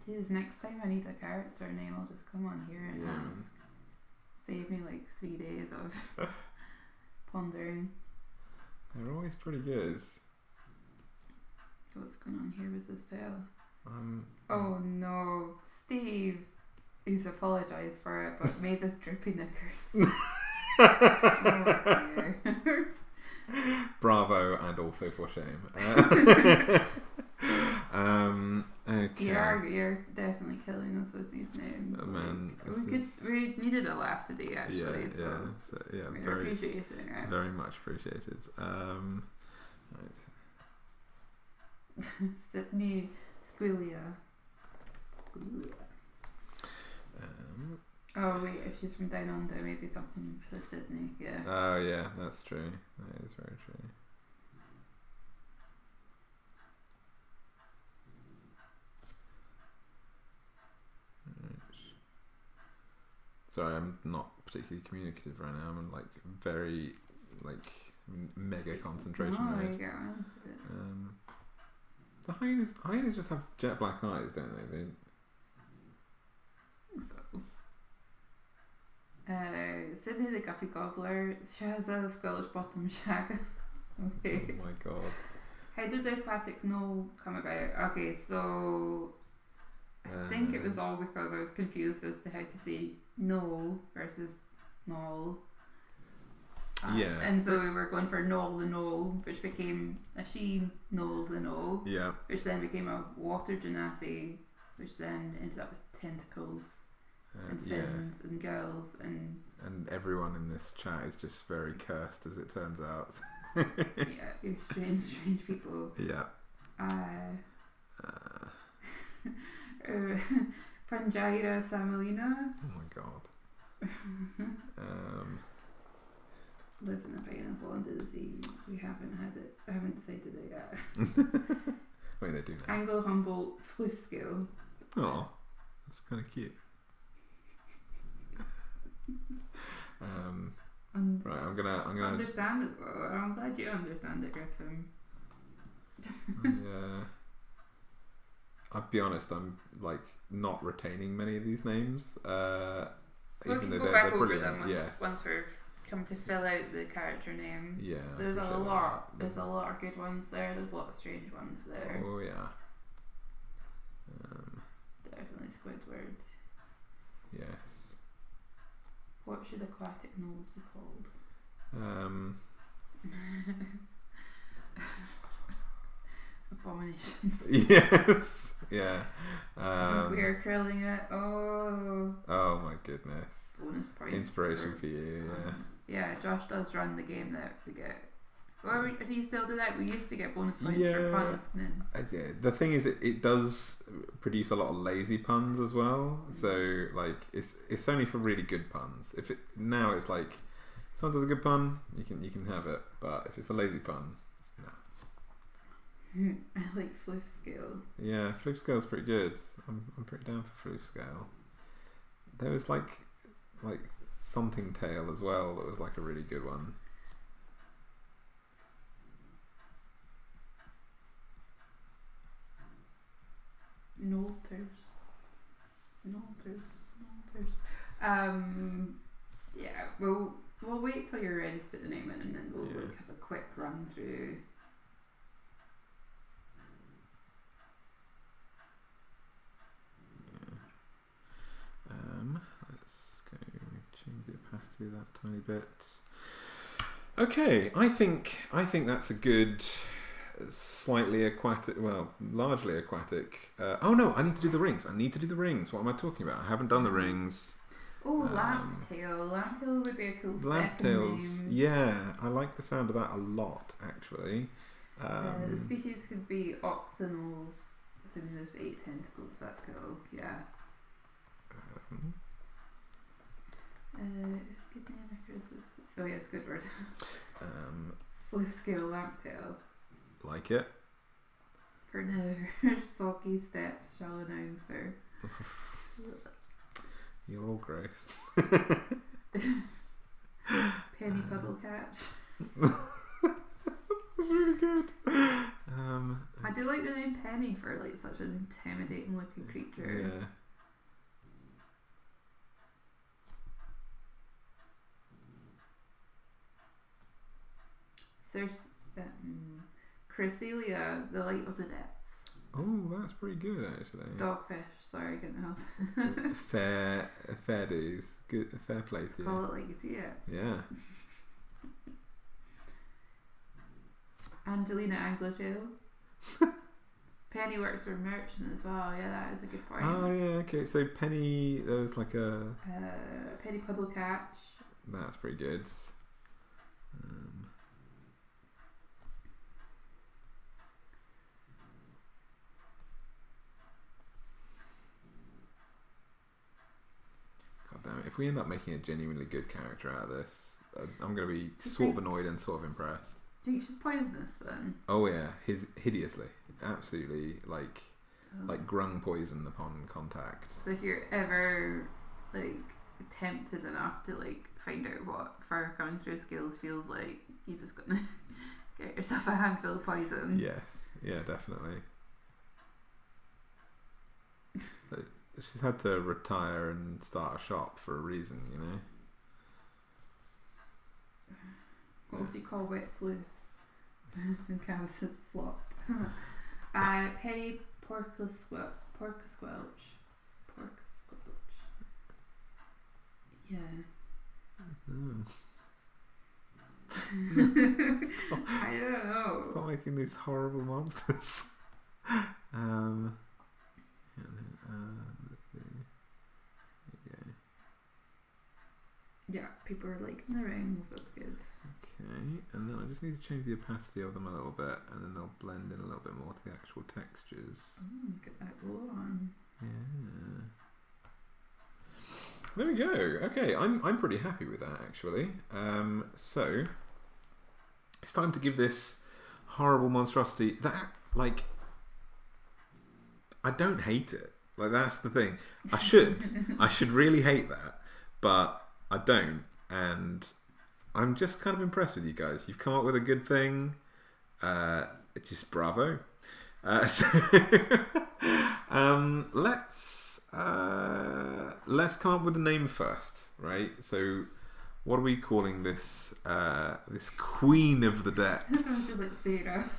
Speaker 2: Jeez, next time I need a character name, I'll just come on here and ask. Save me like 3 days of pondering.
Speaker 1: They're always pretty good.
Speaker 2: What's going on here with this tale? Oh no, Steve! He's apologised for it, but made this drippy knickers. Oh dear.
Speaker 1: Bravo, and also for shame. Okay.
Speaker 2: You're definitely killing us with these names.
Speaker 1: Oh, man,
Speaker 2: We needed a laugh today, actually.
Speaker 1: So
Speaker 2: we're
Speaker 1: very
Speaker 2: appreciating it.
Speaker 1: very much appreciated. Right.
Speaker 2: Sydney Squillia. Oh wait, if she's from down under, maybe something for Sydney. Yeah.
Speaker 1: Oh yeah, that's true. That is very true. Sorry, I'm not particularly communicative right now. I'm like very mega concentration mode.
Speaker 2: You get around to it.
Speaker 1: The hyenas just have jet black eyes, don't they?
Speaker 2: Sydney the Guppy Gobbler. She has a squelch bottom shag. Okay.
Speaker 1: Oh my god.
Speaker 2: How did the aquatic knoll come about? Okay, so I think it was all because I was confused as to how to say knoll versus knoll.
Speaker 1: Yeah.
Speaker 2: And so we were going for knoll the knoll, which became a she knoll the knoll.
Speaker 1: Yeah.
Speaker 2: Which then became a water genasi, which then ended up with tentacles and fins and girls and
Speaker 1: everyone in this chat is just very cursed, as it turns out.
Speaker 2: yeah, you're strange people.
Speaker 1: Yeah.
Speaker 2: Panjaira Samalina.
Speaker 1: Oh my god.
Speaker 2: Lives in a pineapple under the sea. We haven't decided it yet.
Speaker 1: Wait, they do now.
Speaker 2: Anglo Humboldt floof scale.
Speaker 1: Oh, that's kind of cute. Right, I'm gonna
Speaker 2: understand it. I'm glad you understand it, Griffin.
Speaker 1: I'll be honest, I'm like not retaining many of these names.
Speaker 2: Even though they're brilliant. Once we've come to fill out the character name.
Speaker 1: Yeah.
Speaker 2: There's a lot. There's a lot of good ones there. There's a lot of strange ones there.
Speaker 1: Oh yeah.
Speaker 2: Definitely Squidward.
Speaker 1: Yes.
Speaker 2: What should aquatic knolls be called? Abominations.
Speaker 1: Yes. Yeah.
Speaker 2: We're curling it. Oh
Speaker 1: my goodness.
Speaker 2: Bonus points.
Speaker 1: Inspiration for you.
Speaker 2: Yeah. Josh does run the game that we get. Or do you still do that? We used to get bonus points for puns.
Speaker 1: The thing is, it does produce a lot of lazy puns as well. So like, it's only for really good puns. Now it's like, someone does a good pun, you can have it. But if it's a lazy pun, no.
Speaker 2: I like floof scale.
Speaker 1: Yeah, floof scale's pretty good. I'm pretty down for floof scale. There was like something tail as well that was like a really good one.
Speaker 2: Nolters. Yeah, we'll wait till you're ready to put the name in, and then we'll have a quick run through.
Speaker 1: Let's go change the opacity of that tiny bit. Okay, I think that's a good, slightly aquatic, well, largely aquatic. Oh no, I need to do the rings. What am I talking about? I haven't done the rings.
Speaker 2: Oh, Lamptail. Lamptail would be a cool
Speaker 1: Lamptails,
Speaker 2: second name.
Speaker 1: yeah, I like the sound of that a lot, actually.
Speaker 2: The species could be octanols, assuming there's 8 tentacles. That's cool. Yeah. Good name, oh yeah, it's a good word. Floof scale Lamptail.
Speaker 1: Like it.
Speaker 2: For now, Sulky Steps shall announce her.
Speaker 1: You're all gross.
Speaker 2: Penny Puddle Catch.
Speaker 1: That's really good.
Speaker 2: I do like the name Penny for like such an intimidating looking creature.
Speaker 1: Yeah.
Speaker 2: Chrysalia, the light of the depths.
Speaker 1: Oh, that's pretty good actually.
Speaker 2: Dogfish, sorry, I couldn't help.
Speaker 1: fair dues. Good, fair play to you.
Speaker 2: Call it like you see it.
Speaker 1: Yeah.
Speaker 2: Angelina Anglotail. Penny works for a merchant as well. Yeah, that is a good point.
Speaker 1: Oh yeah, okay. So Penny, there was like a
Speaker 2: Penny Puddle Catch.
Speaker 1: That's pretty good. God damn it! If we end up making a genuinely good character out of this, I'm going to be sort of annoyed and sort of impressed.
Speaker 2: Do you think she's poisonous then?
Speaker 1: Oh yeah, hideously, absolutely like grung poison upon contact.
Speaker 2: So if you're ever like tempted enough to like find out what fire coming through scales feels like, you just gonna get yourself a handful of poison.
Speaker 1: Yes, yeah, definitely. She's had to retire and start a shop for a reason, you know.
Speaker 2: What would you call wet flu? And Canvas's flop. Penny Porca Squelch. Yeah. I don't know.
Speaker 1: Stop making these horrible monsters. Let's see. Okay.
Speaker 2: Yeah, people are liking the rings. That's good.
Speaker 1: Okay, and then I just need to change the opacity of them a little bit, and then they'll blend in a little bit more to the actual textures.
Speaker 2: Get that glow on.
Speaker 1: Yeah. There we go. Okay, I'm pretty happy with that actually. So it's time to give this horrible monstrosity that, like, I don't hate it. Like, that's the thing. I should really hate that, but I don't, and I'm just kind of impressed with you guys. You've come up with a good thing. Just bravo. So let's come up with a name first, right? So what are we calling this this queen of the depths?
Speaker 2: Sounds like Sarah.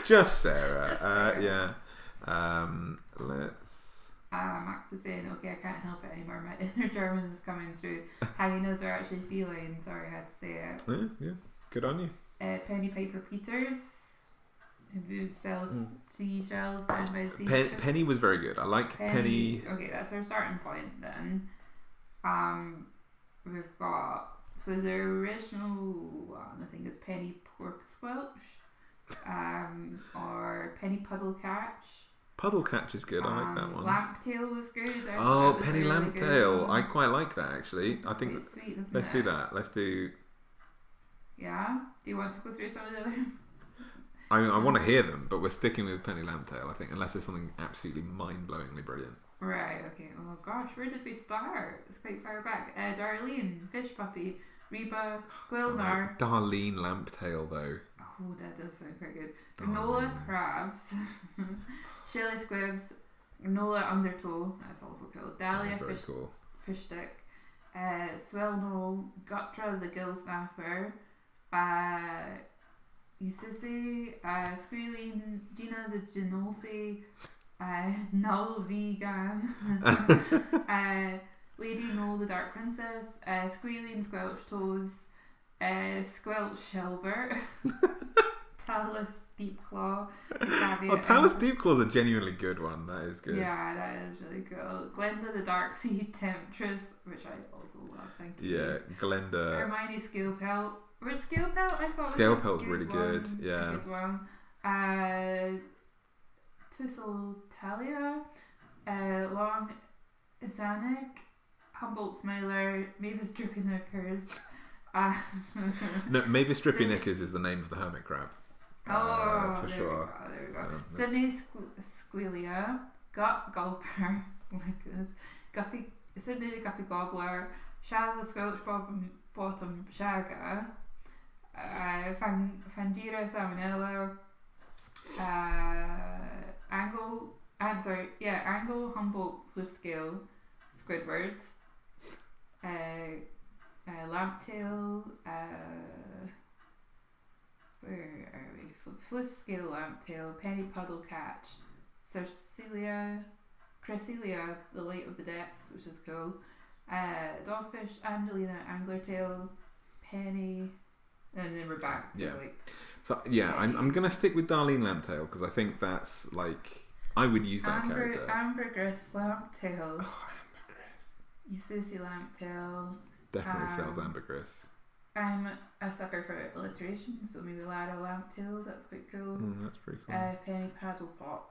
Speaker 1: just Sarah. Yeah. Let's.
Speaker 2: Max is saying, okay, I can't help it anymore. My inner German is coming through. Hyenas are actually feline. Sorry, I had to say it.
Speaker 1: Yeah. Good on you.
Speaker 2: Penny Piper Peters, who sells seashells down by the sea.
Speaker 1: Penny was very good. I like Penny.
Speaker 2: Okay, that's our starting point then. We've got, so the original one I think is Penny Pork Squelch, or Penny Puddle Catch.
Speaker 1: Puddle Catch is good. I like that one.
Speaker 2: Lamptail was good.
Speaker 1: Oh, Penny really Lamptail. I quite like that actually. I think
Speaker 2: sweet,
Speaker 1: let's do that. Let's do.
Speaker 2: Yeah. Do you want to go through some of the other?
Speaker 1: I want to hear them, but we're sticking with Penny Lamptail, I think, unless there's something absolutely mind-blowingly brilliant.
Speaker 2: Right. Okay. Oh gosh, where did we start? It's quite far back. Darlene, Fish Puppy, Reba, Squilnar.
Speaker 1: Darlene Lamptail, though.
Speaker 2: Oh, that does sound quite good. Granola Crabs, Shelly Squibs, Granola Undertow. That's also cool. Dahlia Fish Stick, Swellno, Gutra the Gill Snapper, Usisi, Squealing, Gina the Genosi, Null Vegan, Lady Null the Dark Princess, Squealing Squelch Toes, Squelch Shelbert, Talus Deep Claw.
Speaker 1: Talus Deep Claw is a genuinely good one. That is good.
Speaker 2: Yeah, that is really cool. Glenda the Dark Sea Temptress, which I also love. Thank you.
Speaker 1: Yeah, Glenda.
Speaker 2: Hermione Scalepelt. Where's Scalepelt? I thought
Speaker 1: Scalepelt's really good. Yeah.
Speaker 2: A good one. Tussle Talia, Long Isanic, Humboldt Smiler, Mavis Drippy Knickers.
Speaker 1: No, Mavis Drippy Knickers is the name of the hermit crab. For sure.
Speaker 2: There we go. Sydney Squealia, Gulper, oh my goodness, Sydney the Guppy Gobbler, Shaz the Squelch Bottom Shaga, Fangira Salmonella, Angle Humboldt Fluffscale Squidward, Lamptail, where are we? Fluffscale Lamptail, Penny Puddle Catch, Cresselia, the Light of the Depths, which is cool, Dogfish, Angelina Anglertail, Penny, and then we're back to
Speaker 1: So yeah, I'm gonna stick with Darlene Lamptail because I think that's like I would use that character.
Speaker 2: Ambergris Lamptail.
Speaker 1: Oh, Ambergris.
Speaker 2: You Susie Lamptail.
Speaker 1: Definitely sells Ambergris.
Speaker 2: I'm a sucker for alliteration, so maybe Lara Lamptail. That's quite cool.
Speaker 1: That's pretty cool.
Speaker 2: Penny Paddlepot.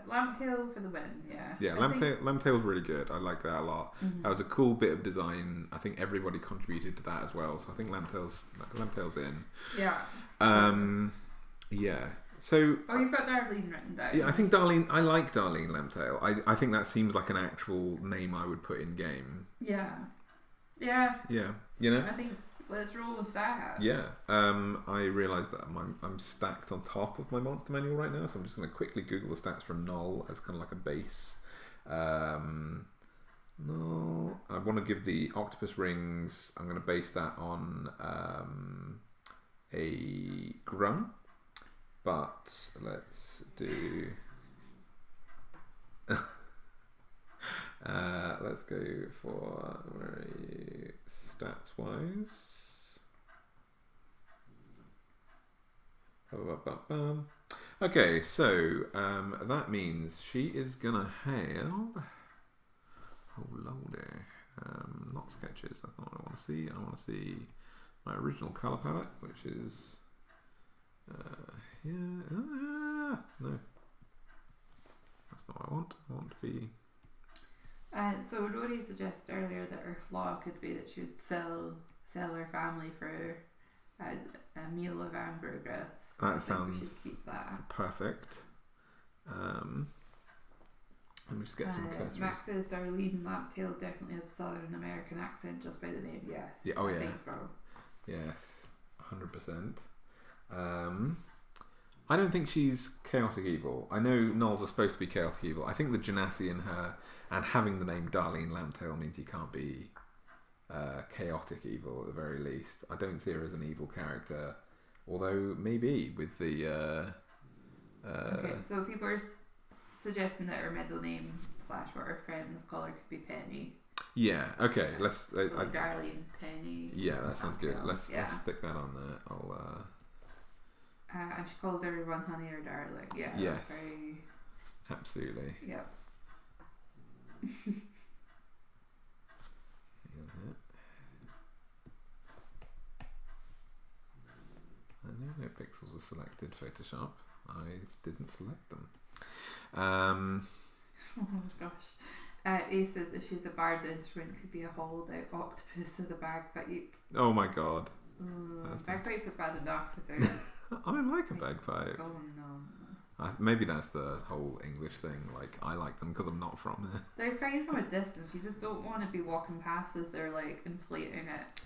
Speaker 2: Lamptail for the win, yeah.
Speaker 1: Yeah, Lamptail's really good. I like that a lot.
Speaker 2: Mm-hmm.
Speaker 1: That was a cool bit of design. I think everybody contributed to that as well. So I think Lamptail's in.
Speaker 2: Yeah.
Speaker 1: Yeah. So.
Speaker 2: Oh, you've got Darlene written down.
Speaker 1: Yeah, I think Darlene. I like Darlene Lamptail. I think that seems like an actual name I would put in game.
Speaker 2: Yeah. Yeah.
Speaker 1: Yeah. You know.
Speaker 2: I think let's roll with that.
Speaker 1: Yeah. I realised that I'm stacked on top of my monster manual right now, so I'm just going to quickly Google the stats from Null as kind of like a base. No, I want to give the octopus rings. I'm going to base that on a Grum, but let's do. Let's go for where are you stats wise. Okay, so that means she is gonna have. Oh lordy, not sketches. That's not what I want to see. I want to see my original color palette, which is no, that's not what I want. I want to be.
Speaker 2: So Rory suggested earlier that her flaw could be that she would sell her family for a meal of ambergris.
Speaker 1: That sounds
Speaker 2: keep that.
Speaker 1: Perfect. Let me just get some cursory.
Speaker 2: Max says Darlene Lamptail definitely has a Southern American accent just by the name. Yes.
Speaker 1: Yeah. Oh yeah.
Speaker 2: I think so.
Speaker 1: Yes, 100%. I don't think she's chaotic evil. I know Knolls are supposed to be chaotic evil. I think the Genasi in her and having the name Darlene Lamptail means you can't be chaotic evil at the very least. I don't see her as an evil character, although maybe with the.
Speaker 2: Okay, so people are suggesting that her middle name / what her friends call her could be Penny.
Speaker 1: Yeah. Okay. Let's.
Speaker 2: So Darlene Penny.
Speaker 1: Yeah, that sounds good. Let's stick that on there.
Speaker 2: And she calls everyone honey or darling. Yeah.
Speaker 1: Yes.
Speaker 2: That's very.
Speaker 1: Absolutely.
Speaker 2: Yep.
Speaker 1: I know no pixels were selected, Photoshop. I didn't select them.
Speaker 2: Oh gosh. Ace says if she's a barred instrument, could be a hollowed out octopus as a bagpipe.
Speaker 1: Oh my god.
Speaker 2: Bagpipes are bad enough without.
Speaker 1: I like a bagpipe.
Speaker 2: Oh no.
Speaker 1: Maybe that's the whole English thing. Like I like them because I'm not from here.
Speaker 2: They're fine from a distance. You just don't want to be walking past as they're like inflating it.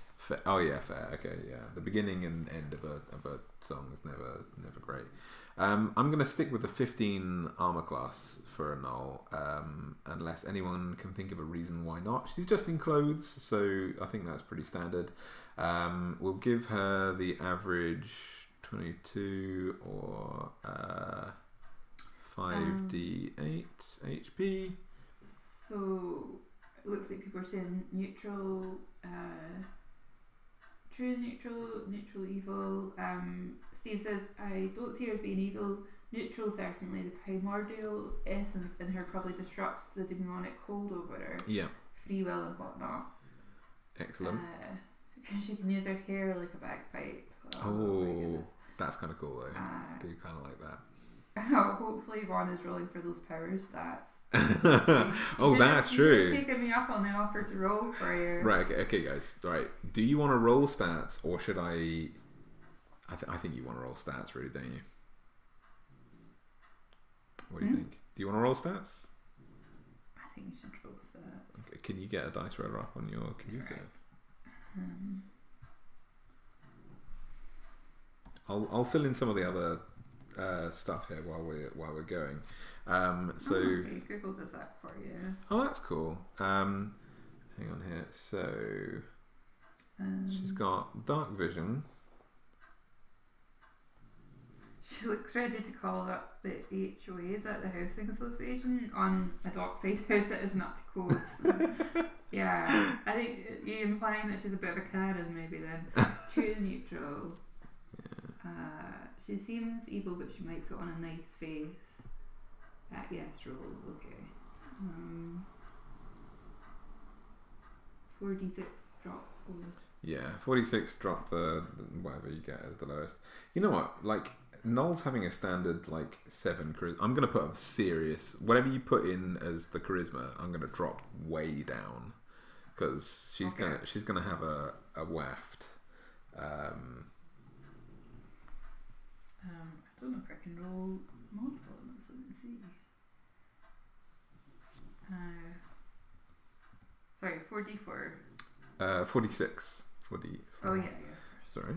Speaker 1: Oh yeah, fair. Okay, yeah. The beginning and end of a song is never great. I'm gonna stick with the 15 armor class for a Null, unless anyone can think of a reason why not. She's just in clothes, so I think that's pretty standard. We'll give her the average 22 or 5d8 HP.
Speaker 2: So it looks like people are saying neutral, true neutral evil. Steve says I don't see her as being evil. Neutral certainly. The primordial essence in her probably disrupts the demonic hold over her.
Speaker 1: Yeah.
Speaker 2: Free will and whatnot.
Speaker 1: Excellent.
Speaker 2: She can use her hair like a bagpipe.
Speaker 1: Oh, that's kind of cool though. I do kind of like that.
Speaker 2: Hopefully Ron is rolling for those power stats.
Speaker 1: That's true.
Speaker 2: You're taking me up on the offer to roll for you.
Speaker 1: Right, okay guys. Right. Do you want to roll stats or should I... I think you want to roll stats really, don't you? What do you think? Do you want to roll stats?
Speaker 2: I think you should roll stats.
Speaker 1: Okay. Can you get a dice roller up on your computer?
Speaker 2: Right.
Speaker 1: I'll fill in some of the other stuff here while we're going.
Speaker 2: Okay, Google does that for you.
Speaker 1: Oh, that's cool. Hang on here. So she's got dark vision.
Speaker 2: She looks ready to call up the HOAs at the Housing Association on a dockside house that isn't up to code. Yeah, I think you're implying that she's a bit of a Karen maybe then. True neutral.
Speaker 1: Yeah.
Speaker 2: She seems evil, but she might put on a nice face. Yes, roll. Okay. 4d6 drop.
Speaker 1: Yeah, 46 drop the whatever you get as the lowest. You know what? Like, Noel's having a standard, like, 7 charisma. I'm going to put a serious... Whatever you put in as the charisma, I'm going to drop way down. Because she's gonna have a waft.
Speaker 2: I don't know if I can roll multiple ones. Let me see. Sorry, 4d4.
Speaker 1: 46. 4d4.
Speaker 2: Oh yeah.
Speaker 1: Sorry.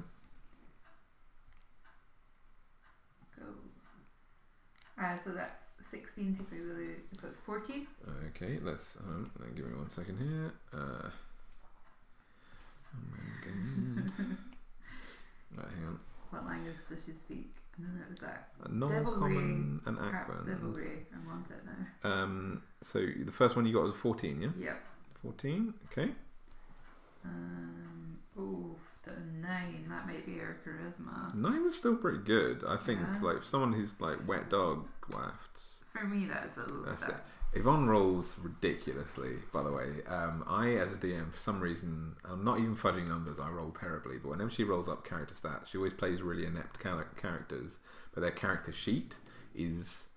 Speaker 2: Go. So that's 16 to the... So it's 14.
Speaker 1: Okay, let's... give me 1 second here. Right, hang on.
Speaker 2: What language does she speak? And then it was that.
Speaker 1: Non-common and Aquan.
Speaker 2: Devilry. I want it now.
Speaker 1: So the first one you got was a 14, yeah?
Speaker 2: Yep.
Speaker 1: 14, okay.
Speaker 2: The 9. That might be her charisma.
Speaker 1: 9 is still pretty good. I think,
Speaker 2: Yeah.
Speaker 1: like, for someone who's, like, wet dog wafts.
Speaker 2: For me, that's a little
Speaker 1: That's
Speaker 2: step.
Speaker 1: it. Yvonne rolls ridiculously, by the way. I, as a DM, for some reason, I'm not even fudging numbers, I roll terribly, but whenever she rolls up character stats, she always plays really inept characters, but their character sheet is,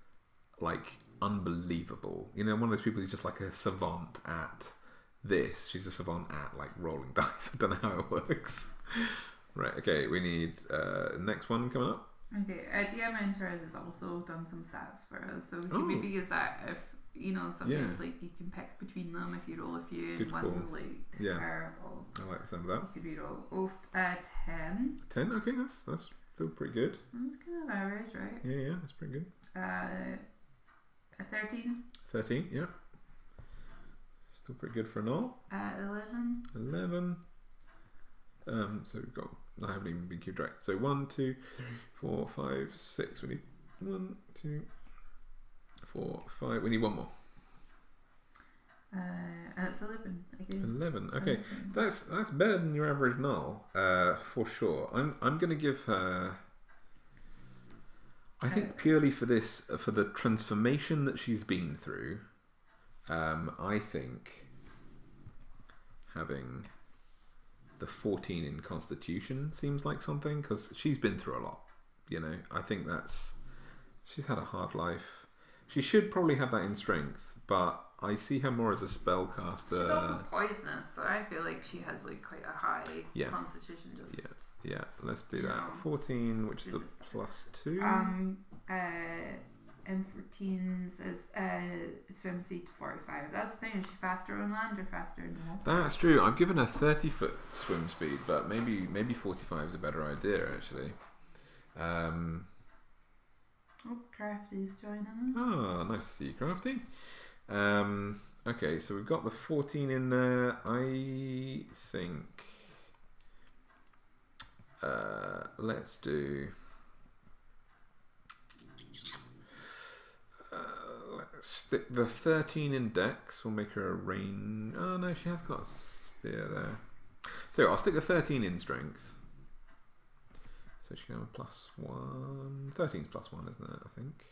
Speaker 1: like, unbelievable. You know, one of those people who's just like a savant at this. She's a savant at, like, rolling dice. I don't know how it works. Right, okay, we need next one coming up.
Speaker 2: Okay, DM Enters has also done some stats for us, so we can maybe use that if, you know, sometimes like you can pick between them if you roll a few
Speaker 1: Good
Speaker 2: and one
Speaker 1: call.
Speaker 2: like terrible.
Speaker 1: I like the sound of that.
Speaker 2: You could reroll 10.
Speaker 1: 10, okay, that's still pretty good.
Speaker 2: That's kind of average, right?
Speaker 1: Yeah, that's pretty good.
Speaker 2: A 13.
Speaker 1: 13, yeah. Still pretty good for an all.
Speaker 2: 11.
Speaker 1: 11. So we've got... I haven't even been keeping track. So 1, 2, 3, 4, 5, 6. We need 1, 2, 4, 5. We need one more.
Speaker 2: And it's 11 again.
Speaker 1: 11. Okay, that's better than your average null, for sure. I'm going to give her... I think purely for this, for the transformation that she's been through, I think having the 14 in Constitution seems like something, because she's been through a lot. You know, I think she's had a hard life. She should probably have that in Strength, but I see her more as a spellcaster.
Speaker 2: She's also poisonous, so I feel like she has like quite a high Constitution.
Speaker 1: Yeah, let's do that. 14, which is a +2.
Speaker 2: M14 says swim speed 45. That's the thing. Is she faster on land or faster in the water?
Speaker 1: That's true. I've given her 30-foot swim speed, but maybe 45 is a better idea actually.
Speaker 2: Crafty's joining us.
Speaker 1: Oh, nice to see you, Crafty. Okay, so we've got the 14 in there. I think let's do. Let's stick the 13 in Dex. We'll make her a rain. Oh no, she has got a spear there. So I'll stick the 13 in Strength. So she can have a +1. 13's +1, isn't it? I think.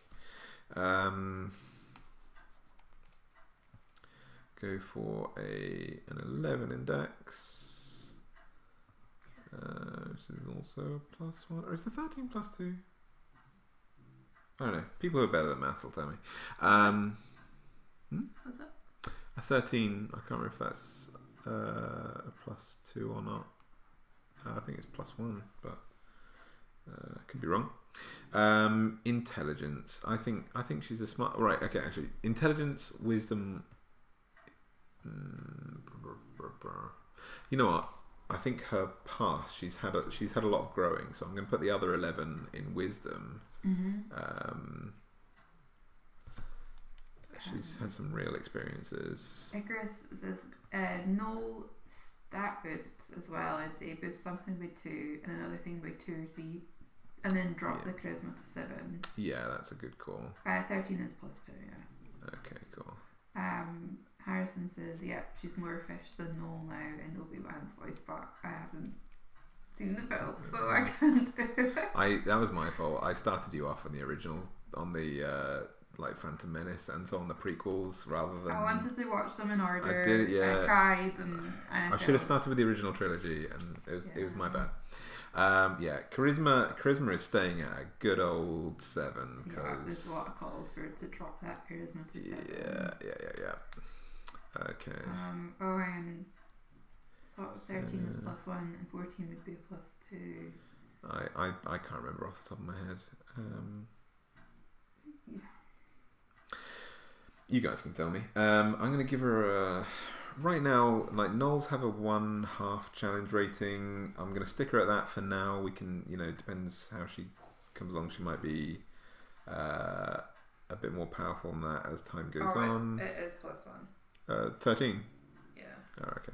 Speaker 1: Go for an 11 in Dex. Which is also a +1. Or is the 13 +2? I don't know. People who are better than maths will tell me.
Speaker 2: What's that?
Speaker 1: A 13. I can't remember if that's a +2 or not. I think it's +1, but could be wrong. Intelligence. I think she's a smart. Right. Okay. Actually, intelligence, wisdom. You know what? I think her past. She's had a lot of growing. So I'm going to put the other 11 in wisdom. She's had some real experiences.
Speaker 2: Icarus says no stat boosts as well. I'd say boost something by 2 and another thing by 2 or 3, and then drop the charisma to 7.
Speaker 1: Yeah, that's a good call.
Speaker 2: 13 is +2. Yeah.
Speaker 1: Okay, cool.
Speaker 2: Harrison says, she's more fish than Noel now in Obi-Wan's voice, but I haven't seen the film, so I can't do it.
Speaker 1: That was my fault. I started you off on the original, on the like Phantom Menace, and so on the prequels rather than.
Speaker 2: I wanted to watch them in order.
Speaker 1: I did it, yeah.
Speaker 2: I tried, and
Speaker 1: I should have started with the original trilogy, and it was my bad. Yeah, charisma is staying at a good old 7.
Speaker 2: Yeah, there's a lot of calls for it to drop that charisma to 7.
Speaker 1: Yeah. Okay.
Speaker 2: And sort of 13 is +1 and 14 would be a +2.
Speaker 1: I can't remember off the top of my head.
Speaker 2: Yeah.
Speaker 1: You guys can tell me. I'm going to give her a... Right now, like, Knowles have a 1/2 challenge rating. I'm going to stick her at that for now. We can, depends how she comes along. She might be a bit more powerful than that as time goes on.
Speaker 2: It is +1.
Speaker 1: 13?
Speaker 2: Yeah.
Speaker 1: Oh, okay.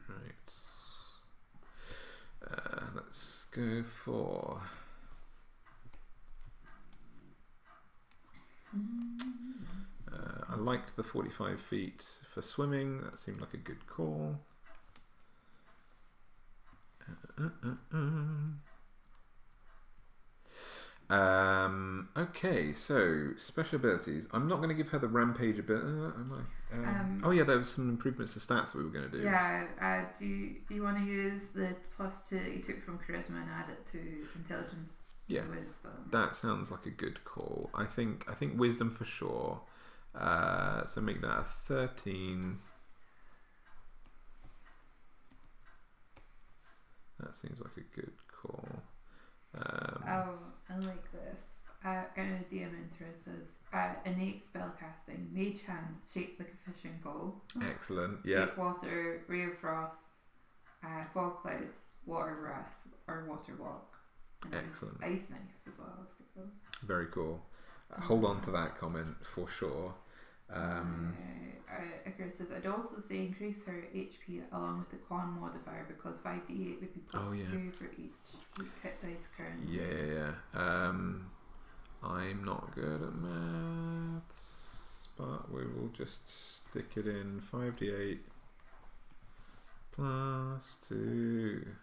Speaker 1: Right. Let's go for... I liked the 45 feet for swimming. That seemed like a good call. Okay, so special abilities. I'm not going to give her the rampage ability. Am I? Oh yeah, there was some improvements to stats we were going to do.
Speaker 2: Yeah. Do you want to use the +2 that you took from charisma and add it to intelligence?
Speaker 1: Yeah,
Speaker 2: wisdom.
Speaker 1: That sounds like a good call. I think wisdom for sure. So make that a 13. That seems like a good call.
Speaker 2: I like this. DM interest says innate spellcasting, mage hand, shaped like a fishing pole.
Speaker 1: Excellent. Yeah.
Speaker 2: Shape water, ray of frost, fog clouds, water wrath, or water walk.
Speaker 1: Excellent.
Speaker 2: Ice knife as well. That's pretty cool.
Speaker 1: Very cool. Hold on to that comment for sure.
Speaker 2: Icarus says, I'd also say increase her HP along with the con modifier because 5d8 would be +2 for each hit dice currently.
Speaker 1: Yeah. I'm not good at maths, but we will just stick it in 5d8 +2.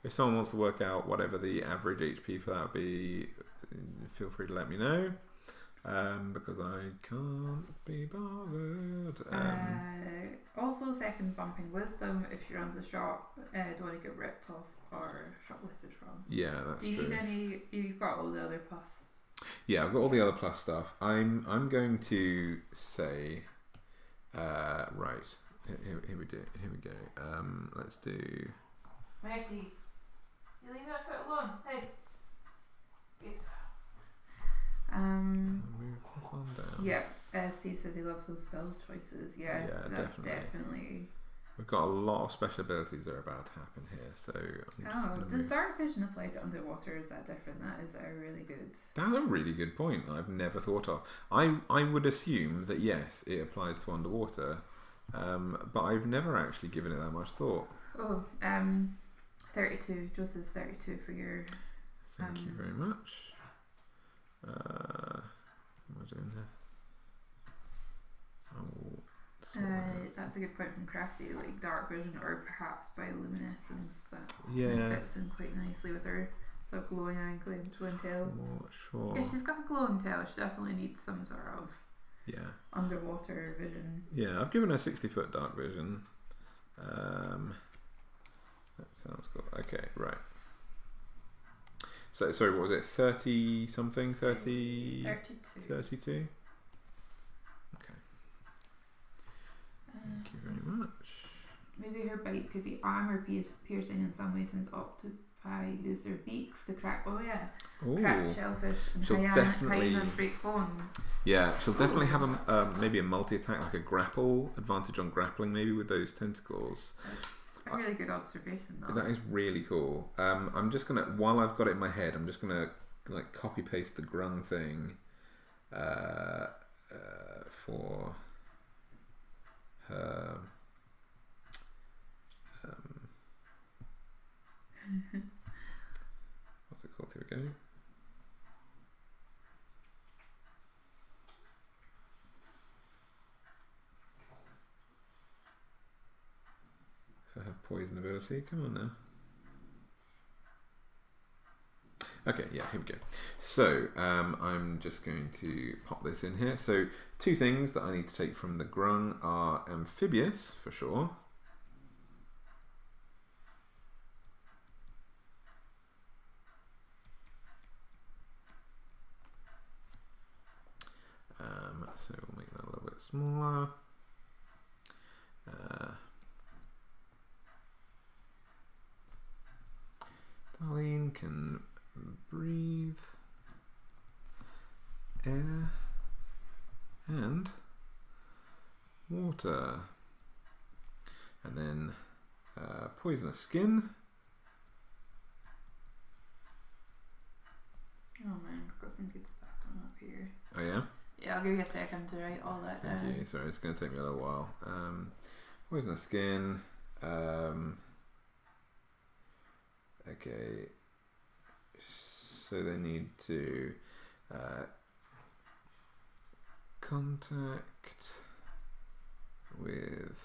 Speaker 1: If someone wants to work out whatever the average HP for that would be, feel free to let me know. Because I can't be bothered.
Speaker 2: Also, second bumping wisdom if she runs a shop, don't want to get ripped off or shoplifted from.
Speaker 1: Yeah, that's true.
Speaker 2: Do you need any? You've got all the other plus.
Speaker 1: Yeah, I've got all the other plus stuff. I'm going to say, right. Here we go. Let's do.
Speaker 2: Marty, you leave that foot alone. Hey.
Speaker 1: Move this on down.
Speaker 2: Yeah, Steve says he loves those spell choices. Yeah, that's definitely.
Speaker 1: We've got a lot of special abilities that are about to happen here, so
Speaker 2: does dark vision apply to underwater? Is that different? That is a really good.
Speaker 1: That's a really good point. I've never thought of. I would assume that yes, it applies to underwater, but I've never actually given it that much thought.
Speaker 2: 32. Joe says 32 for your.
Speaker 1: Thank you very much. What am I doing here?
Speaker 2: That's a good point from Crafty, like dark vision or perhaps bioluminescence. That fits in quite nicely with her sort of glowing eye, glowing tail.
Speaker 1: Sure.
Speaker 2: Yeah, she's got a glowing tail. She definitely needs some sort of underwater vision.
Speaker 1: Yeah, I've given her 60-foot dark vision. That sounds cool. Okay, right. So, sorry, what was it? 30 something? 30?
Speaker 2: 32.
Speaker 1: 32? Okay. Thank you very much.
Speaker 2: Maybe her bite could be armor piercing in some way since octopi use their beaks to crack. Oh yeah. Crack shellfish and hyenas break bones.
Speaker 1: Yeah, she'll definitely have maybe a multi-attack, like a grapple advantage on grappling, maybe with those tentacles.
Speaker 2: A really good observation though.
Speaker 1: That is really cool. I'm just gonna, while I've got it in my head, I'm just gonna like copy paste the grung thing for her. What's it called? Here we go. poison ability. Come on now. Okay, yeah, here we go. So I'm just going to pop this in here. So 2 things that I need to take from the grung are amphibious, for sure. So we'll make that a little bit smaller. Darlene can breathe air and water, and then poisonous skin.
Speaker 2: Oh man, I've got some good stuff coming up here.
Speaker 1: Oh yeah?
Speaker 2: Yeah, I'll give you a second to write all that down.
Speaker 1: Thank you. Sorry, it's going to take me a little while. Poisonous skin. Okay. So they need to contact with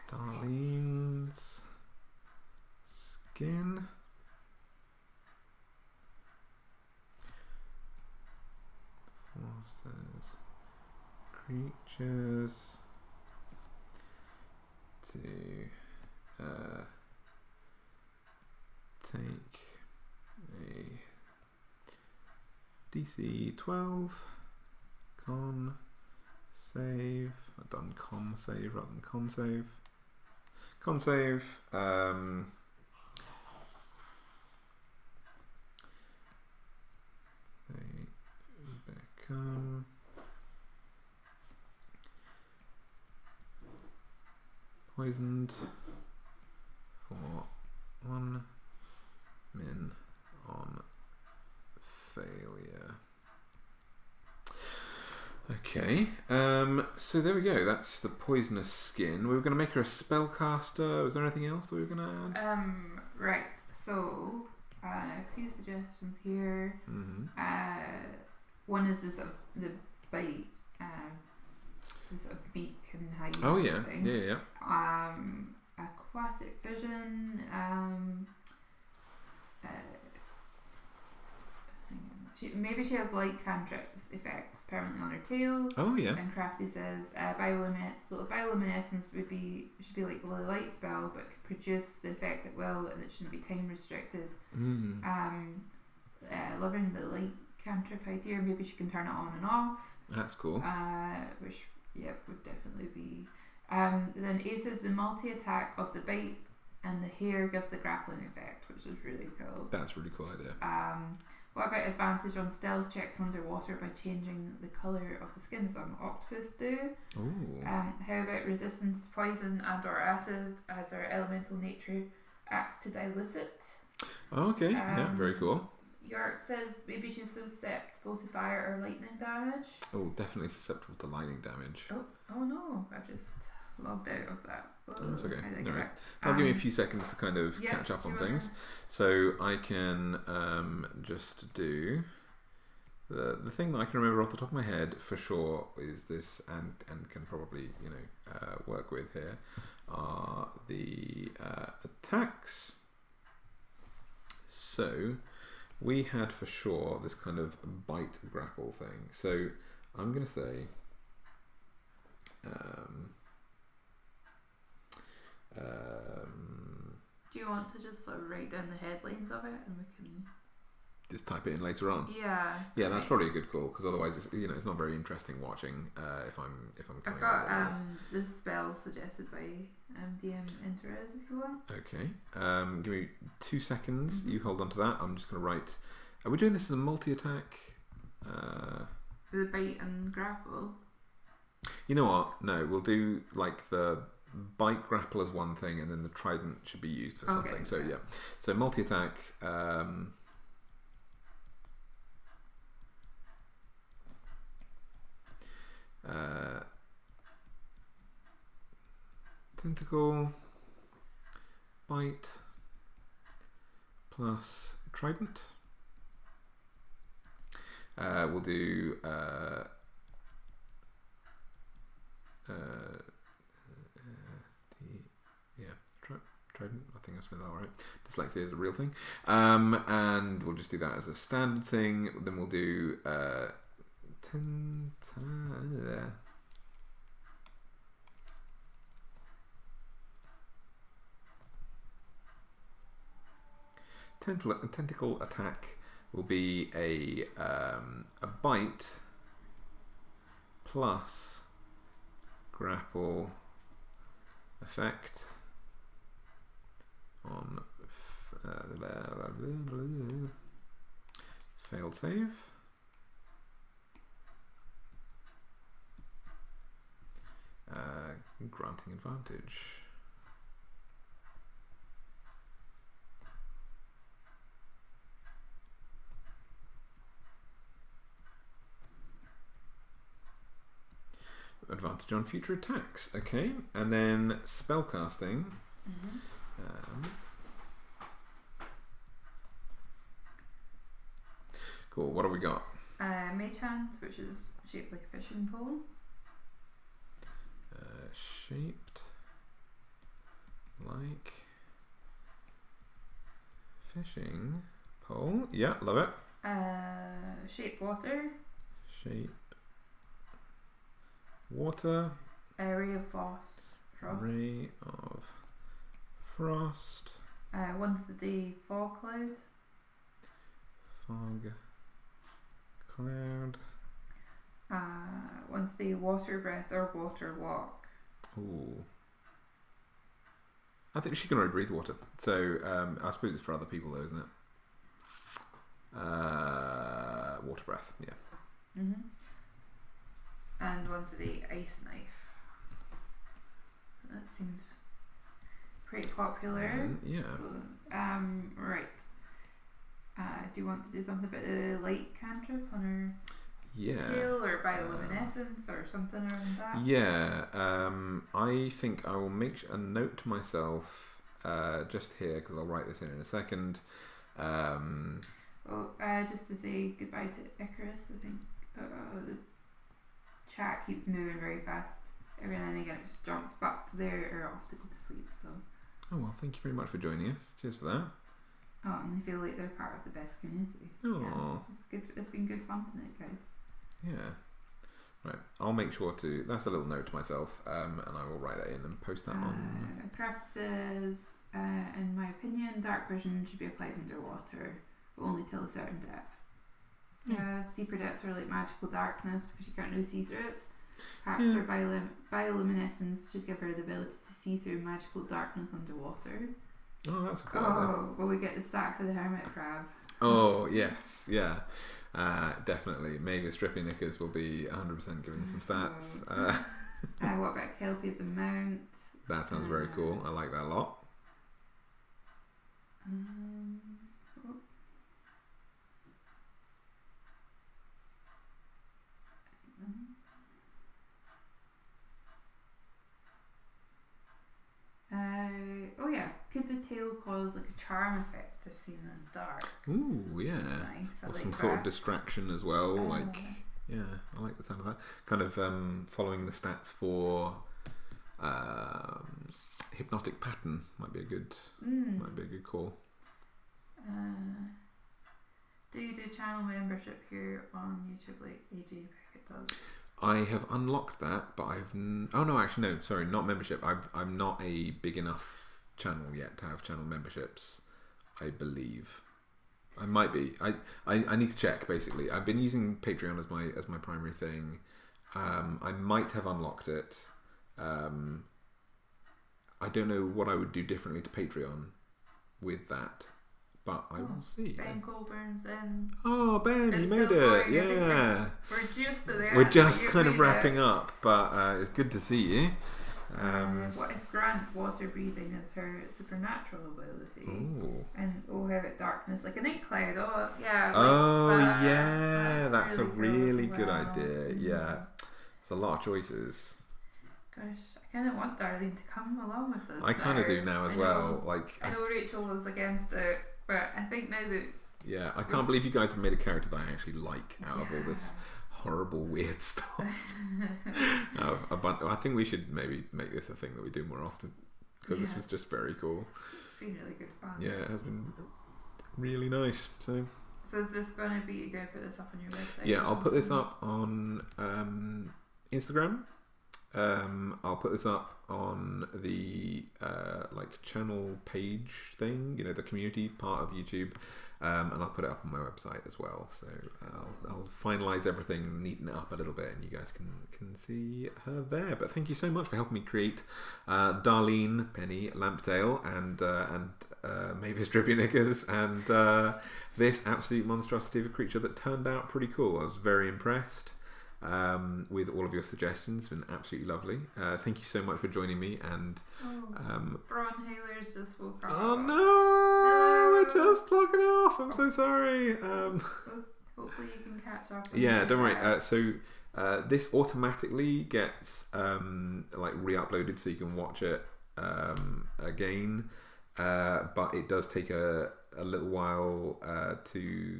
Speaker 1: Darlene's skin. Forces creatures to take a DC 12 con save. I've done con save rather than con save. Con save. They become poisoned for 1 min on failure. Okay, so there we go. That's the poisonous skin. We were going to make her a spellcaster. Was there anything else that we were going to add?
Speaker 2: Right. So, a few suggestions here. One is this the bite, the sort of beak and hyena
Speaker 1: Oh yeah,
Speaker 2: thing.
Speaker 1: yeah.
Speaker 2: Aquatic vision. Maybe she has light cantrips effects permanently on her tail.
Speaker 1: Oh yeah.
Speaker 2: And Crafty says little bioluminescence should be like a light spell, but could produce the effect at will, and it shouldn't be time restricted. Loving the light cantrip idea. Maybe she can turn it on and off.
Speaker 1: That's cool.
Speaker 2: Which would definitely be. Then Ace says the multi-attack of the bite and the hair gives the grappling effect, which is really cool.
Speaker 1: That's a really cool idea.
Speaker 2: What about advantage on stealth checks underwater by changing the colour of the skin? Some octopus do.
Speaker 1: Ooh.
Speaker 2: How about resistance to poison and or acid as our elemental nature acts to dilute it?
Speaker 1: Oh, okay, yeah, very cool.
Speaker 2: York says maybe she's susceptible to fire or lightning damage.
Speaker 1: Oh, definitely susceptible to lightning damage.
Speaker 2: Oh no, I've just logged out of that.
Speaker 1: That's okay. No worries. That'll give me a few seconds to kind of catch up on things. So I can just do the thing that I can remember off the top of my head for sure is this, and can probably work with here are the attacks. So we had for sure this kind of bite grapple thing. So I'm going to say
Speaker 2: do you want to just sort of write down the headlines of it and we can
Speaker 1: just type it in later on?
Speaker 2: Yeah,
Speaker 1: that's probably a good call, because otherwise it's not very interesting watching if I'm
Speaker 2: I've got the spells suggested by DM Interez if you want.
Speaker 1: Okay, give me 2 seconds. You hold on to that. I'm just going to write. Are we doing this as a multi-attack?
Speaker 2: The bite and grapple.
Speaker 1: You know what? No, we'll do like the bite grapple as one thing, and then the trident should be used for something. Okay. So yeah, so multi-attack. Tentacle, bite, plus trident. We'll do Trident. I think I spelled that all right. Dyslexia is a real thing. And we'll just do that as a standard thing. Then we'll do tentacle attack will be a bite plus grapple effect on failed save. Granting advantage. Advantage on future attacks. Okay, and then spellcasting. Cool. What have we got?
Speaker 2: Mage Hand, which is shaped like a fishing pole.
Speaker 1: Shaped like fishing pole. Yeah, love it.
Speaker 2: Shape water.
Speaker 1: Shape water.
Speaker 2: Ray of frost.
Speaker 1: Ray of frost.
Speaker 2: Once a day fog cloud.
Speaker 1: Fog cloud.
Speaker 2: Once a day water breath or water walk.
Speaker 1: Ooh. I think she can already breathe water. So I suppose it's for other people though, isn't it? Water breath, yeah.
Speaker 2: And once a day ice knife. That seems pretty popular.
Speaker 1: Yeah.
Speaker 2: So, right. Do you want to do something about the light cantrip on her tail, or bioluminescence or something around that?
Speaker 1: Yeah. I think I will make a note to myself just here, because I'll write this in a second.
Speaker 2: Just to say goodbye to Icarus. I think the chat keeps moving very fast. Every now and again it just jumps back to there or off to go to sleep. So.
Speaker 1: Oh well, thank you very much for joining us. Cheers for that.
Speaker 2: Oh, and I feel like they're part of the best community.
Speaker 1: Oh,
Speaker 2: yeah, it's good. It's been good fun tonight, guys.
Speaker 1: Yeah. Right. I'll make sure to. That's a little note to myself, and I will write that in and post that on.
Speaker 2: Craft says, in my opinion, dark vision should be applied underwater, but only till a certain depth. Yeah, deeper depths are like magical darkness because you can't really see through it. Perhaps her bioluminescence should give her the ability to see through magical darkness underwater.
Speaker 1: Oh, that's a cool idea.
Speaker 2: Will we get the stat for the hermit crab?
Speaker 1: Oh, yes, yeah. Definitely. Maybe Stripping Knickers will be 100% giving some stats.
Speaker 2: What about Kelpie as a mount?
Speaker 1: That sounds very cool. I like that a lot.
Speaker 2: Could the tail cause like a charm effect if seen in the dark?
Speaker 1: Ooh, yeah.
Speaker 2: Nice.
Speaker 1: Or
Speaker 2: like
Speaker 1: some
Speaker 2: that.
Speaker 1: sort of distraction as well. Yeah, I like the sound of that. Kind of following the stats for hypnotic pattern might be a good call.
Speaker 2: Do you do channel membership here on YouTube like AJ Beckett does?
Speaker 1: I have unlocked that, but sorry, not membership. I'm not a big enough channel yet to have channel memberships, I believe. I might be. I need to check. Basically, I've been using Patreon as my primary thing. I might have unlocked it. I don't know what I would do differently to Patreon with that, but I will see.
Speaker 2: Ben Colburn's in.
Speaker 1: Oh, Ben, you made it! Yeah,
Speaker 2: we're just there.
Speaker 1: We're just kind of wrapping up, but it's good to see you.
Speaker 2: What if Grant water breathing is her supernatural ability?
Speaker 1: Ooh.
Speaker 2: And how about darkness, like a night cloud? Oh yeah.
Speaker 1: That's
Speaker 2: really
Speaker 1: a really
Speaker 2: cool
Speaker 1: good idea. Yeah, it's a lot of choices.
Speaker 2: Gosh, I kind of want Darlene to come along with us.
Speaker 1: I kind of do now as well.
Speaker 2: I know Rachel was against it, but I think now that.
Speaker 1: Yeah, I can't believe you guys have made a character that I actually like out of all this horrible weird stuff. I think we should maybe make this a thing that we do more often. because this was just very cool.
Speaker 2: It's been really good fun.
Speaker 1: Yeah, it has been really nice. So
Speaker 2: is this going to be, you're going to put this up on your website?
Speaker 1: Yeah, I'll put this up on Instagram. I'll put this up on the like channel page thing, you know, the community part of YouTube, and I'll put it up on my website as well. So I'll finalize everything, neaten it up a little bit, and you guys can see her there. But thank you so much for helping me create Darlene, Penny, Lampdale, and Mavis Dribbianickers, and this absolute monstrosity of a creature that turned out pretty cool. I was very impressed with all of your suggestions. It's been absolutely lovely. Thank you so much for joining me. And
Speaker 2: Braun Haler's just woke up.
Speaker 1: oh no, we're just logging off. I'm so sorry.
Speaker 2: Hopefully you can catch up.
Speaker 1: Yeah, don't worry. So this automatically gets like re-uploaded, so you can watch it again. But it does take a little while to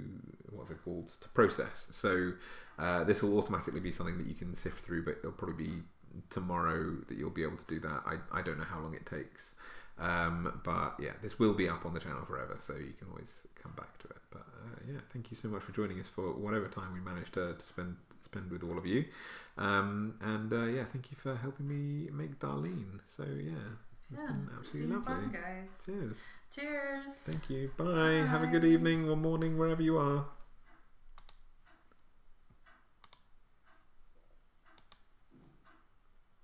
Speaker 1: process. So this will automatically be something that you can sift through, but it'll probably be tomorrow that you'll be able to do that. I don't know how long it takes, but yeah, this will be up on the channel forever, so you can always come back to it. But yeah, thank you so much for joining us for whatever time we managed to spend with all of you, and yeah, thank you for helping me make Darlene. So yeah, it's been absolutely lovely.
Speaker 2: Fun, guys.
Speaker 1: Cheers.
Speaker 2: Cheers.
Speaker 1: Thank you. Bye. Have a good evening or morning wherever you are.